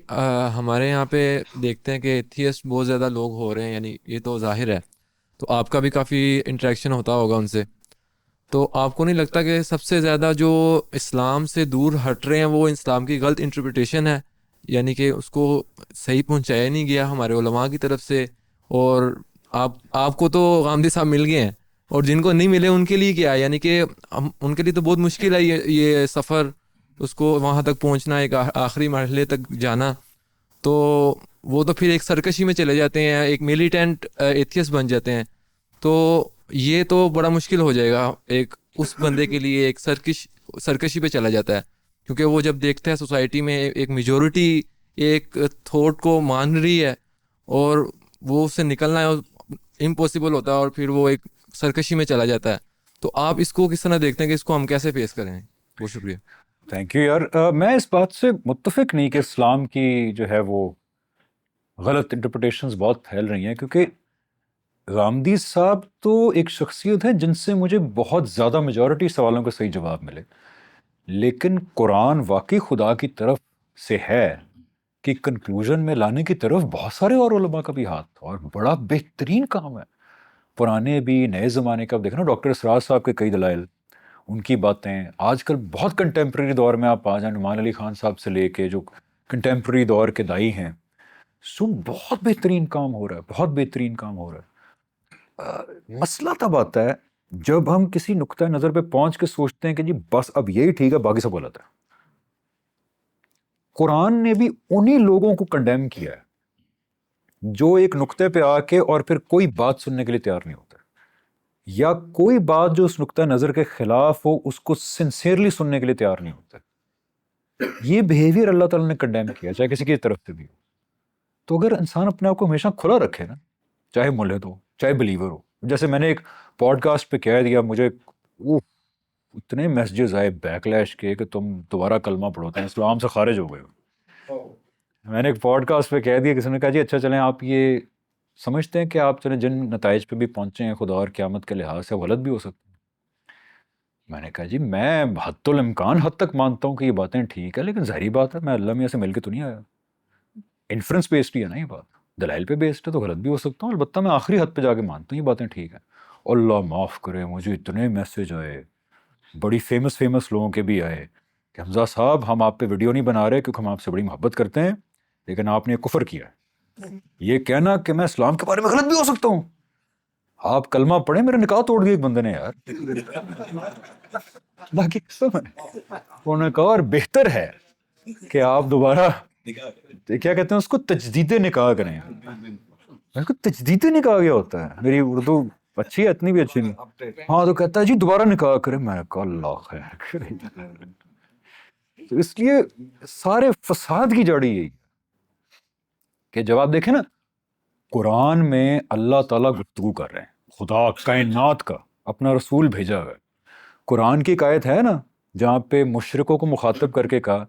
ہمارے یہاں پہ دیکھتے ہیں کہ ایتھیسٹ بہت زیادہ لوگ ہو رہے ہیں، یعنی یہ تو ظاہر ہے، تو آپ کا بھی کافی انٹریکشن ہوتا ہوگا ان سے. تو آپ کو نہیں لگتا کہ سب سے زیادہ جو اسلام سے دور ہٹ رہے ہیں وہ اسلام کی غلط انٹرپریٹیشن ہے، یعنی کہ اس کو صحیح پہنچایا نہیں گیا ہمارے علماء کی طرف سے؟ اور آپ کو تو غامدی صاحب مل گئے ہیں، اور جن کو نہیں ملے ان کے لیے کیا ہے؟ یعنی کہ ان کے لیے تو بہت مشکل ہے یہ سفر، اس کو وہاں تک پہنچنا، ایک آخری مرحلے تک جانا. تو وہ تو پھر ایک سرکشی میں چلے جاتے ہیں، ایک میلیٹنٹ ایتھیسٹ بن جاتے ہیں. تو یہ تو بڑا مشکل ہو جائے گا ایک اس بندے کے لیے، ایک سرکشی پہ چلا جاتا ہے. کیونکہ وہ جب دیکھتا ہے سوسائٹی میں ایک میجورٹی ایک تھاٹ کو مان رہی ہے اور وہ اس سے نکلنا ہے امپاسبل ہوتا ہے، اور پھر وہ ایک سرکشی میں چلا جاتا ہے. تو آپ اس کو کس طرح دیکھتے ہیں کہ اس کو ہم کیسے فیس کریں؟ بہت شکریہ. تھینک یو یار. میں اس بات سے متفق نہیں کہ اسلام کی جو ہے وہ غلط انٹرپریٹیشنز بہت پھیل رہی ہیں، کیونکہ غامدی صاحب تو ایک شخصیت ہے جن سے مجھے بہت زیادہ میجورٹی سوالوں کا صحیح جواب ملے. لیکن قرآن واقعی خدا کی طرف سے ہے کہ کنکلوژن میں لانے کی طرف بہت سارے اور علماء کا بھی ہاتھ، اور بڑا بہترین کام ہے. پرانے بھی نئے زمانے کا دیکھنا، ڈاکٹر اسرار صاحب کے کئی دلائل، ان کی باتیں آج کل بہت کنٹمپریری دور میں آپ آ جائیں، نعمان علی خان صاحب سے لے کے جو کنٹمپریری دور کے دائی ہیں، سو بہت بہترین کام ہو رہا ہے، بہت بہترین کام ہو رہا ہے. مسئلہ تب آتا ہے جب ہم کسی نقطۂ نظر پہ پہنچ کے سوچتے ہیں کہ جی بس اب یہی ٹھیک ہے، باقی سب غلط ہے. قرآن نے بھی انہی لوگوں کو کنڈیم کیا ہے جو ایک نقطے پہ آ کے اور پھر کوئی بات سننے کے لیے تیار نہیں ہوتا، یا کوئی بات جو اس نقطۂ نظر کے خلاف ہو اس کو سنسیئرلی سننے کے لیے تیار نہیں ہوتا. یہ بیہیویئر اللہ تعالیٰ نے کنڈیم کیا، چاہے کسی کی طرف سے بھی ہو. تو اگر انسان اپنے آپ کو ہمیشہ کھلا رکھے نا، چاہے ملحد ہو چاہے بلیور ہو، جیسے میں نے ایک پوڈ کاسٹ پہ کہہ دیا، مجھے اتنے میسیجز آئے بیک لیش کے کہ تم دوبارہ کلمہ پڑھوتے ہیں، اسلام سے خارج ہو گئے ہو. میں نے ایک پوڈ کاسٹ پہ کہہ دیا، کسی نے کہا جی اچھا چلیں آپ یہ سمجھتے ہیں کہ آپ چلیں جن نتائج پہ بھی پہنچے ہیں خدا اور قیامت کے لحاظ سے غلط بھی ہو سکتے ہیں. میں نے کہا جی میں حد الامکان حد تک مانتا ہوں کہ یہ باتیں ٹھیک ہے، لیکن ظاہری بات ہے میں اللہ میاں سے مل کے تو نہیں آیا. انفرنس بیسڈ ہی ہے نا یہ بات، دلائل پہ بیسڈ ہے تو غلط بھی ہو سکتا ہوں، البتہ میں آخری حد پہ جا کے مانتا ہوں یہ باتیں ٹھیک ہیں. اللہ معاف کرے، مجھے اتنے میسیج آئے، بڑی فیمس لوگوں کے بھی آئے کہ حمزہ صاحب ہم آپ پہ ویڈیو نہیں بنا رہے کیونکہ ہم آپ سے بڑی محبت کرتے ہیں، لیکن آپ نے کفر کیا ہے. یہ کہنا کہ میں اسلام کے بارے میں غلط بھی ہو سکتا ہوں، آپ کلمہ پڑھیں، میرا نکاح توڑ دیا ایک بندے نے یار. اللہ کی قسم ہے، انہوں نے کہا اور بہتر ہے کہ آپ دوبارہ کیا کہتے ہیں اس کو تجدید نکاح کریں. میں کو تجدید نکاح کیا ہوتا ہے؟ میری اردو اچھی ہے، اتنی بھی اچھی نہیں. ہاں تو کہتا ہے جی دوبارہ نکاح کریں. میں نے کہا اللہ خیر کرے. تو اس لیے سارے فساد کی جڑ یہی کہ جب آپ دیکھیں نا قرآن میں اللہ تعالیٰ گفتگو کر رہے ہیں، خدا کائنات کا اپنا رسول بھیجا ہے. قرآن کی ایک آیت ہے نا جہاں پہ مشرکوں کو مخاطب کر کے کہا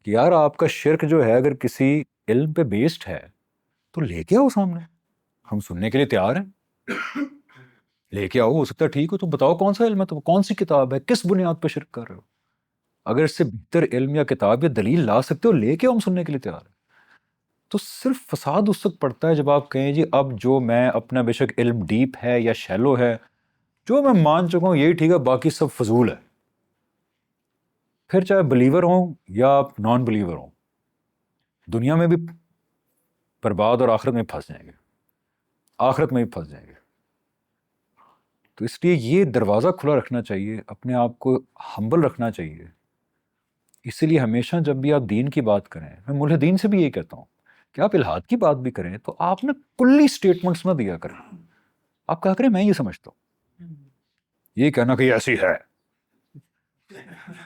کہ یار آپ کا شرک جو ہے اگر کسی علم پہ بیسڈ ہے تو لے کے آؤ سامنے, ہم سننے کے لیے تیار ہیں, لے کے آؤ, ہو سکتا ہے ٹھیک ہو, تم بتاؤ کون سا علم ہے, تو کون سی کتاب ہے, کس بنیاد پہ شرک کر رہے ہو. اگر اس سے بہتر علم یا کتاب یا دلیل لا سکتے ہو لے کے ہم سننے کے لیے تیار ہیں. تو صرف فساد اس وقت پڑتا ہے جب آپ کہیں جی اب جو میں اپنا بے شک علم ڈیپ ہے یا شیلو ہے, جو میں مان چکا ہوں یہی ٹھیک ہے, باقی سب فضول ہے. پھر چاہے بلیور ہوں یا نان بلیور ہوں, دنیا میں بھی برباد اور آخرت میں پھنس جائیں گے, آخرت میں بھی پھنس جائیں گے. تو اس لیے یہ دروازہ کھلا رکھنا چاہیے, اپنے آپ کو ہمبل رکھنا چاہیے. اسی لیے ہمیشہ جب بھی آپ دین کی بات کریں, میں ملحدین سے بھی یہی کہتا ہوں کہ آپ الحاد کی بات بھی کریں تو آپ نے کلی سٹیٹمنٹس نہ دیا کریں. آپ کہا کریں میں یہ سمجھتا ہوں, یہ کہنا کہ یہ ایسی ہے,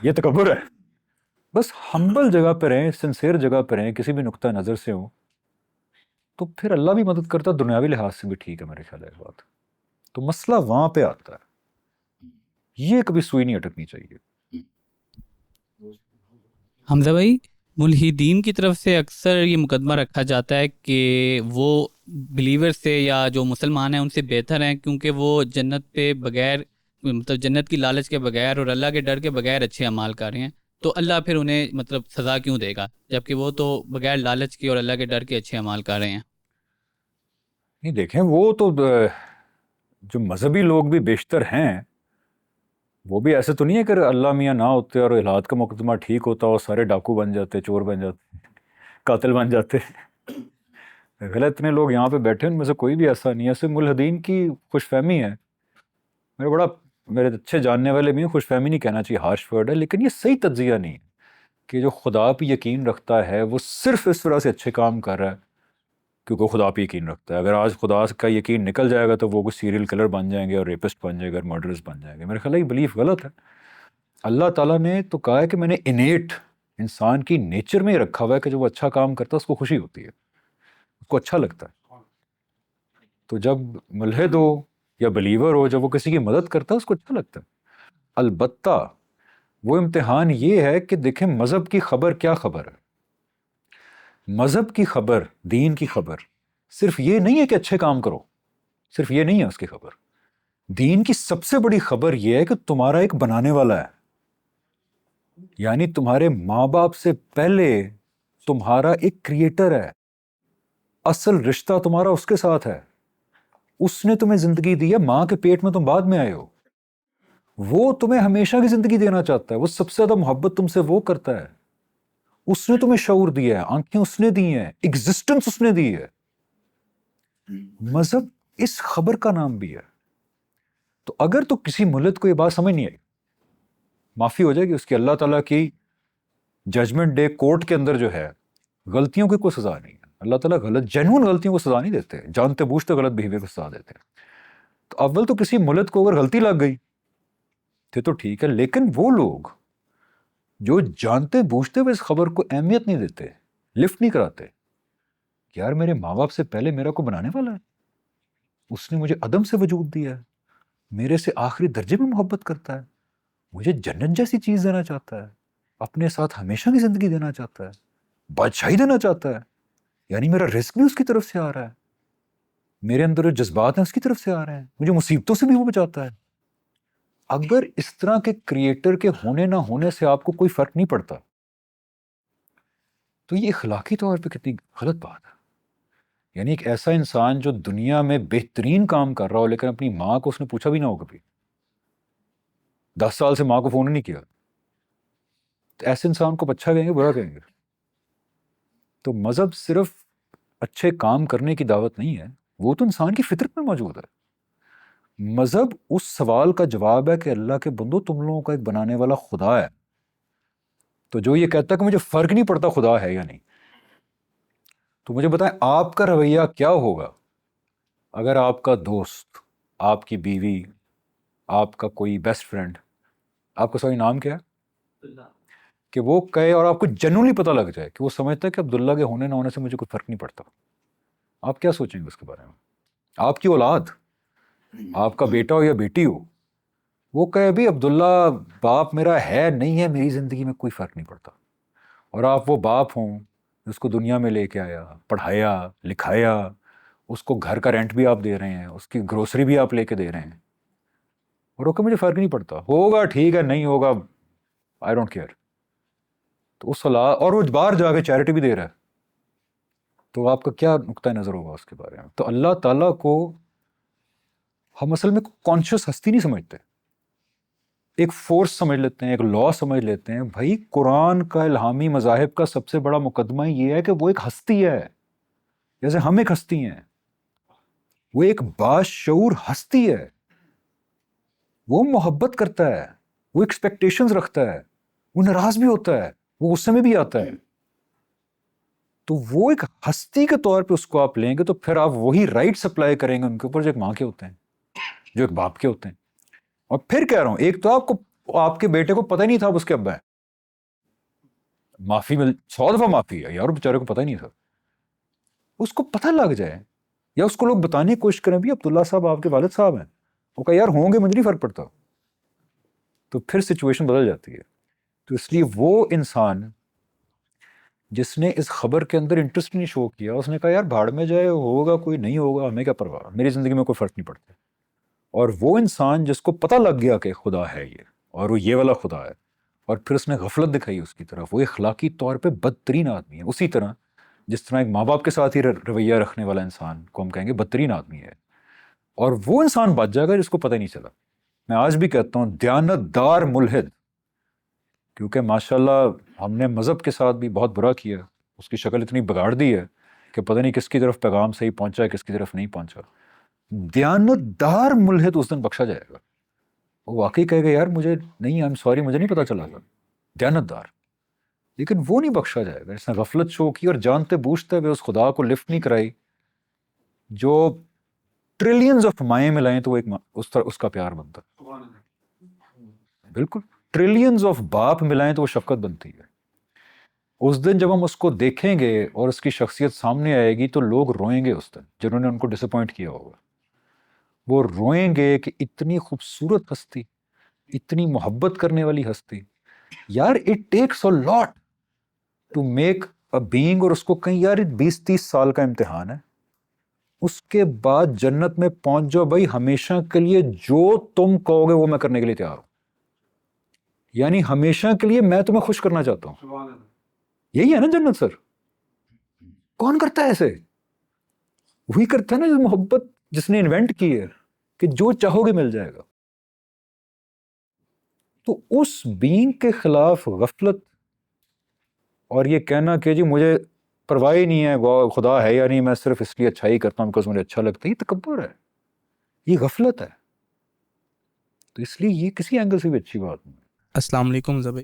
یہ تکبر ہے. بس ہمبل جگہ پہ رہیں, سنسیئر جگہ پہ رہیں, کسی بھی نقطہ نظر سے ہوں, تو پھر اللہ بھی مدد کرتا ہے, دنیاوی لحاظ سے بھی ٹھیک ہے میرے خیال ہے بات. تو مسئلہ وہاں پہ آتا ہے, یہ کبھی سوئی نہیں اٹکنی چاہیے. حمزہ بھائی, ملحدین کی طرف سے اکثر یہ مقدمہ رکھا جاتا ہے کہ وہ بلیور سے یا جو مسلمان ہیں ان سے بہتر ہیں کیونکہ وہ جنت پہ بغیر, مطلب جنت کی لالچ کے بغیر اور اللہ کے ڈر کے بغیر اچھے اعمال کر رہے ہیں, تو اللہ پھر انہیں مطلب سزا کیوں دے گا جبکہ وہ تو بغیر لالچ کے اور اللہ کے ڈر کے اچھے اعمال کر رہے ہیں. نہیں دیکھیں, وہ تو جو مذہبی لوگ بھی بیشتر ہیں وہ بھی ایسے تو نہیں ہے کہ اللہ میاں نہ ہوتے اور الحاد کا مقدمہ ٹھیک ہوتا اور سارے ڈاکو بن جاتے, چور بن جاتے, قاتل بن جاتے. غلط اتنے لوگ یہاں پہ بیٹھے, ان میں سے کوئی بھی ایسا نہیں ہے. صرف ملحدین کی خوش فہمی ہے. میرے اچھے جاننے والے بھی ہیں, خوش فہمی نہیں کہنا چاہیے, ہارش ورڈ ہے, لیکن یہ صحیح تجزیہ نہیں ہے کہ جو خدا پہ یقین رکھتا ہے وہ صرف اس طرح سے اچھے کام کر رہا ہے کیونکہ خدا پہ یقین رکھتا ہے. اگر آج خدا کا یقین نکل جائے گا تو وہ کوئی سیریل کلر بن جائیں گے اور ریپسٹ بن جائے گا اور مرڈرز بن جائیں گے. میرے خیال ہے یہ بلیف غلط ہے. اللہ تعالیٰ نے تو کہا ہے کہ میں نے انیٹ انسان کی نیچر میں ہی رکھا ہوا ہے کہ جب وہ اچھا کام کرتا ہے اس کو خوشی ہوتی ہے, اس کو اچھا لگتا ہے. تو جب ملحد ہو یا بلیور ہو, جب وہ کسی کی مدد کرتا ہے اس کو اچھا لگتا ہے. البتہ وہ امتحان یہ ہے کہ دیکھیں مذہب کی خبر کیا خبر ہے. مذہب کی خبر, دین کی خبر صرف یہ نہیں ہے کہ اچھے کام کرو, صرف یہ نہیں ہے اس کی خبر. دین کی سب سے بڑی خبر یہ ہے کہ تمہارا ایک بنانے والا ہے, یعنی تمہارے ماں باپ سے پہلے تمہارا ایک کریٹر ہے. اصل رشتہ تمہارا اس کے ساتھ ہے, اس نے تمہیں زندگی دی ہے, ماں کے پیٹ میں تم بعد میں آئے ہو. وہ تمہیں ہمیشہ کی زندگی دینا چاہتا ہے, وہ سب سے زیادہ محبت تم سے وہ کرتا ہے. اس نے تمہیں شعور دیا ہے, آنکھیں اس نے دی ہیں, ایگزسٹنس اس نے دی ہے. مذہب اس خبر کا نام بھی ہے. تو اگر تو کسی ملت کو یہ بات سمجھ نہیں آئی, معافی ہو جائے گی اس کی, اللہ تعالیٰ کی ججمنٹ ڈے کورٹ کے اندر جو ہے غلطیوں کی کوئی سزا نہیں ہے. اللہ تعالیٰ جینوئن غلطیوں کو سزا نہیں دیتے, جانتے بوجھتے غلط بیہیویئر کو سزا دیتے ہیں. تو اول تو کسی ملت کو اگر غلطی لگ گئی تو ٹھیک ہے, لیکن وہ لوگ جو جانتے بوجھتے ہوئے اس خبر کو اہمیت نہیں دیتے, لفٹ نہیں کراتے, یار میرے ماں باپ سے پہلے میرا کو بنانے والا ہے, اس نے مجھے عدم سے وجود دیا ہے, میرے سے آخری درجے میں محبت کرتا ہے, مجھے جنت جیسی چیز دینا چاہتا ہے, اپنے ساتھ ہمیشہ کی زندگی دینا چاہتا ہے, بادشاہی دینا چاہتا ہے, یعنی میرا رزق بھی اس کی طرف سے آ رہا ہے, میرے اندر جو جذبات ہیں اس کی طرف سے آ رہے ہیں, مجھے مصیبتوں سے بھی وہ بچاتا ہے. اگر اس طرح کے کریٹر کے ہونے نہ ہونے سے آپ کو کوئی فرق نہیں پڑتا تو یہ اخلاقی طور پہ کتنی غلط بات ہے. یعنی ایک ایسا انسان جو دنیا میں بہترین کام کر رہا ہو لیکن اپنی ماں کو اس نے پوچھا بھی نہ ہو کبھی, 10 سال سے ماں کو فون نہیں کیا, تو ایسے انسان کو اچھا کہیں گے برا کہیں گے. تو مذہب صرف اچھے کام کرنے کی دعوت نہیں ہے, وہ تو انسان کی فطرت میں موجود ہے. مذہب اس سوال کا جواب ہے کہ اللہ کے بندو تم لوگوں کا ایک بنانے والا خدا ہے, تو جو یہ کہتا ہے کہ مجھے فرق نہیں پڑتا خدا ہے یا نہیں, تو مجھے بتائیں آپ کا رویہ کیا ہوگا اگر آپ کا دوست, آپ کی بیوی, آپ کا کوئی بیسٹ فرینڈ, آپ کا سوری نام کیا ہے, کہ وہ کہے اور آپ کو جنونلی پتہ لگ جائے کہ وہ سمجھتا ہے کہ عبداللہ کے ہونے نہ ہونے سے مجھے کوئی فرق نہیں پڑتا, آپ کیا سوچیں گے اس کے بارے میں؟ آپ کی اولاد, آپ کا بیٹا ہو یا بیٹی ہو, وہ کہے بھی عبداللہ باپ میرا ہے نہیں ہے, میری زندگی میں کوئی فرق نہیں پڑتا, اور آپ وہ باپ ہوں جس کو دنیا میں لے کے آیا, پڑھایا, لکھایا, اس کو گھر کا رینٹ بھی آپ دے رہے ہیں, اس کی گروسری بھی آپ لے کے دے رہے ہیں, اور اوکے مجھے فرق نہیں پڑتا, ہوگا ٹھیک ہے, نہیں ہوگا آئی ڈونٹ کیئر. تو اس اور وہ باہر جا کے چیریٹی بھی دے رہا ہے, تو آپ کا کیا نقطۂ نظر ہوگا اس کے بارے میں؟ تو اللہ تعالیٰ کو ہم اصل میں کانشیس ہستی نہیں سمجھتے, ایک فورس سمجھ لیتے ہیں, ایک لا سمجھ لیتے ہیں. بھائی قرآن کا الہامی مذاہب کا سب سے بڑا مقدمہ یہ ہے کہ وہ ایک ہستی ہے, جیسے ہم ایک ہستی ہیں, وہ ایک باشعور ہستی ہے, وہ محبت کرتا ہے, وہ ایکسپیکٹیشنز رکھتا ہے, وہ ناراض بھی ہوتا ہے, وہ غصے میں بھی آتا ہے. تو وہ ایک ہستی کے طور پہ اس کو آپ لیں گے تو پھر آپ وہی رائٹس اپلائی کریں گے ان کے اوپر جو ایک ماں کے ہوتے ہیں, جو ایک باپ کے ہوتے ہیں. اور پھر کہہ رہا ہوں, ایک تو آپ کے بیٹے کو پتہ ہی نہیں تھا اس کے ابا ہے, معافی 100 دفعہ معافی ہے یار, بیچارے کو پتہ ہی نہیں تھا. اس کو پتہ لگ جائے, یا اس کو لوگ بتانے کی کوشش کریں بھی عبداللہ صاحب آپ کے والد صاحب ہیں, وہ کہا یار ہوں گے مجھے نہیں فرق پڑتا, تو پھر سچویشن بدل جاتی ہے. تو اس لیے وہ انسان جس نے اس خبر کے اندر انٹرسٹ نہیں شو کیا, اس نے کہا یار بھاڑ میں جائے, ہوگا کوئی نہیں ہوگا, ہمیں کیا پرواہ, میری زندگی میں کوئی فرق نہیں پڑتا. اور وہ انسان جس کو پتہ لگ گیا کہ خدا ہے یہ, اور وہ یہ والا خدا ہے, اور پھر اس نے غفلت دکھائی اس کی طرف, وہ اخلاقی طور پہ بدترین آدمی ہے. اسی طرح جس طرح ایک ماں باپ کے ساتھ ہی رویہ رکھنے والا انسان کو ہم کہیں گے بدترین آدمی ہے, اور وہ انسان بچ جائے گا جس کو پتہ ہی نہیں چلا. میں آج بھی کہتا ہوں دیانت دار ملحد, کیونکہ ماشاءاللہ ہم نے مذہب کے ساتھ بھی بہت برا کیا, اس کی شکل اتنی بگاڑ دی ہے کہ پتہ نہیں کس کی طرف پیغام صحیح پہنچا ہے, کس کی طرف نہیں پہنچا. دیانت دار ملحد اس دن بخشا جائے گا, وہ واقعی کہے گا یار مجھے نہیں, آئی ایم سوری, مجھے نہیں پتہ چلا تھا, دیانت دار. لیکن وہ نہیں بخشا جائے گا جس نے غفلت شو کی اور جانتے بوجھتے ہوئے اس خدا کو لفٹ نہیں کرائی جو ٹریلینز آف مائیں ملائیں تو وہ ایک اس کا پیار بنتا ہے. بالکل, ٹریلینز آف باپ ملائیں تو وہ شفقت بنتی ہے. اس دن جب ہم اس کو دیکھیں گے اور اس کی شخصیت سامنے آئے گی تو لوگ روئیں گے اس دن, جنہوں نے ان کو ڈس اپوائنٹ کیا ہوگا. وہ روئیں گے کہ اتنی خوبصورت ہستی, اتنی محبت کرنے والی ہستی, یار it takes a lot to make a being, اور اس کو کہیں یار 20-30 سال کا امتحان ہے, اس کے بعد جنت میں پہنچ جاؤ بھائی ہمیشہ کے لیے, جو تم کہو گے وہ میں کرنے کے لیے تیار ہوں. یعنی ہمیشہ کے لیے میں تمہیں خوش کرنا چاہتا ہوں. یہی ہے نا جنت سر, کون کرتا ہے ایسے؟ وہی کرتا ہے نا جو محبت جس نے انوینٹ کی ہے کہ جو چاہو گے مل جائے گا. تو اس بینگ کے خلاف غفلت اور یہ کہنا کہ جی مجھے پرواہ ہی نہیں ہے خدا ہے یا نہیں, میں صرف اس لیے اچھائی کرتا ہوں بیکاز مجھے اچھا لگتا ہے, یہ تکبر ہے, یہ غفلت ہے. تو اس لیے یہ کسی اینگل سے بھی اچھی بات نہیں. السلام علیکم زبی,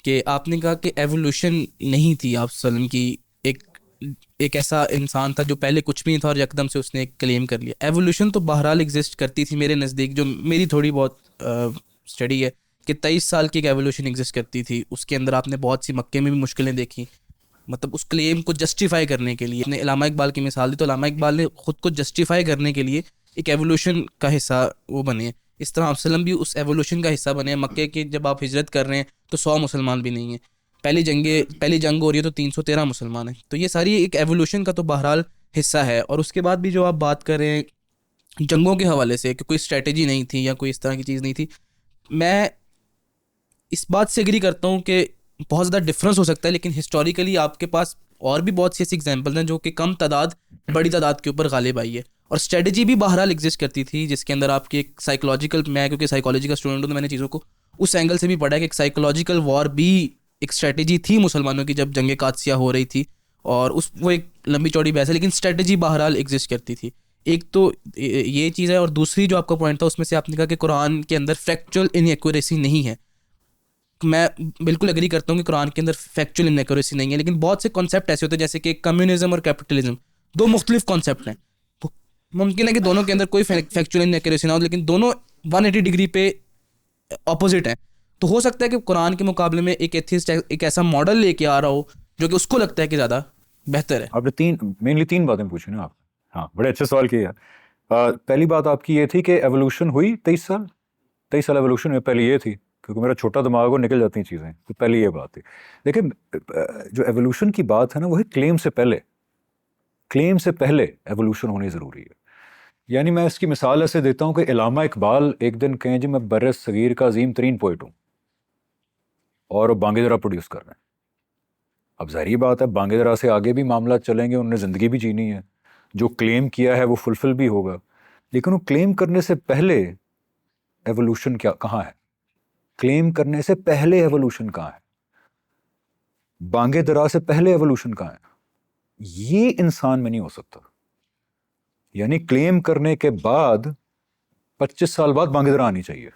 کہ آپ نے کہا کہ ایوولوشن نہیں تھی آپ وسلم کی, ایک ایسا انسان تھا جو پہلے کچھ بھی نہیں تھا اور یکدم سے اس نے ایک کلیم کر لیا. ایوولوشن تو بہرحال ایگزسٹ کرتی تھی میرے نزدیک, جو میری تھوڑی بہت اسٹڈی ہے کہ 23 سال کی ایک ایوولوشن ایگزسٹ کرتی تھی. اس کے اندر آپ نے بہت سی مکے میں بھی مشکلیں دیکھی, مطلب اس کلیم کو جسٹیفائی کرنے کے لیے. نے علامہ اقبال کی مثال دی تو علامہ اقبال نے خود کو جسٹیفائی کرنے کے لیے ایک ایوولوشن کا حصہ وہ بنے. اس طرح آپ وسلم بھی اس ایوولوشن کا حصہ بنے. مکے کے جب آپ ہجرت کر رہے ہیں تو 100 مسلمان بھی نہیں ہیں, پہلی جنگ ہو رہی ہے تو 313 مسلمان ہیں. تو یہ ساری ایک ایوولوشن کا تو بہرحال حصہ ہے. اور اس کے بعد بھی جو آپ بات کر رہے ہیں جنگوں کے حوالے سے کہ کوئی اسٹریٹجی نہیں تھی یا کوئی اس طرح کی چیز نہیں تھی, میں اس بات سے ایگری کرتا ہوں کہ بہت زیادہ ڈفرینس ہو سکتا ہے, لیکن ہسٹوریکلی آپ کے پاس اور بھی بہت سی ایسی ایگزامپل ہیں جو کہ کم تعداد بڑی تعداد کے اوپر غالب آئی ہے. اور اسٹریٹجی بھی بہرحال ایگزسٹ کرتی تھی جس کے اندر آپ کی ایک سائیکولوجیکل, میں کیونکہ سائیکالوجی کا اسٹوڈنٹ ہوں تو میں نے چیزوں کو اس اینگل سے بھی پڑھا ہے کہ ایک سائیکولوجیکل وار بھی ایک اسٹریٹجی تھی مسلمانوں کی جب جنگ قادسیہ ہو رہی تھی. اور وہ ایک لمبی چوڑی بحث ہے, لیکن اسٹریٹجی بہرحال ایگزسٹ کرتی تھی. ایک تو یہ چیز ہے, اور دوسری جو آپ کا پوائنٹ تھا اس میں سے آپ نے کہا کہ قرآن کے اندر فیکچوئل انیکوریسی نہیں ہے. میں بالکل ایگری کرتا ہوں کہ قرآن کے اندر فیکچوئل انیکوریسی نہیں ہے, لیکن بہت سے کانسیپٹ ایسے ہوتے ہیں جیسے کہ کمیونزم اور کیپٹلزم, دو مختلف کانسیپٹ ہیں. ممکن ہے کہ دونوں کے اندر کوئی فیکچوئل انیکوریسی نہ ہو, لیکن دونوں 180 ڈگری پہ اپوزٹ ہیں. تو ہو سکتا ہے کہ قرآن کے مقابلے میں ایک ایتھیسٹ ایک ایسا ماڈل لے کے آ رہا ہو جو کہ اس کو لگتا ہے کہ زیادہ بہتر ہے. آپ نے مینلی تین باتیں پوچھی نا آپ. ہاں, بڑے اچھے سوال کیے. پہلی بات آپ کی یہ تھی کہ ایوولوشن ہوئی 23 سال ایوولوشن میں. پہلے یہ تھی کیونکہ میرا چھوٹا دماغ وہ نکل جاتی ہیں چیزیں. تو پہلی یہ بات ہے. دیکھیں جو ایولیوشن کی بات ہے نا وہ ہے کلیم سے پہلے ایولیوشن ہونی ضروری ہے. یعنی میں اس کی مثال ایسے دیتا ہوں کہ علامہ اقبال ایک دن کہیں جی میں بر صغیر کا عظیم ترین پوئٹ ہوں اور وہ بانگ درا پروڈیوس کر رہے ہیں. اب ظاہری بات ہے بانگ درا سے آگے بھی معاملات چلیں گے, انہوں نے زندگی بھی جینی ہے, جو کلیم کیا ہے وہ فلفل بھی ہوگا, لیکن وہ کلیم کرنے سے پہلے ایولیوشن کہاں ہے؟ کلیم کرنے سے پہلے ایولیوشن کہاں ہے؟ بانگ درا سے پہلے ایولیوشن کہاں ہے؟ یہ انسان میں نہیں ہو سکتا. یعنی کلیم کرنے کے بعد 25 سال بعد بانگ درا آنی چاہیے.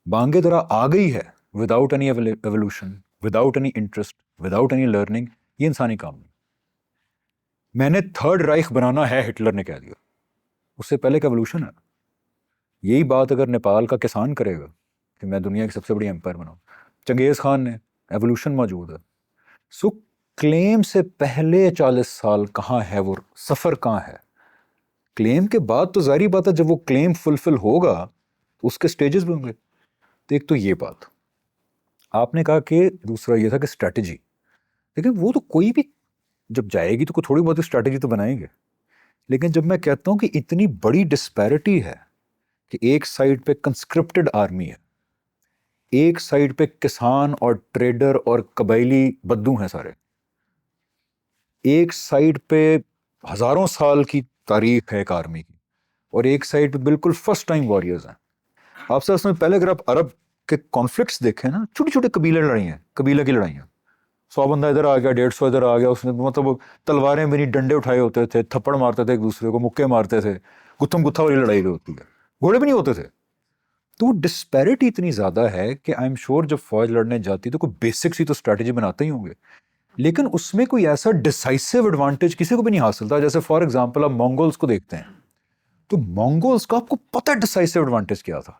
بانگ درا آ گئی ہے without any evolution, without any interest, without any learning. یہ انسانی کام نہیں. میں نے تھرڈ رائخ بنانا ہے ہٹلر نے کہہ دیا, اس سے پہلے کا ایولیوشن ہے. یہی بات اگر نیپال کا کسان کرے گا کہ میں دنیا کی سب سے بڑی امپائر بناؤں, چنگیز خان نے, ایولیوشن موجود ہے. سو کلیم سے پہلے 40 سال کہاں ہے, وہ سفر کہاں ہے؟ کلیم کے بعد تو ظاہری بات ہے جب وہ کلیم فلفل ہوگا تو اس کے سٹیجز بھی ہوں گے. تو ایک تو یہ بات آپ نے کہا کہ دوسرا یہ تھا کہ اسٹریٹجی. لیکن وہ تو کوئی بھی جب جائے گی تو کوئی تھوڑی بہت اسٹریٹجی تو بنائیں گے. لیکن جب میں کہتا ہوں کہ اتنی بڑی ڈسپیرٹی ہے کہ ایک سائڈ پہ کنسکرپٹڈ آرمی ہے, ایک سائڈ پہ کسان اور ٹریڈر اور قبائلی بدو ہیں سارے, ایک سائڈ پہ ہزاروں سال کی تاریخ ہے ایک آرمی کی, اور ایک سائڈ پہ بالکل فرسٹ ٹائم واریئرز ہیں. آپ سے اس میں پہلے اگر آپ عرب کے کانفلکٹس دیکھیں نا, چھوٹی چھوٹی قبیلے لڑائی ہیں, قبیلے کی لڑائیاں, 100 بندہ ادھر آ گیا, 150 ادھر آ گیا, اس نے مطلب تلواریں بھی نہیں, ڈنڈے اٹھائے ہوتے تھے, تھپڑ مارتے تھے ایک دوسرے کو, مکے مارتے تھے, گتھم گتھا والی لڑائی ہوتی ہے, گھوڑے بھی نہیں ہوتے تھے. تو ڈسپیرٹی اتنی زیادہ ہے کہ آئی ایم شیور جب فوج لڑنے جاتی تو کوئی بیسک سی تو اسٹریٹجی بناتے ہی ہوں گے, لیکن اس میں کوئی ایسا ڈیسائسو ایڈوانٹیج کسی کو بھی نہیں حاصل تھا. جیسے فار ایگزامپل آپ مونگولز کو دیکھتے ہیں, تو مونگولز کا آپ کو پتہ ہے ڈیسائسو ایڈوانٹیج کیا تھا,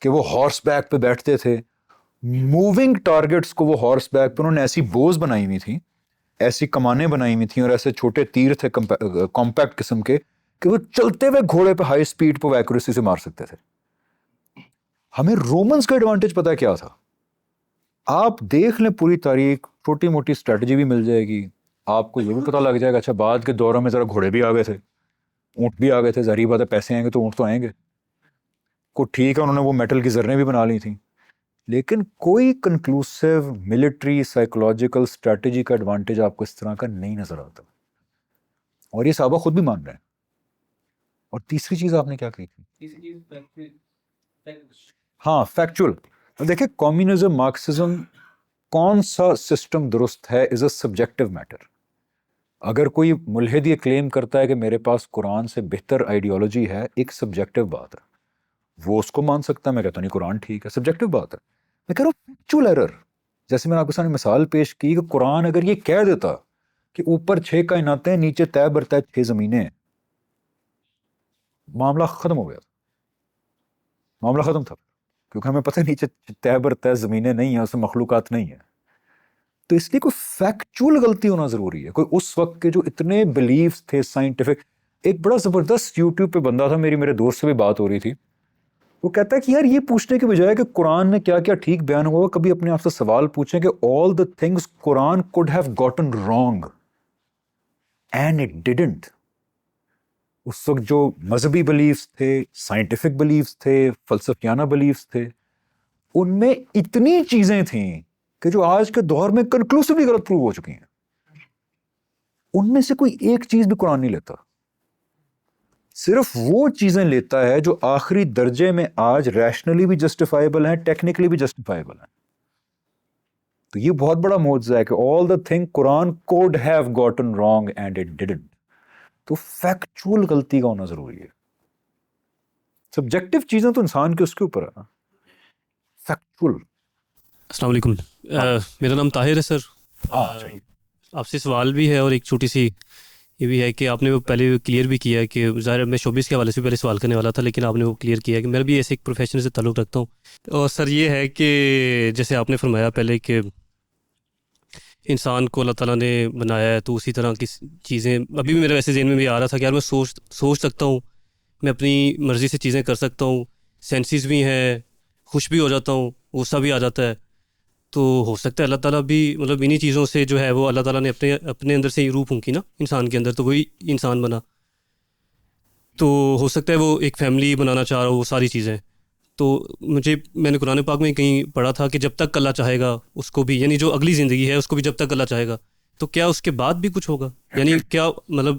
کہ وہ ہارس بیک پہ بیٹھتے تھے, موونگ ٹارگٹس کو وہ ہارس بیک پہ انہوں نے ایسی بوز بنائی ہوئی تھیں, ایسی کمانیں بنائی ہوئی تھیں, اور ایسے چھوٹے تیر تھے کمپیکٹ قسم کے, کہ وہ چلتے ہوئے گھوڑے پہ ہائی سپیڈ پہ ایکوریسی سے مار سکتے تھے. ہمیں رومنز کا ایڈوانٹیج پتہ کیا تھا؟ آپ دیکھ لیں پوری تاریخ, چھوٹی موٹی اسٹریٹجی بھی مل جائے گی آپ کو, یہ بھی پتہ لگ جائے گا اچھا بعد کے دوروں میں ذرا گھوڑے بھی آ گئے تھے, اونٹ بھی آ گئے تھے, ظاہری بات ہے پیسے آئیں گے تو اونٹ تو آئیں گے, کو ٹھیک ہے انہوں نے وہ میٹل کی زریں بھی بنا لی تھیں, لیکن کوئی کنکلوسیو ملٹری سائیکولوجیکل اسٹریٹجی کا ایڈوانٹیج آپ کو اس طرح کا نہیں نظر آتا, اور یہ صحابہ خود بھی مان رہے ہیں. اور تیسری چیز آپ نے کیا کہی تھی؟ ہاں فیکچول. دیکھیں کمیونزم مارکسزم کون سا سسٹم درست ہے از اے سبجیکٹو میٹر. اگر کوئی ملحد یہ کلیم کرتا ہے کہ میرے پاس قرآن سے بہتر آئیڈیالوجی ہے, ایک سبجیکٹو بات ہے, وہ اس کو مان سکتا ہے, میں کہتا نہیں قرآن ٹھیک ہے, سبجیکٹو بات ہے. میں کہہ رہا ہوں فیکچول ایرر, جیسے میں نے آپ کے سامنے مثال پیش کی کہ قرآن اگر یہ کہہ دیتا کہ اوپر 6 کائناتیں نیچے طے برطے 6 زمینیں ہیں, معاملہ ختم ہو گیا, معاملہ ختم تھا, کیونکہ ہمیں پتہ نیچے طے برطے زمینیں نہیں ہیں, اس میں مخلوقات نہیں ہیں. تو اس لیے کوئی فیکچول غلطی ہونا ضروری ہے. کوئی اس وقت کے جو اتنے بلیفز تھے سائنٹیفک, ایک بڑا زبردست یوٹیوب پہ بندہ تھا, میرے دوست سے بھی بات ہو رہی تھی, وہ کہتا ہے کہ یار یہ پوچھنے کے بجائے کہ قرآن میں کیا کیا ٹھیک بیان ہوا, کبھی اپنے آپ سے سوال پوچھیں کہ all the things Quran could have gotten wrong and it didn't. اس وقت جو مذہبی بلیفز تھے, سائنٹیفک بلیفز تھے, فلسفیانہ بلیفز تھے, ان میں اتنی چیزیں تھیں کہ جو آج کے دور میں کنکلوسیولی غلط پروو ہو چکی ہیں. ان میں سے کوئی ایک چیز بھی قرآن نہیں لیتا, صرف وہ چیزیں لیتا ہے جو آخری درجے میں آج ریشنلی بھی جسٹیفائیبل ہیں, ٹیکنیکلی بھی جسٹیفائیبل ہیں. تو یہ بہت بڑا معجزہ ہے کہ all the thing Quran could have gotten wrong and it didn't. تو فیکچول غلطی کا ہونا ضروری ہے. سبجیکٹو چیزیں تو انسان کے اس کے اوپر ہے نا, فیکچول. السلام علیکم, میرا نام طاہر ہے سر. آپ سے سوال بھی ہے اور ایک چھوٹی سی یہ بھی ہے کہ آپ نے وہ پہلے کلیئر بھی کیا ہے کہ ظاہر میں شوبز کے حوالے سے پہلے سوال کرنے والا تھا, لیکن آپ نے وہ کلیئر کیا ہے کہ میں بھی ایسے ایک پروفیشن سے تعلق رکھتا ہوں. اور سر یہ ہے کہ جیسے آپ نے فرمایا پہلے کہ انسان کو اللہ تعالیٰ نے بنایا ہے, تو اسی طرح کی چیزیں ابھی بھی میرے ویسے ذہن میں بھی آ رہا تھا کہ یار میں سوچ سکتا ہوں, میں اپنی مرضی سے چیزیں کر سکتا ہوں, سینسز بھی ہیں, خوش بھی ہو جاتا ہوں, غصہ بھی آ جاتا ہے. تو ہو سکتا ہے اللہ تعالیٰ بھی مطلب انہی چیزوں سے جو ہے وہ اللہ تعالیٰ نے اپنے اندر سے ہی روح پھونکی نا انسان کے اندر, تو وہی انسان بنا. تو ہو سکتا ہے وہ ایک فیملی بنانا چاہ رہا ہو, وہ ساری چیزیں. تو میں نے قرآن پاک میں کہیں پڑھا تھا کہ جب تک اللہ چاہے گا اس کو بھی, یعنی جو اگلی زندگی ہے اس کو بھی جب تک اللہ چاہے گا, تو کیا اس کے بعد بھی کچھ ہوگا؟ یعنی کیا مطلب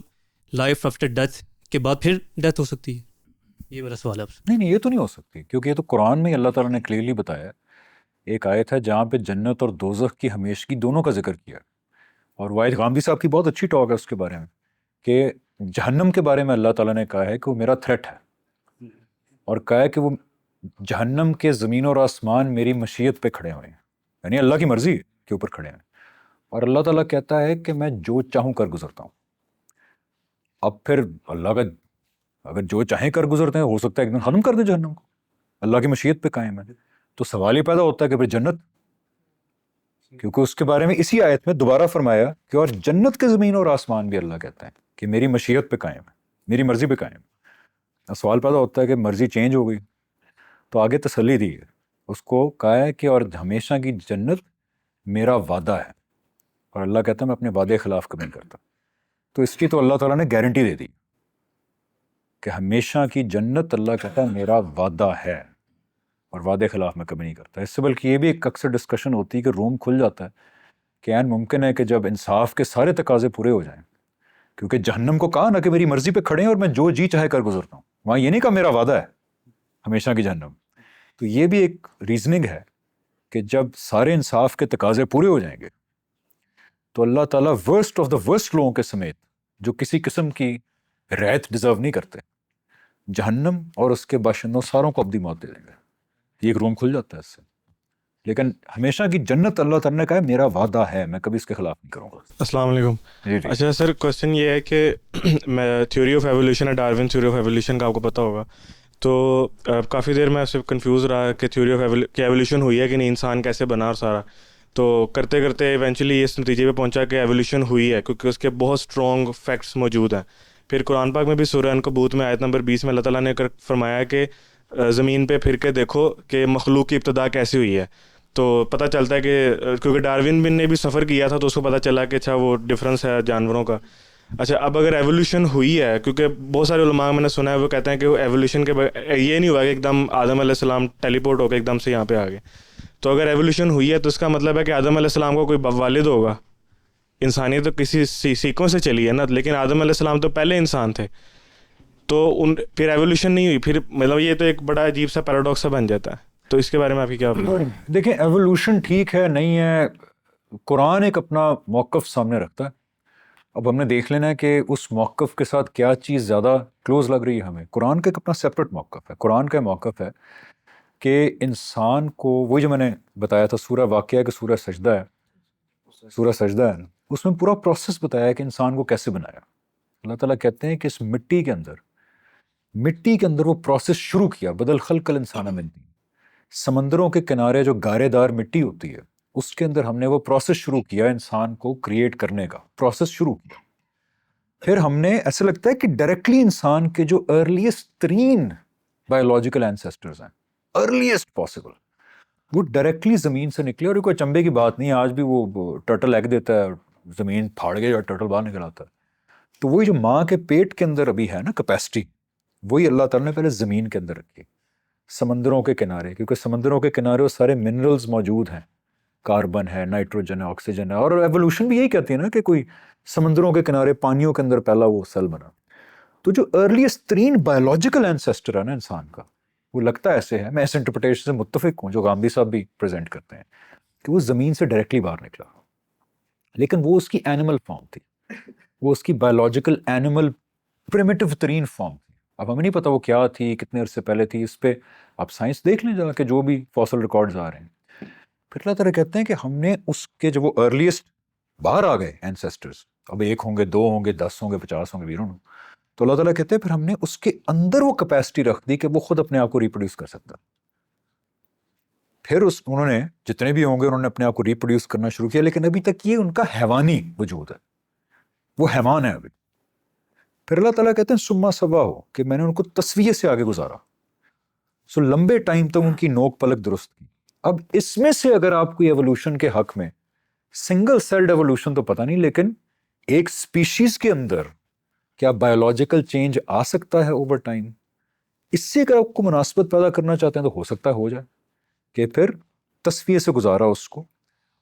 لائف آفٹر ڈیتھ کے بعد پھر ڈیتھ ہو سکتی ہے؟ یہ میرا سوال ہے آپ سے. نہیں یہ تو نہیں ہو سکتی, کیونکہ یہ تو قرآن میں اللہ تعالیٰ نے کلیئرلی بتایا ہے. ایک آیت ہے جہاں پہ جنت اور دوزخ کی ہمیشگی دونوں کا ذکر کیا, اور واحد غامدی صاحب کی بہت اچھی ٹاک ہے اس کے بارے میں, کہ جہنم کے بارے میں اللہ تعالیٰ نے کہا ہے کہ وہ میرا تھریٹ ہے, اور کہا ہے کہ وہ جہنم کے زمین اور آسمان میری مشیت پہ کھڑے ہوئے ہیں, یعنی اللہ کی مرضی کے اوپر کھڑے ہیں. اور اللہ تعالیٰ کہتا ہے کہ میں جو چاہوں کر گزرتا ہوں. اب پھر اللہ کا اگر جو چاہیں کر گزرتے ہیں, ہو سکتا ہے ایک دن ختم کر دیں جہنم کو, اللہ کی مشیت پہ قائم ہے. تو سوال یہ پیدا ہوتا ہے کہ پھر جنت, کیونکہ اس کے بارے میں اسی آیت میں دوبارہ فرمایا کہ اور جنت کے زمین اور آسمان بھی اللہ کہتا ہے کہ میری مشیت پہ قائم ہے, میری مرضی پہ قائم ہے. سوال پیدا ہوتا ہے کہ مرضی چینج ہو گئی, تو آگے تسلی دی ہے, اس کو کہا ہے کہ اور ہمیشہ کی جنت میرا وعدہ ہے, اور اللہ کہتا ہے میں اپنے وعدے خلاف کبھی نہیں کرتا. تو اس کی تو اللہ تعالیٰ نے گارنٹی دے دی کہ ہمیشہ کی جنت اللہ کہتا ہے میرا وعدہ ہے, اور وعدے خلاف میں کبھی نہیں کرتا. اس سے بلکہ یہ بھی ایک اکثر ڈسکشن ہوتی ہے کہ روم کھل جاتا ہے کہ عین ممکن ہے کہ جب انصاف کے سارے تقاضے پورے ہو جائیں, کیونکہ جہنم کو کہا نا کہ میری مرضی پہ کھڑے ہیں اور میں جو جی چاہے کر گزرتا ہوں, وہاں یہ نہیں کہا میرا وعدہ ہے ہمیشہ کی جہنم. تو یہ بھی ایک ریزننگ ہے کہ جب سارے انصاف کے تقاضے پورے ہو جائیں گے تو اللہ تعالیٰ ورسٹ آف دا ورسٹ لوگوں کے سمیت جو کسی قسم کی رعایت ڈیزرو نہیں کرتے, جہنم اور اس کے باشندوں ساروں کو ابدی موت دے دیں گے. یہ ایک روم کھل جاتا ہے اس سے. لیکن ہمیشہ کی جنت اللہ تعالیٰ نے کہا ہے میرا وعدہ ہے, میں کبھی اس کے خلاف نہیں کروں گا. السلام علیکم. اچھا سر, کوشچن یہ ہے کہ میں تھیوری آف ایولیوشن ہے, ڈارون تھیوری آف ایولیوشن کا آپ کو پتہ ہوگا, تو کافی دیر میں اس سے کنفیوز رہا کہ تھیوری آف ایولیوشن ہوئی ہے کہ نہیں, انسان کیسے بنا اور سارا. تو کرتے کرتے ایونچولی اس نتیجے پہ پہنچا کہ ایولیوشن ہوئی ہے, کیونکہ اس کے بہت اسٹرانگ فیکٹس موجود ہیں. پھر قرآن پاک میں بھی سورہ عنکبوت میں آیت نمبر 20 میں اللہ تعالیٰ نے فرمایا کہ زمین پہ پھر کے دیکھو کہ مخلوق کی ابتدا کیسی ہوئی ہے. تو پتہ چلتا ہے کہ کیونکہ ڈارون نے بھی سفر کیا تھا تو اس کو پتہ چلا کہ اچھا وہ ڈفرینس ہے جانوروں کا. اچھا اب اگر ایولیوشن ہوئی ہے, کیونکہ بہت سارے علماء میں نے سنا ہے وہ کہتے ہیں کہ وہ ایولیوشن کے یہ نہیں ہوا کہ ایک دم آدم علیہ السلام ٹیلی پورٹ ہو کے ایک دم سے یہاں پہ آ گئے. تو اگر ایولیوشن ہوئی ہے تو اس کا مطلب ہے کہ آدم علیہ السلام کو کوئی والد ہوگا. انسانیت تو کسی سیکوں سے چلی ہے نا, لیکن آدم علیہ السلام تو پہلے انسان تھے, تو پھر ایولیوشن نہیں ہوئی. پھر مطلب یہ تو ایک بڑا عجیب سا پیراڈاکس بن جاتا ہے. تو اس کے بارے میں آپ کی کیا؟ دیکھیں ایولیوشن ٹھیک ہے نہیں ہے, قرآن ایک اپنا موقف سامنے رکھتا ہے. اب ہم نے دیکھ لینا ہے کہ اس موقف کے ساتھ کیا چیز زیادہ کلوز لگ رہی ہے ہمیں. قرآن کا ایک اپنا سیپریٹ موقف ہے. قرآن کا موقف ہے کہ انسان کو, وہی جو میں نے بتایا تھا سورہ واقعہ کہ سورہ سجدہ ہے, سورہ سجدہ ہے, اس میں پورا پروسیس بتایا کہ انسان کو کیسے بنایا. اللہ تعالیٰ کہتے ہیں کہ اس مٹی کے اندر وہ پروسیس شروع کیا, بدل خلق الانسان من طین. سمندروں کے کنارے جو گارے دار مٹی ہوتی ہے اس کے اندر ہم نے وہ پروسیس شروع کیا, انسان کو کریٹ کرنے کا پروسیس شروع کیا. پھر ہم نے ایسا لگتا ہے کہ ڈائریکٹلی انسان کے جو ارلیسٹ ترین بایولوجیکل اینسیسٹرز ہیں, ارلیسٹ پاسبل, وہ ڈائریکٹلی زمین سے نکلے. اور کوئی چمبے کی بات نہیں, آج بھی وہ ٹرٹل ایگ دیتا ہے اور زمین پھاڑ کے جو ٹرٹل باہر نکل آتا ہے. تو وہی جو ماں کے پیٹ کے اندر ابھی ہے نا کیپیسٹی, وہی اللہ تعالیٰ نے پہلے زمین کے اندر رکھی, سمندروں کے کنارے, کیونکہ سمندروں کے کنارے وہ سارے منرلز موجود ہیں, کاربن ہے, نائٹروجن ہے, آکسیجن ہے. اور ایولیوشن بھی یہی کہتی ہے نا کہ کوئی سمندروں کے کنارے پانیوں کے اندر پہلا وہ سیل بنا. تو جو ارلیسٹ ترین بایولوجیکل اینسیسٹر ہے نا انسان کا, وہ لگتا ایسے ہے, میں اس انٹرپریٹیشن سے متفق ہوں جو غامدی صاحب بھی پریزنٹ کرتے ہیں, کہ وہ زمین سے ڈائریکٹلی باہر نکلا, لیکن وہ اس کی اینیمل فارم تھی, وہ اس کی بایولوجیکل اینیمل پریمیٹیو ترین فارم تھی. اب ہمیں نہیں پتہ وہ کیا تھی, کتنے عرصے پہلے تھی, اس پہ آپ سائنس دیکھ لیں جا کے جو بھی فاسل ریکارڈز آ رہے ہیں. پھر اللہ تعالیٰ کہتے ہیں کہ ہم نے اس کے جو وہ ارلیسٹ باہر آ گئے اینسیسٹرز, اب 1 ہوں گے, 2 ہوں گے, 10 ہوں گے, 50 ہوں گے, ویرون, تو اللہ تعالیٰ کہتے ہیں پھر ہم نے اس کے اندر وہ کیپیسٹی رکھ دی کہ وہ خود اپنے آپ کو ریپروڈیوس کر سکتا. پھر انہوں نے جتنے بھی ہوں گے انہوں نے اپنے آپ کو ریپروڈیوس کرنا شروع کیا, لیکن ابھی تک یہ ان کا حیوانی وجود ہے, وہ حیوان ہے ابھی. پھر اللہ تعالیٰ کہتے ہیں سما سوا ہو, کہ میں نے ان کو تسویہ سے آگے گزارا. سو لمبے ٹائم تک ان کی نوک پلک درست کی. اب اس میں سے اگر آپ کوئی ایوولوشن کے حق میں سنگل سیلڈ ایوولوشن تو پتہ نہیں، لیکن ایک سپیشیز کے اندر کیا بایولوجیکل چینج آ سکتا ہے اوور ٹائم، اس سے اگر آپ کو مناسبت پیدا کرنا چاہتے ہیں تو ہو سکتا ہے ہو جائے کہ پھر تصفیے سے گزارا اس کو.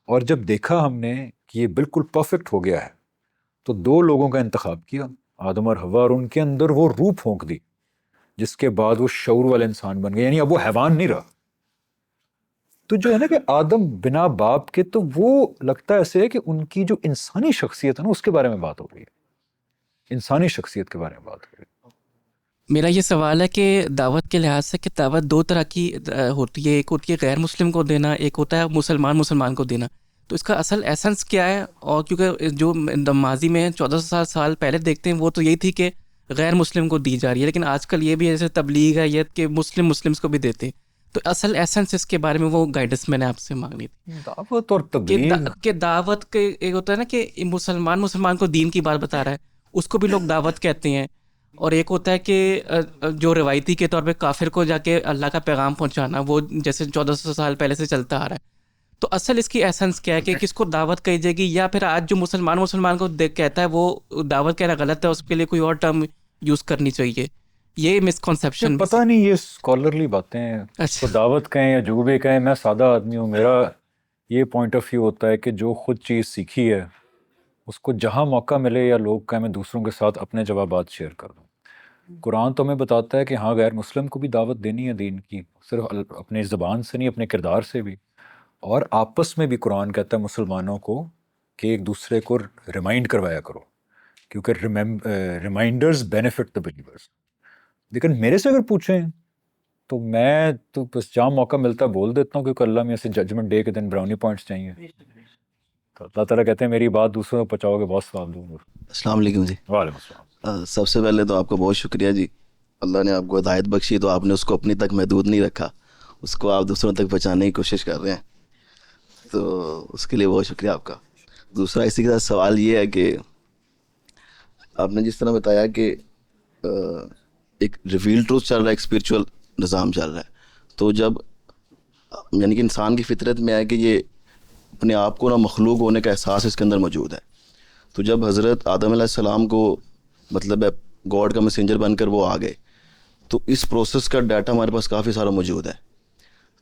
اور جب دیکھا ہم نے کہ یہ بالکل پرفیکٹ ہو گیا ہے تو 2 لوگوں کا انتخاب کیا، آدم اور حوا، اور ان کے اندر وہ روح پھونک دی جس کے بعد وہ شعور والے انسان بن گئے، یعنی اب وہ حیوان نہیں رہا. تو جو ہے نا کہ آدم بنا باپ کے، تو وہ لگتا ہے ایسے ہے کہ ان کی جو انسانی شخصیت ہے نا اس کے بارے میں بات ہو رہی ہے، انسانی شخصیت کے بارے میں بات ہو رہی ہے. میرا یہ سوال ہے کہ دعوت کے لحاظ سے کہ دعوت 2 طرح کی ہوتی ہے، ایک ہوتی ہے غیر مسلم کو دینا، ایک ہوتا ہے مسلمان کو دینا. تو اس کا اصل ایسنس کیا ہے؟ اور کیونکہ جو ماضی میں 1400 سال پہلے دیکھتے ہیں وہ تو یہی تھی کہ غیر مسلم کو دی جا رہی ہے، لیکن آج کل یہ بھی جیسے تبلیغ ہے یہ کہ مسلمس کو بھی دیتے ہیں. تو اصل ایسنس اس کے بارے میں وہ گائیڈنس میں نے آپ سے مانگنی تھی. دعوت اور تبلیغ کہ دعوت کے ایک ہوتا ہے نا کہ مسلمان کو دین کی بات بتا رہا ہے، اس کو بھی لوگ دعوت کہتے ہیں. اور ایک ہوتا ہے کہ جو روایتی کے طور پہ کافر کو جا کے اللہ کا پیغام پہنچانا، وہ جیسے 1400 سال پہلے سے چلتا آ رہا ہے. تو اصل اس کی ایسنس کیا ہے کہ کس کو دعوت کہی جائے گی؟ یا پھر آج جو مسلمان کو کہتا ہے وہ دعوت کہنا غلط ہے، اس کے لیے کوئی اور ٹرم یوز کرنی چاہیے؟ یہ مسکنسیپشن پتہ نہیں، یہ اسکالرلی باتیں ہیں. تو دعوت کہیں یا جو بھی کہیں، میں سادہ آدمی ہوں، میرا یہ پوائنٹ آف ویو ہوتا ہے کہ جو خود چیز سیکھی ہے اس کو جہاں موقع ملے یا لوگ کہیں میں دوسروں کے ساتھ اپنے جوابات شیئر کر دوں. قرآن تو ہمیں بتاتا ہے کہ ہاں غیر مسلم کو بھی دعوت دینی ہے دین کی، صرف اپنے زبان سے نہیں، اپنے کردار سے بھی. اور آپس میں بھی قرآن کہتا ہے مسلمانوں کو کہ ایک دوسرے کو ریمائنڈ کروایا کرو، کیونکہ ریمائنڈرز بینیفٹ دا بلیورز. لیکن میرے سے اگر پوچھیں تو میں تو بس جہاں موقع ملتا ہے بول دیتا ہوں، کیونکہ اللہ میں سے ججمنٹ ڈے کے دن براؤنی پوائنٹس چاہیے. تو اللہ تعالیٰ کہتے ہیں میری بات دوسروں کو پہنچاؤ گے بہت ثواب دوں گا. السلام علیکم جی. وعلیکم السلام. سب سے پہلے تو آپ کا بہت شکریہ جی، اللہ نے آپ کو ہدایت بخشی تو آپ نے اس کو اپنی تک محدود نہیں رکھا، اس کو آپ دوسروں تک پہنچانے کی کوشش کر رہے ہیں، تو اس کے لیے بہت شکریہ آپ کا. دوسرا اسی کے ساتھ سوال یہ ہے کہ آپ نے جس طرح بتایا کہ ایک ریویل ٹروتھ چل رہا ہے، ایک اسپریچول نظام چل رہا ہے، تو جب یعنی کہ انسان کی فطرت میں ہے کہ یہ اپنے آپ کو نہ مخلوق ہونے کا احساس اس کے اندر موجود ہے. تو جب حضرت آدم علیہ السلام کو مطلب ہے گاڈ کا میسنجر بن کر وہ آ گئے، تو اس پروسیس کا ڈیٹا ہمارے پاس کافی سارا موجود ہے.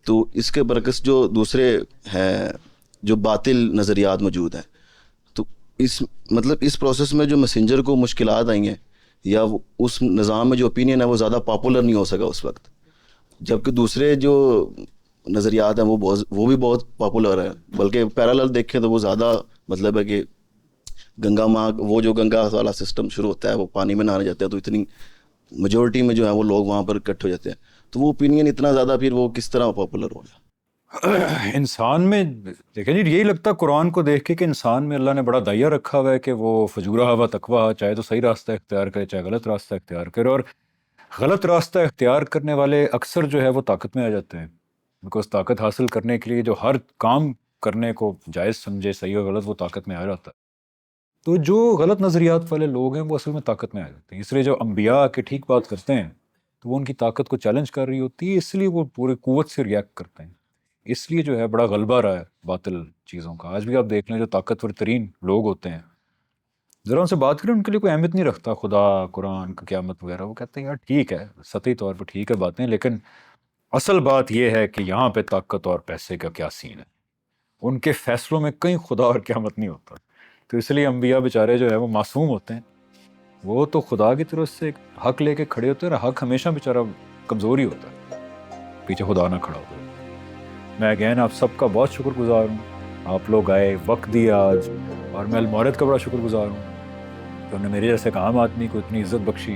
تو اس کے برعکس جو دوسرے ہیں جو باطل نظریات موجود ہیں، تو اس مطلب اس پروسیس میں جو میسنجر کو مشکلات آئی ہیں یا اس نظام میں جو اوپینین ہے وہ زیادہ پاپولر نہیں ہو سکا اس وقت، جبکہ دوسرے جو نظریات ہیں وہ بھی بہت پاپولر ہیں. بلکہ پیرالل دیکھیں تو وہ زیادہ مطلب ہے کہ گنگا ماں، وہ جو گنگا والا سسٹم شروع ہوتا ہے، وہ پانی میں نہانے جاتے ہیں تو اتنی میجورٹی میں جو ہے وہ لوگ وہاں پر اکٹھے ہو جاتے ہیں، تو وہ اوپینین اتنا زیادہ پھر وہ کس طرح پاپولر ہو گیا؟ انسان میں دیکھیں جی، یہی لگتا ہے قرآن کو دیکھ کے کہ انسان میں اللہ نے بڑا دائیا رکھا ہوا ہے کہ وہ فجورہ و تقویٰ، چاہے تو صحیح راستہ اختیار کرے چاہے غلط راستہ اختیار کرے. اور غلط راستہ اختیار کرنے والے اکثر جو ہے وہ طاقت میں آ جاتے ہیں، بیکاز طاقت حاصل کرنے کے لیے جو ہر کام کرنے کو جائز سمجھے صحیح اور غلط وہ طاقت میں آ جاتا ہے. تو جو غلط نظریات والے لوگ ہیں وہ اصل میں طاقت میں آ جاتے ہیں. اس لیے جو انبیاء آ کے ٹھیک بات کرتے ہیں تو وہ ان کی طاقت کو چیلنج کر رہی ہوتی ہے، اس لیے وہ پورے قوت سے ریئیکٹ کرتے ہیں. اس لیے جو ہے بڑا غلبہ رہا ہے باطل چیزوں کا. آج بھی آپ دیکھ لیں جو طاقتور ترین لوگ ہوتے ہیں، ذرا ان سے بات کریں ان کے لیے کوئی اہمیت نہیں رکھتا خدا، قرآن، قیامت وغیرہ. وہ کہتے ہیں یار ٹھیک ہے، سطحی طور پر ٹھیک ہے باتیں، لیکن اصل بات یہ ہے کہ یہاں پہ طاقت اور پیسے کا کیا سین ہے. ان کے فیصلوں میں کہیں خدا اور قیامت نہیں ہوتا. تو اس لیے انبیاء بیچارے جو ہے وہ معصوم ہوتے ہیں، وہ تو خدا کی طرف سے حق لے کے کھڑے ہوتے ہیں، اور حق ہمیشہ بیچارہ کمزور ہی ہوتا ہے، پیچھے خدا نہ کھڑا ہوتا. میں اگین آپ سب کا بہت شکر گزار ہوں، آپ لوگ آئے، وقت دیا آج، اور میں المعرض کا بڑا شکر گزار ہوں کہ انہوں نے میرے جیسے ایک عام آدمی کو اتنی عزت بخشی.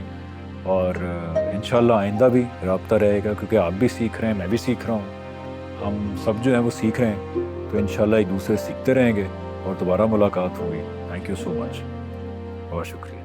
اور انشاءاللہ آئندہ بھی رابطہ رہے گا، کیونکہ آپ بھی سیکھ رہے ہیں، میں بھی سیکھ رہا ہوں، ہم سب جو ہیں وہ سیکھ رہے ہیں. تو انشاءاللہ ایک دوسرے سے سیکھتے رہیں گے اور دوبارہ ملاقات ہوگی. تھینک یو سو مچ، بہت شکریہ.